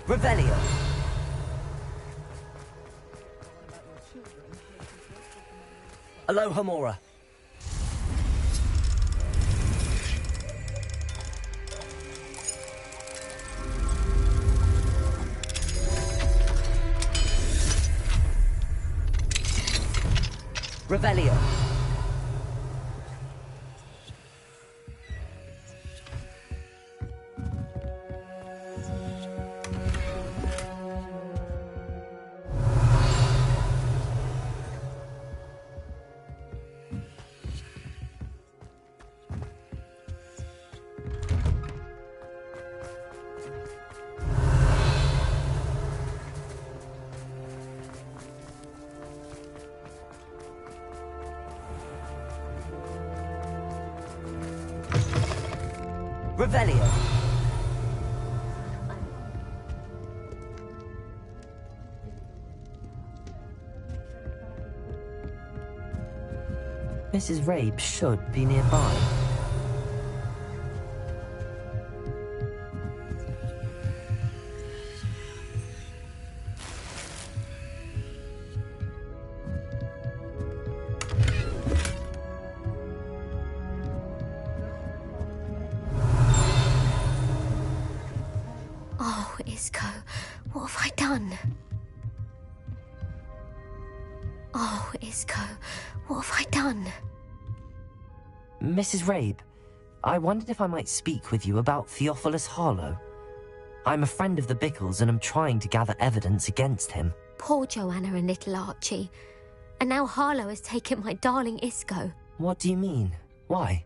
Revelio. Alohomora. Revelio. Revelio. Mrs. Rabe should be nearby.
Oh, Isco, what have I done? Oh, Isco, what have I done?
Mrs. Rabe, I wondered if I might speak with you about Theophilus Harlow. I'm a friend of the Bickles and I'm trying to gather evidence against him.
Poor Joanna and little Archie. And now Harlow has taken my darling Isco.
What do you mean? Why?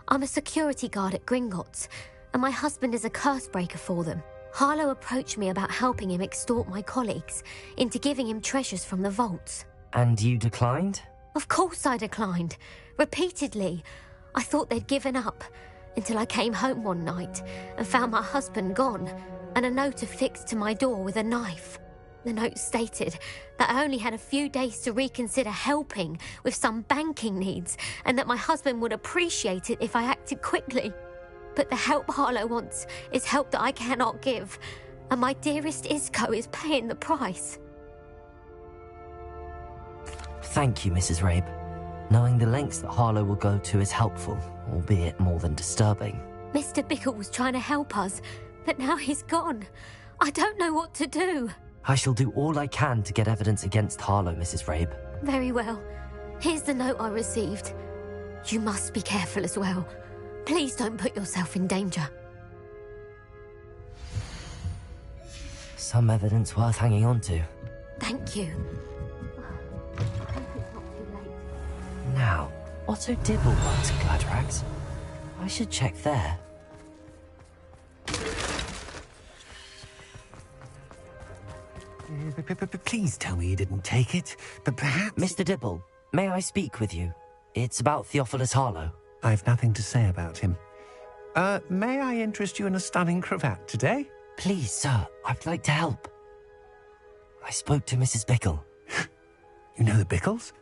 I'm a security guard at Gringotts, and my husband is a curse breaker for them. Harlow approached me about helping him extort my colleagues into giving him treasures from the vaults.
And you declined?
Of course I declined. Repeatedly. I thought they'd given up, until I came home one night and found my husband gone, and a note affixed to my door with a knife. The note stated that I only had a few days to reconsider helping with some banking needs, and that my husband would appreciate it if I acted quickly. But the help Harlow wants is help that I cannot give, and my dearest Isco is paying the price.
Thank you, Mrs. Rabe. Knowing the lengths that Harlow will go to is helpful, albeit more than disturbing.
Mr. Bickle was trying to help us, but now he's gone. I don't know what to do.
I shall do all I can to get evidence against Harlow, Mrs. Rabe.
Very well. Here's the note I received. You must be careful as well. Please don't put yourself in danger.
Some evidence worth hanging on to.
Thank you.
Now, Otto Dibble works at Gladrags. I should check there.
Please tell me you didn't take it, but perhaps...
Mr. Dibble, may I speak with you? It's about Theophilus Harlow.
I've nothing to say about him. May I interest you in a stunning cravat today?
Please, sir, I'd like to help. I spoke to Mrs. Bickle.
You know the Bickles?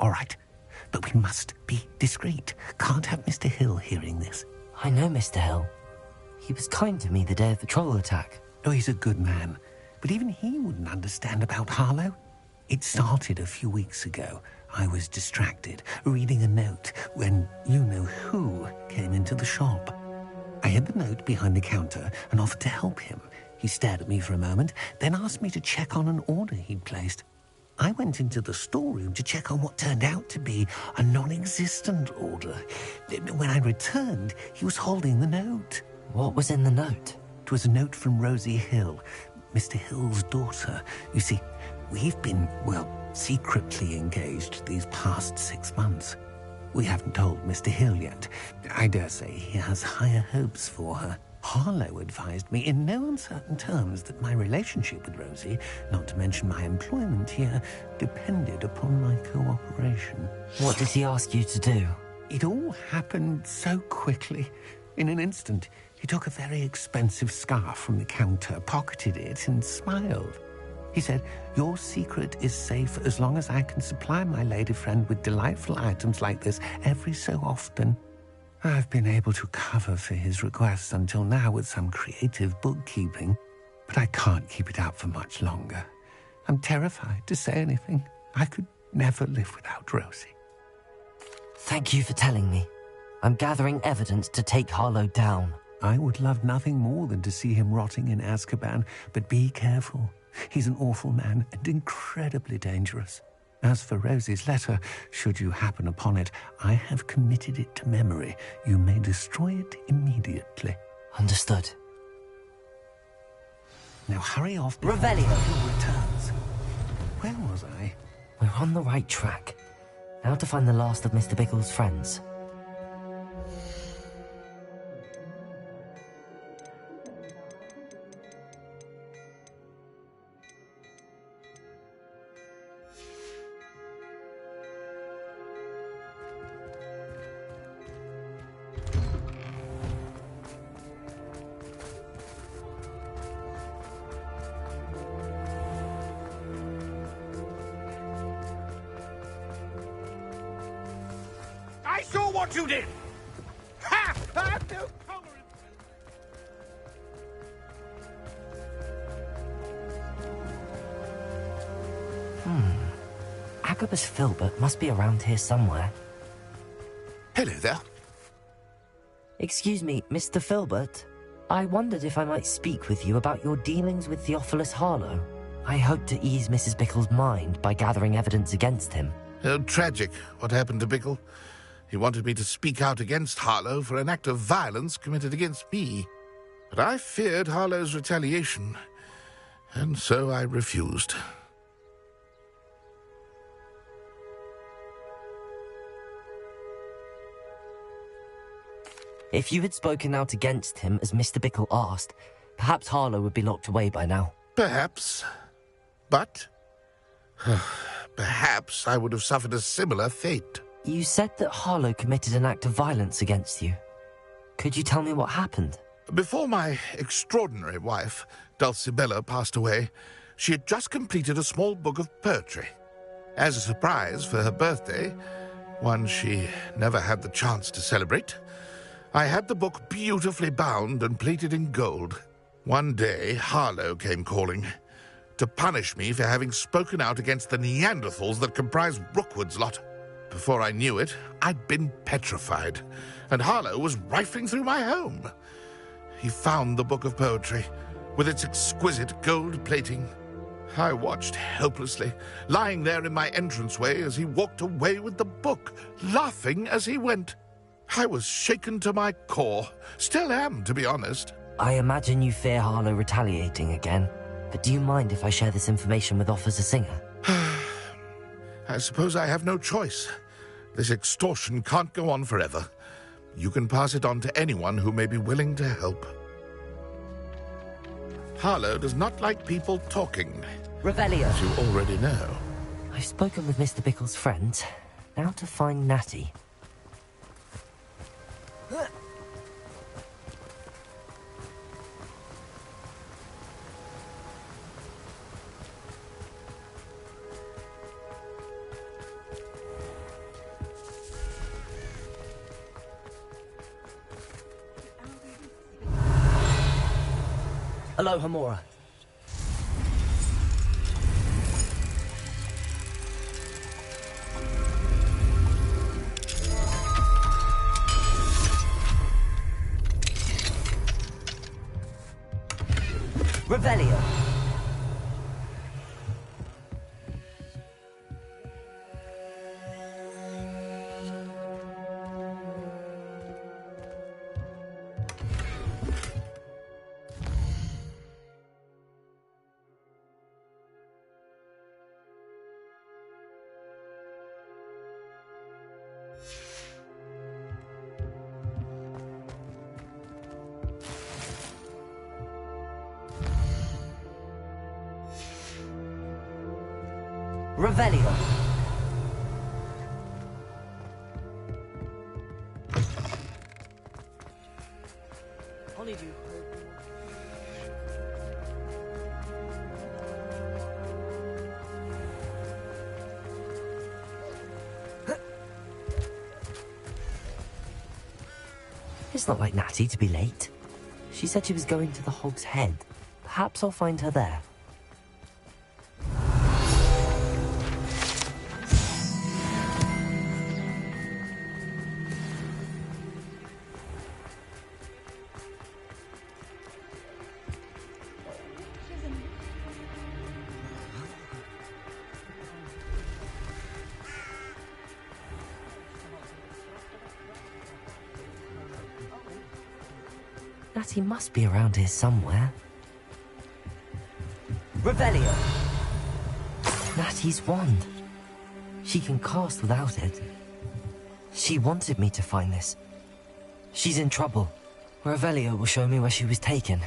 All right, but we must be discreet. Can't have Mr. Hill hearing this.
I know Mr. Hill. He was kind to me the day of the troll attack.
Oh, he's a good man. But even he wouldn't understand about Harlow. It started a few weeks ago. I was distracted, reading a note, when you-know-who came into the shop. I hid the note behind the counter and offered to help him. He stared at me for a moment, then asked me to check on an order he'd placed. I went into the storeroom to check on what turned out to be a non-existent order. When I returned, he was holding the note.
What was in the note?
It was a note from Rosie Hill, Mr. Hill's daughter. You see, we've been, secretly engaged these past 6 months. We haven't told Mr. Hill yet. I dare say he has higher hopes for her. Harlow advised me in no uncertain terms that my relationship with Rosie, not to mention my employment here, depended upon my cooperation.
What did he ask you to do?
It all happened so quickly. In an instant, he took a very expensive scarf from the counter, pocketed it, and smiled. He said, "Your secret is safe as long as I can supply my lady friend with delightful items like this every so often." I've been able to cover for his requests until now with some creative bookkeeping, but I can't keep it up for much longer. I'm terrified to say anything. I could never live without Rosie.
Thank you for telling me. I'm gathering evidence to take Harlow down.
I would love nothing more than to see him rotting in Azkaban, but be careful. He's an awful man and incredibly dangerous. As for Rosie's letter, should you happen upon it, I have committed it to memory. You may destroy it immediately.
Understood.
Now hurry off.
Revelio
returns. Where was I?
We're on the right track. Now to find the last of Mr. Bickle's friends.
I saw what you did! Ha! I have no tolerance!
Agabus Filbert must be around here somewhere.
Hello there.
Excuse me, Mr. Filbert. I wondered if I might speak with you about your dealings with Theophilus Harlow. I hope to ease Mrs. Bickle's mind by gathering evidence against him.
Tragic, what happened to Bickle. He wanted me to speak out against Harlow for an act of violence committed against me. But I feared Harlow's retaliation, and so I refused.
If you had spoken out against him as Mr. Bickle asked, perhaps Harlow would be locked away by now.
Perhaps. But perhaps I would have suffered a similar fate.
You said that Harlow committed an act of violence against you. Could you tell me what happened?
Before my extraordinary wife, Dulcibella, passed away, she had just completed a small book of poetry. As a surprise for her birthday, one she never had the chance to celebrate, I had the book beautifully bound and plated in gold. One day, Harlow came calling to punish me for having spoken out against the Neanderthals that comprise Rookwood's lot. Before I knew it, I'd been petrified, and Harlow was rifling through my home. He found the book of poetry, with its exquisite gold plating. I watched helplessly, lying there in my entranceway as he walked away with the book, laughing as he went. I was shaken to my core. Still am, to be honest.
I imagine you fear Harlow retaliating again, but do you mind if I share this information with Officer Singer?
I suppose I have no choice. This extortion can't go on forever. You can pass it on to anyone who may be willing to help. Harlow does not like people talking.
Revelio.
As you already know.
I've spoken with Mr. Bickle's friends. Now to find Natty. Aloha, Mora. Revelio. Revelio. Honeydew. It's not like Natty to be late. She said she was going to the Hog's Head. Perhaps I'll find her there. Natty must be around here somewhere. Revelio! Natty's wand. She can cast without it. She wanted me to find this. She's in trouble. Revelio will show me where she was taken.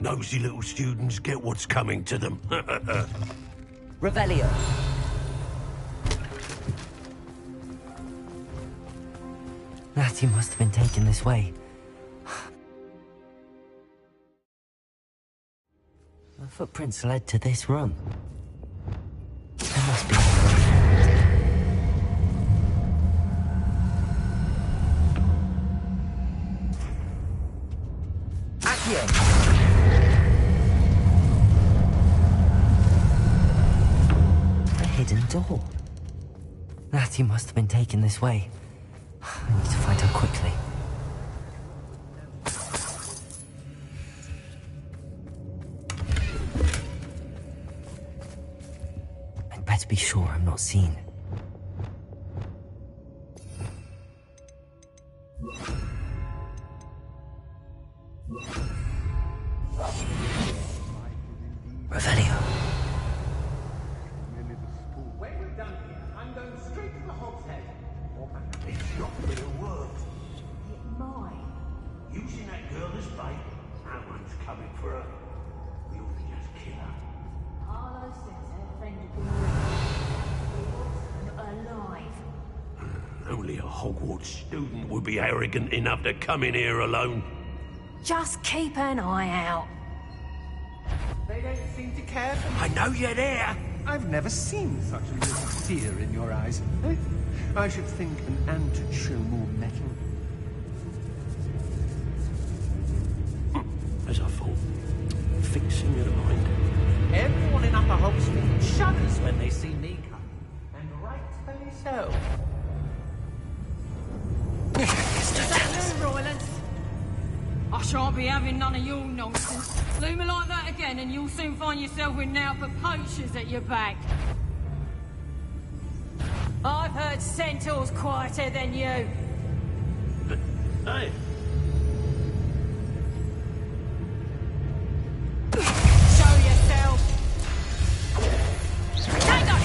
Nosy little students get what's coming to them.
Revelio. Natty must have been taken this way. The footprints led to this room. There must be Accio! Hidden door. Natty must have been taken this way. I need to find her quickly. I'd better be sure I'm not seen. Revelio.
It's not gonna work. It might. Using that girl as bait, someone's coming for her. We ought to just kill her.
Harlow says her friend would be alive.
Only a Hogwarts student would be arrogant enough to come in here alone.
Just keep an eye out.
They don't seem to care for me.
I know you're there.
I've never seen such a look of fear in your eyes. I should think an ant would show more metal.
As I thought, fixing your mind.
Everyone in Upper Hope Street shudders when they see me come. And rightfully so.
Is that you, Roylance? I shan't be having none of your nonsense. Leave me like that again and you'll soon find yourself with now for poachers at your back. I've heard centaurs quieter than you.
Hey.
Show yourself. Take that, I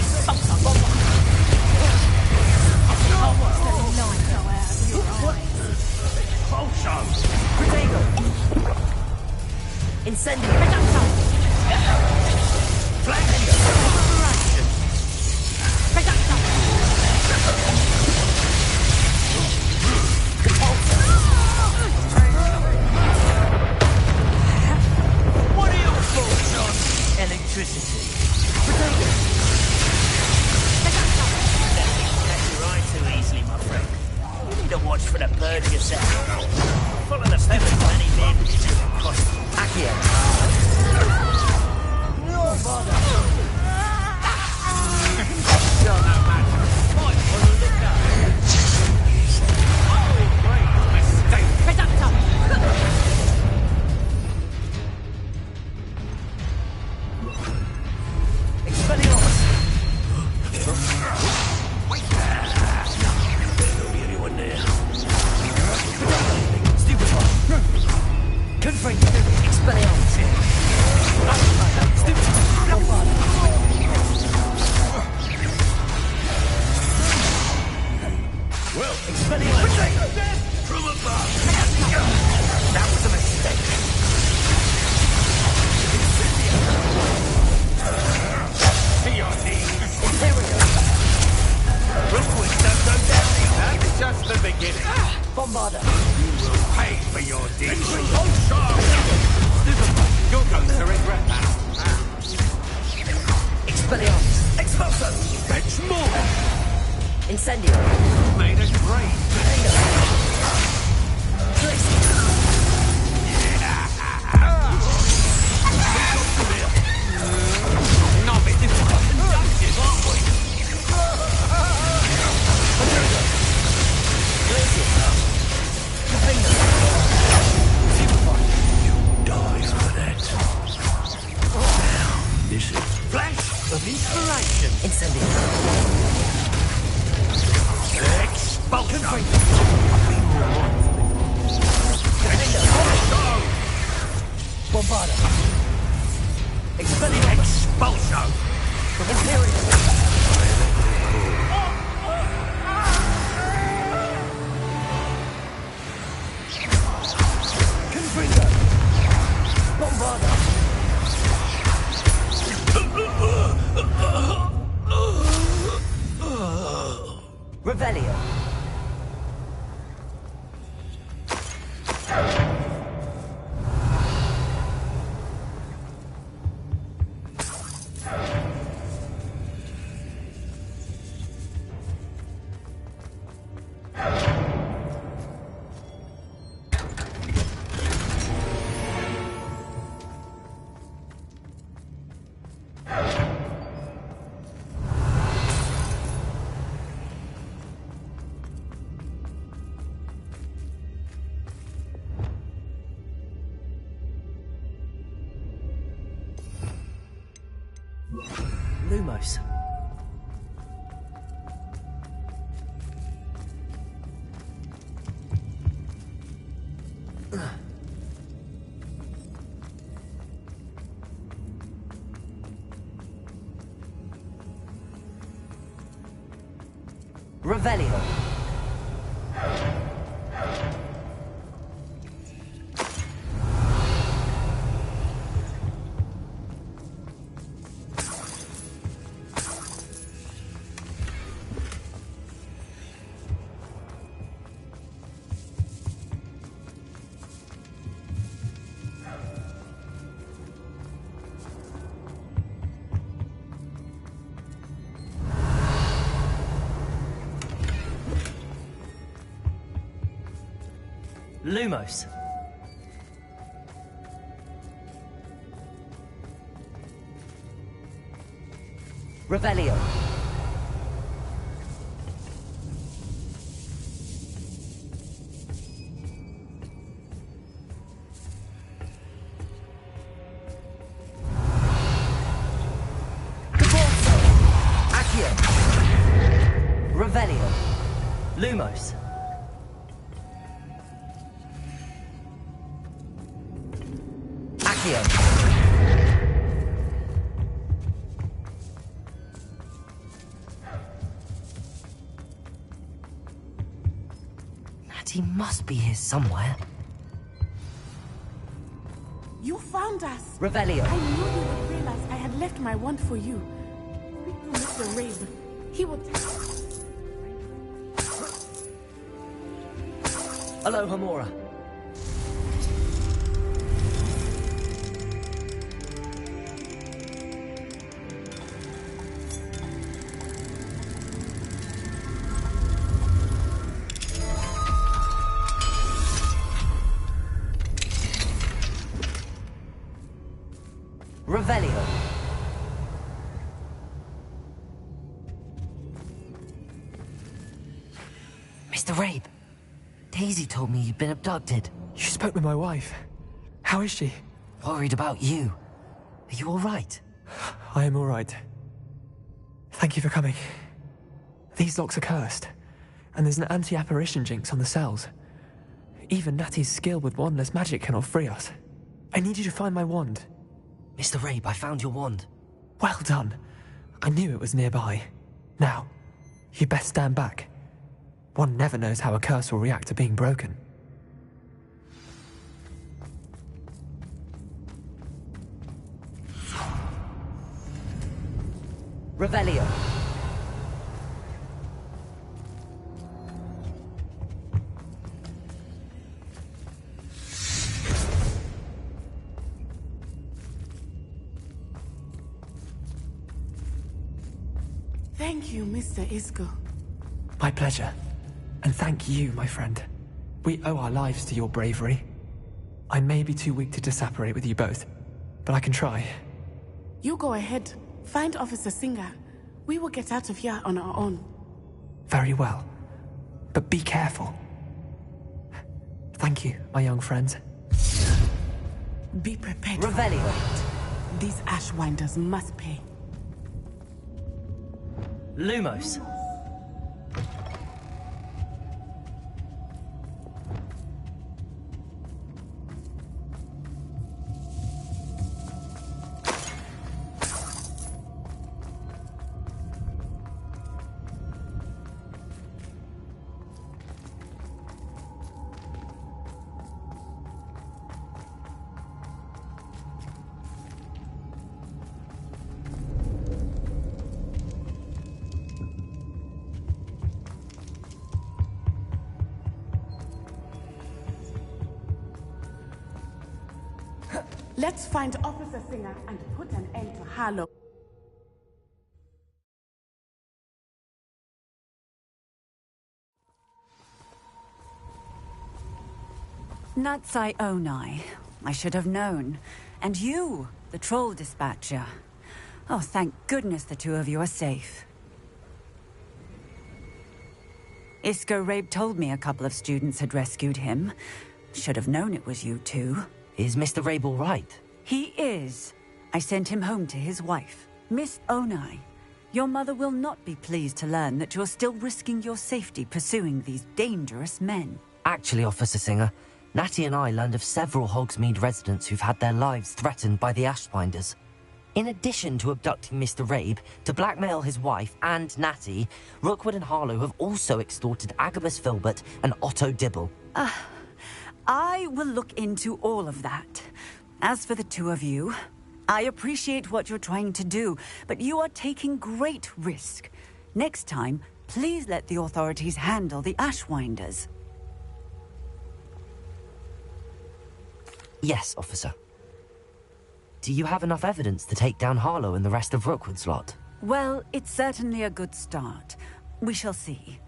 watch the light go out of your eyes.
Also.
Protego! Incendio!
What are your thoughts on electricity? Let you ride too easily, my friend. You need to watch for the bird yourself. Full of the feathers, many men. Accio. No bother. You're no match. Fight for the lookout. Oh, great mistake. Expelliarmus. Wait.
There'll be anyone there.
Stupid one. Confront. Expelliarmus. Stupid.
Well,
Expelliarmus.
from above.
That was a mistake.
To your knees.
Incendio.
Made a great not a bit difficult and conductive, aren't we?
You died for that. Now, this is flash of inspiration.
Incendio.
Expulsion.
Bombarda.
Expulsion.
Imperial. Confringo. Bombarda. Revelio. Lumos. Revelio. Lumos. Revelio. Accio. Revelio. Lumos. Natty must be here somewhere.
You found us!
Revelio.
I knew you would realize I had left my wand for you. Mr. Raven. He will
Hello, Hamora. Revelio. Mr. Rabe, Daisy told me you'd been abducted.
You spoke with my wife. How is she?
Worried about you. Are you all right?
I am all right. Thank you for coming. These locks are cursed, and there's an anti-apparition jinx on the cells. Even Natty's skill with wandless magic cannot free us. I need you to find my wand.
Mr. Rabe, I found your wand.
Well done. I knew it was nearby. Now, you best stand back. One never knows how a curse will react to being broken.
Revelio.
Thank you, Mr. Isco.
My pleasure. And thank you, my friend. We owe our lives to your bravery. I may be too weak to disapparate with you both, but I can try.
You go ahead. Find Officer Singer. We will get out of here on our own.
Very well. But be careful. Thank you, my young friends.
Be prepared.
Revelio.
These Ashwinders must pay.
Lumos.
Let's find Officer Singer and put an end to Harlow.
Natsai Onai. I should have known. And you, the troll dispatcher. Oh, thank goodness the two of you are safe. Isco Rabe told me a couple of students had rescued him. Should have known it was you two.
Is Mr. Rabe all right?
He is. I sent him home to his wife, Miss Onai. Your mother will not be pleased to learn that you're still risking your safety pursuing these dangerous men.
Actually, Officer Singer, Natty and I learned of several Hogsmeade residents who've had their lives threatened by the Ashbinders. In addition to abducting Mr. Rabe to blackmail his wife and Natty, Rookwood and Harlow have also extorted Agabus Filbert and Otto Dibble.
I will look into all of that. As for the two of you, I appreciate what you're trying to do, but you are taking great risk. Next time, please let the authorities handle the Ashwinders.
Yes, officer. Do you have enough evidence to take down Harlow and the rest of Rookwood's lot?
Well, it's certainly a good start. We shall see.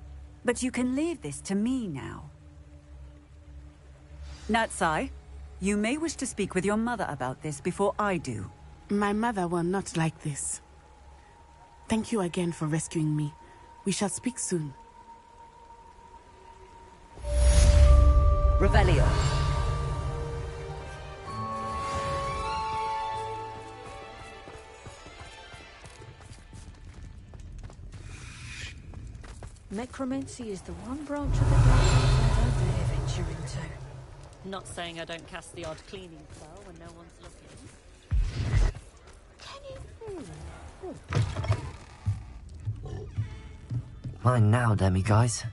But you can leave this to me now. Natsai, you may wish to speak with your mother about this before I do.
My mother will not like this. Thank you again for rescuing me. We shall speak soon.
Revelio.
Necromancy is the one branch of the dark arts I don't dare venture into.
Not saying I don't cast the odd cleaning spell when no one's looking.
Can you feel
Mine now, demi-guys.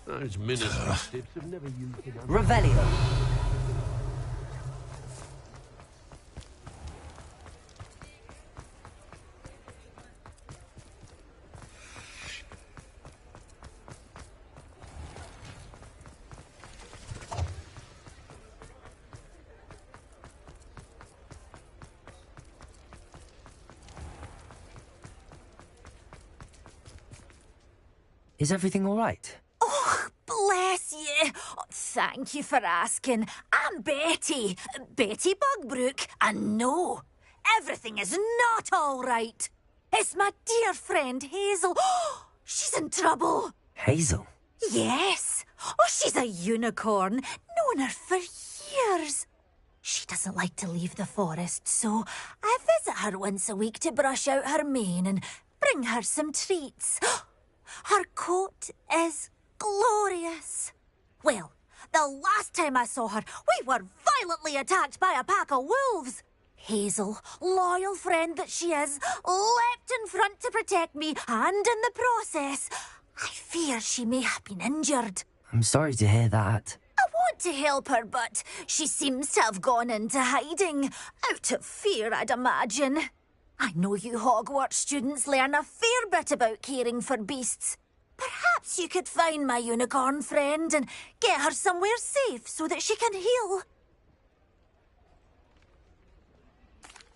Those ministry stiffs have never used it.
Revelio.
Is everything all right?
Oh, bless ye!
Thank you for asking. I'm Betty. Betty Bugbrook. And no, everything is not all right. It's my dear friend Hazel. She's in trouble.
Hazel?
Yes. Oh, she's a unicorn. Known her for years. She doesn't like to leave the forest, so I visit her once a week to brush out her mane and bring her some treats. Her coat is glorious. Well, the last time I saw her, we were violently attacked by a pack of wolves. Hazel, loyal friend that she is, leapt in front to protect me, and in the process, I fear she may have been injured.
I'm sorry to hear that.
I want to help her, but she seems to have gone into hiding. Out of fear, I'd imagine. I know you Hogwarts students learn a fair bit about caring for beasts. Perhaps you could find my unicorn friend and get her somewhere safe so that she can heal.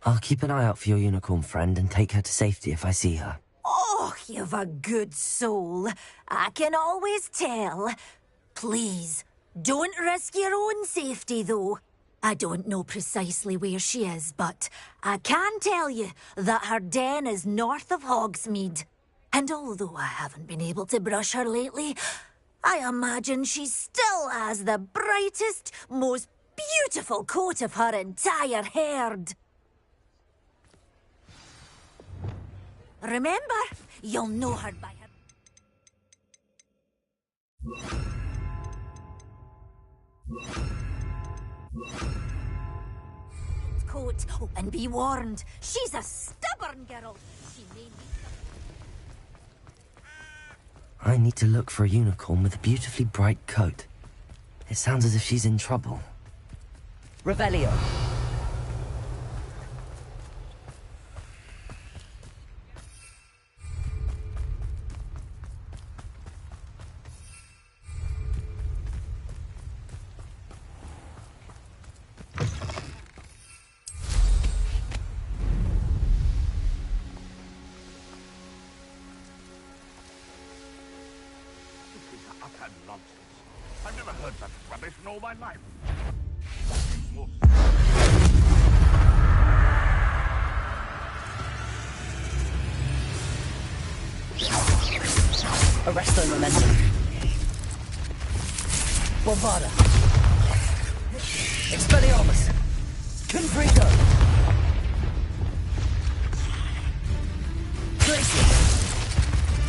I'll keep an eye out for your unicorn friend and take her to safety if I see her.
Oh, you've a good soul. I can always tell. Please, don't risk your own safety, though. I don't know precisely where she is, but I can tell you that her den is north of Hogsmeade. And although I haven't been able to brush her lately, I imagine she still has the brightest, most beautiful coat of her entire herd. Remember, you'll know her by her coat. Oh, and be warned, she's a stubborn girl. She may need...
I need to look for a unicorn with a beautifully bright coat. It sounds as if she's in trouble. Revelio.
I've never heard such rubbish in all my life.
Arresto momentum. Bombarda. Expelliarmus. Confringo. Glacier.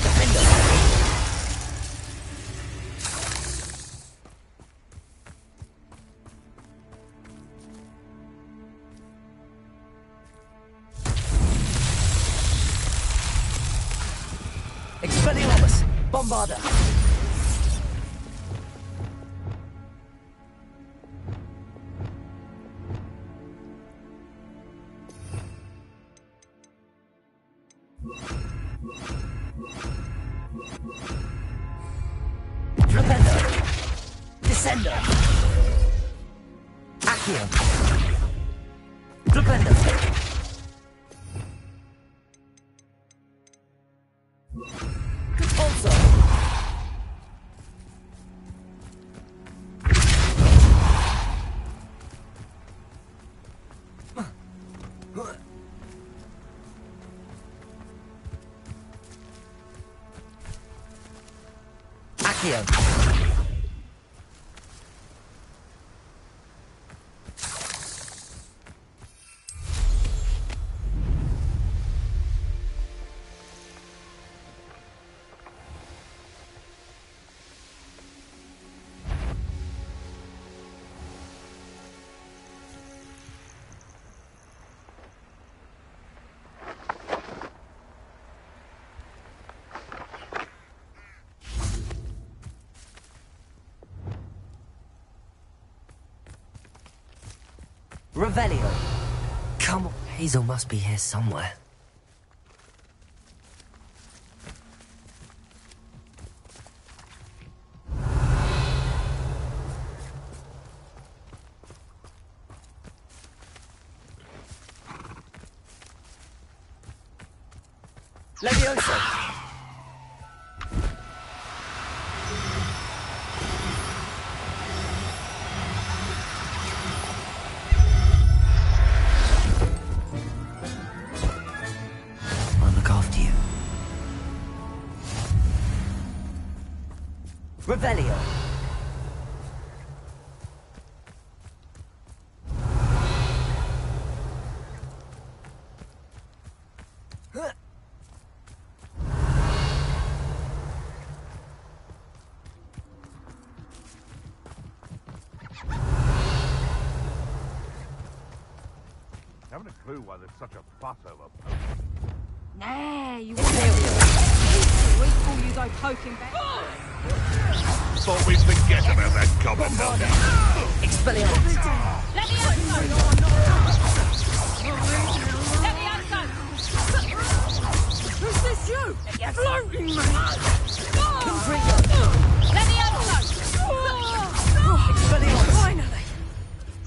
Defender. Expelliarmus. Bombarda. Trapendo. Descender. Accio. Trapendo. Repulsor. Accio. Revelio. Come on. Hazel must be here somewhere. Levioso. Revelio.
Haven't a clue why there's such a fuss over
Nah, you wouldn't we call you go poking back.
Thought we'd forget about that goblin, don't we?
Expelliarmus.
Let me out, son! Let me out, son! Who's this, you? Floating me! Let me out, son!
Expelliarmus.
Finally!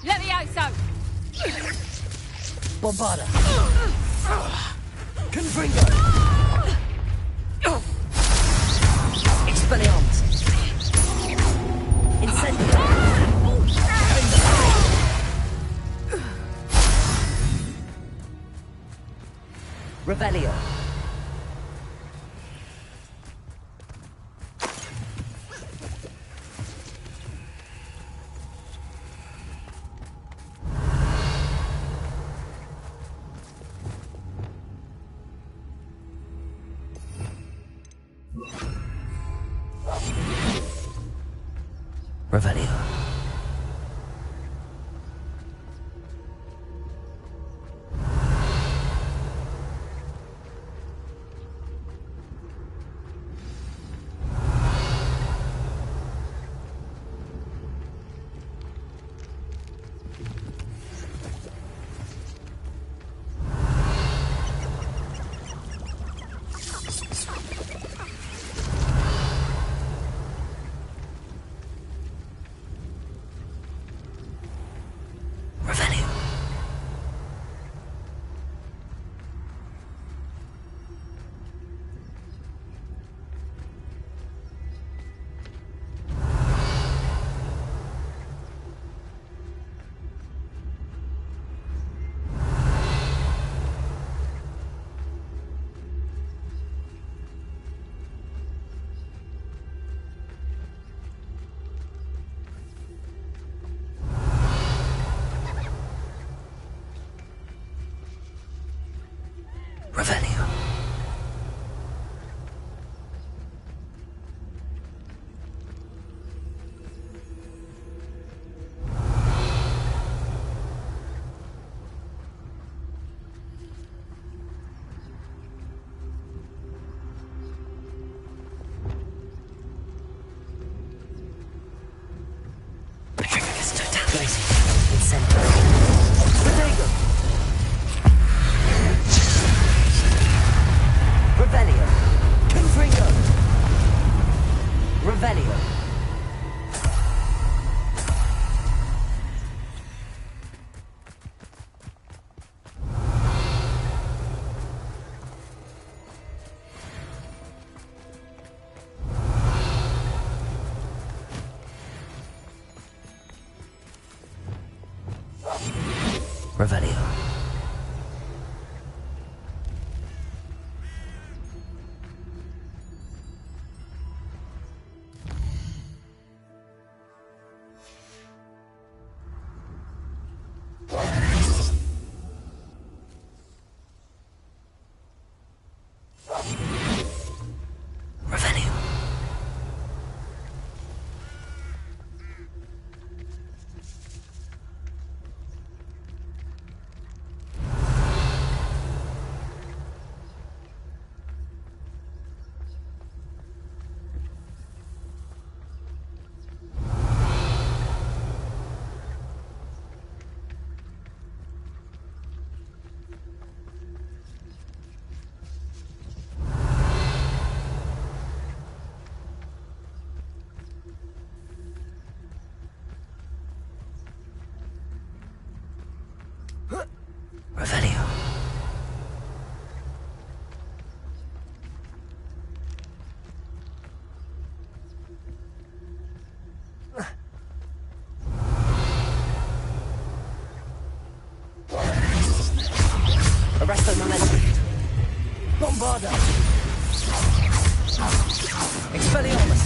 Let me out, son!
Bombarda. Confringo. Expelliarmus. Incendio. Revelio. Revelio. Revelio. Revelio. Revelio. Arresto momentum. Bombarda. Expelliarmus.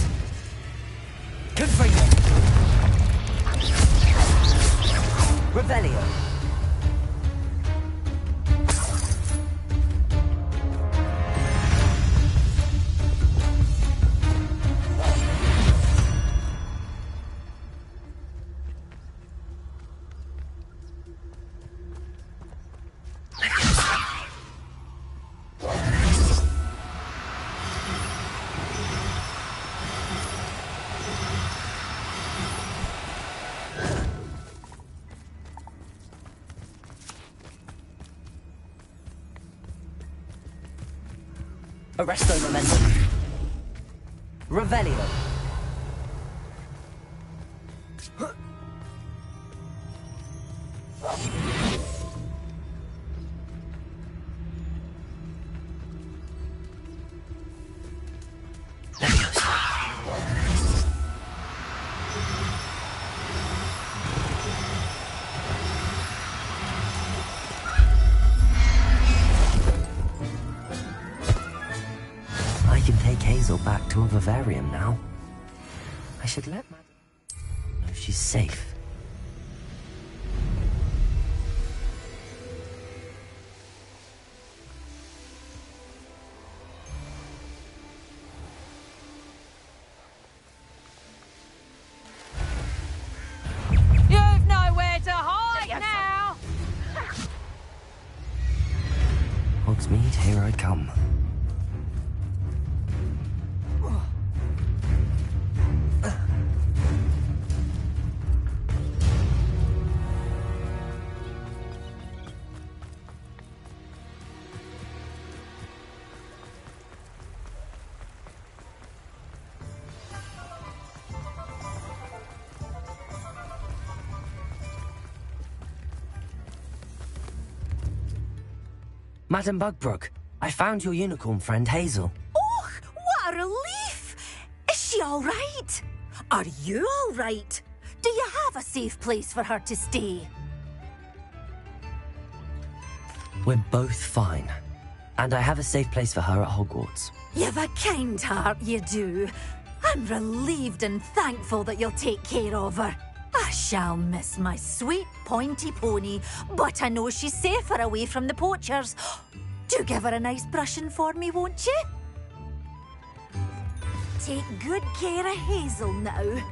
Arresto Momentum. Revelio. I can take Hazel back to a vivarium now. I should let Madam know she's safe.
You've nowhere to hide now!
Hogsmeade, here I come. Madam Bugbrook, I found your unicorn friend Hazel.
Oh, what a relief! Is she all right? Are you all right? Do you have a safe place for her to stay?
We're both fine. And I have a safe place for her at Hogwarts.
You've a kind heart, you do. I'm relieved and thankful that you'll take care of her. I shall miss my sweet pointy pony, but I know she's safer away from the poachers. Do give her a nice brushing for me, won't you? Take good care of Hazel now.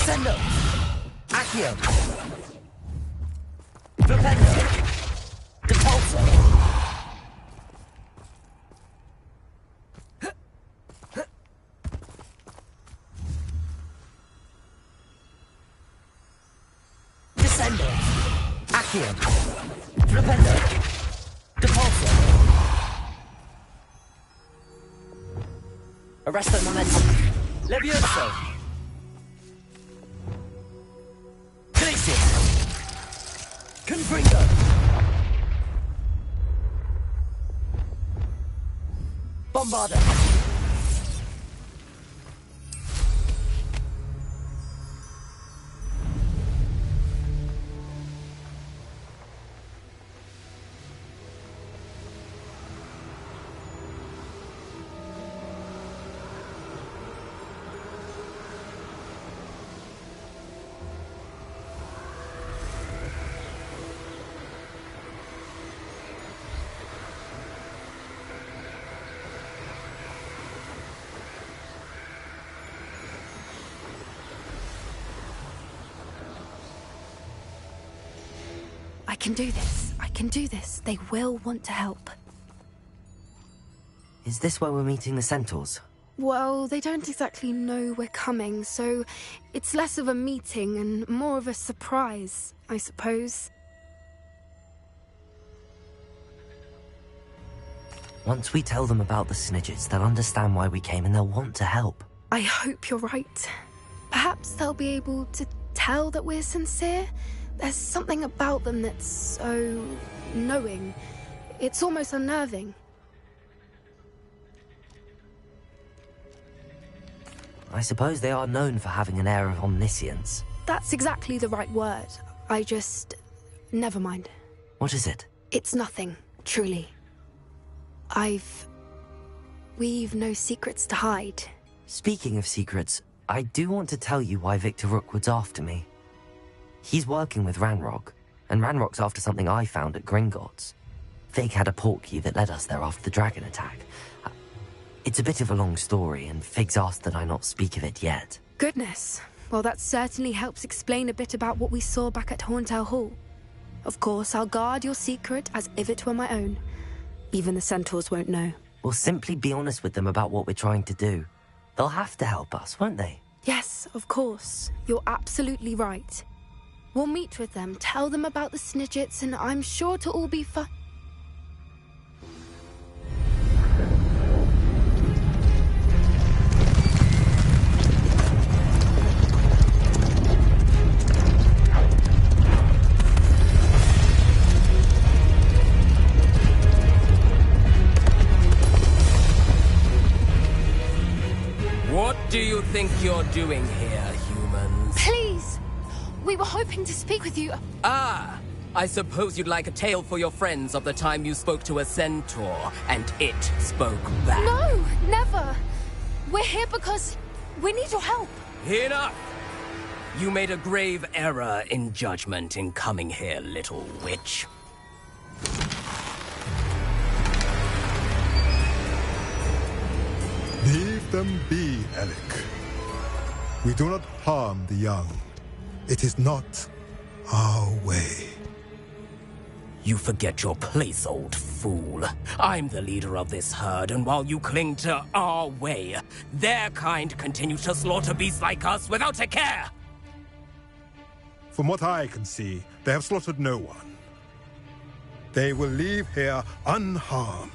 Descendo! Accio! Flipendo! Depulso! Descendo! Accio! Flipendo! Depulso! Arresto Momentum! Levioso! Confringo! Bombarda!
I can do this. I can do this. They will want to help.
Is this where we're meeting the centaurs?
Well, they don't exactly know we're coming, so it's less of a meeting and more of a surprise, I suppose.
Once we tell them about the Snidgets, they'll understand why we came and they'll want to help.
I hope you're right. Perhaps they'll be able to tell that we're sincere. There's something about them that's so knowing. It's almost unnerving.
I suppose they are known for having an air of omniscience.
That's exactly the right word. Never mind.
What is it?
It's nothing, truly. We've no secrets to hide.
Speaking of secrets, I do want to tell you why Victor Rookwood's after me. He's working with Ranrock, and Ranrock's after something I found at Gringotts. Fig had a portkey that led us there after the dragon attack. It's a bit of a long story, and Fig's asked that I not speak of it yet.
Goodness. Well, that certainly helps explain a bit about what we saw back at Horntail Hall. Of course, I'll guard your secret as if it were my own. Even the centaurs won't know.
We'll simply be honest with them about what we're trying to do. They'll have to help us, won't they?
Yes, of course. You're absolutely right. We'll meet with them, tell them about the Snidgets, and I'm sure to all be fine.
What do you think you're doing here, humans?
Please! We were hoping to speak with you.
Ah! I suppose you'd like a tale for your friends of the time you spoke to a centaur, and it spoke back.
No! Never! We're here because we need your help.
Enough! You made a grave error in judgment in coming here, little witch.
Leave them be, Alec. We do not harm the young. It is not our way.
You forget your place, old fool. I'm the leader of this herd, and while you cling to our way, their kind continue to slaughter beasts like us without a care!
From what I can see, they have slaughtered no one. They will leave here unharmed.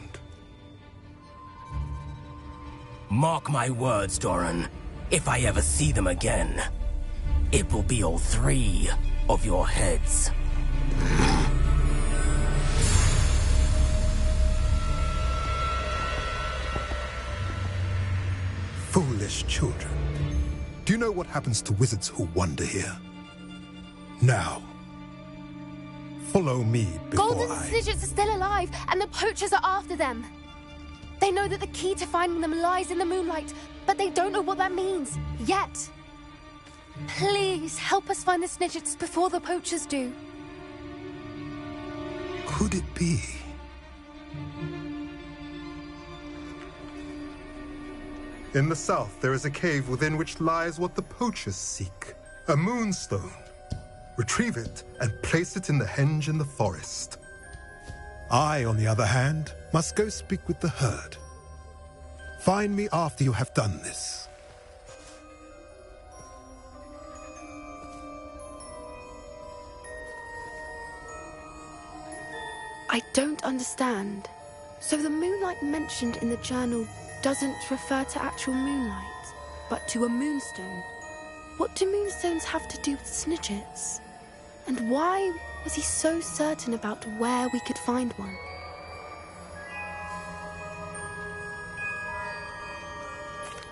Mark my words, Doran. If I ever see them again, it will be all 3 of your heads.
Foolish children. Do you know what happens to wizards who wander here? Now, follow me before
Golden Snidgets are still alive, and the poachers are after them. They know that the key to finding them lies in the moonlight, but they don't know what that means, yet. Please, help us find the Snidgets before the poachers do.
Could it be? In the south, there is a cave within which lies what the poachers seek. A moonstone. Retrieve it and place it in the henge in the forest. I, on the other hand, must go speak with the herd. Find me after you have done this.
I don't understand. So the moonlight mentioned in the journal doesn't refer to actual moonlight, but to a moonstone. What do moonstones have to do with Snidgets? And why was he so certain about where we could find one?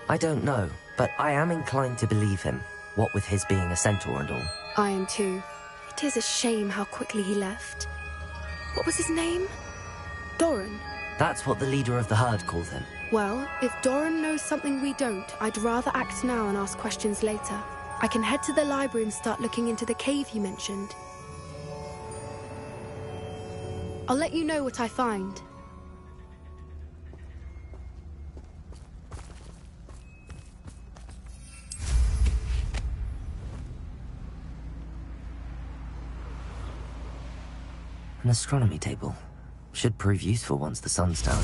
I don't know, but I am inclined to believe him, what with his being a centaur and all.
I am too. It is a shame how quickly he left. What was his name? Doran.
That's what the leader of the herd called him.
Well, if Doran knows something we don't, I'd rather act now and ask questions later. I can head to the library and start looking into the cave you mentioned. I'll let you know what I find.
An astronomy table. Should prove useful once the sun's down.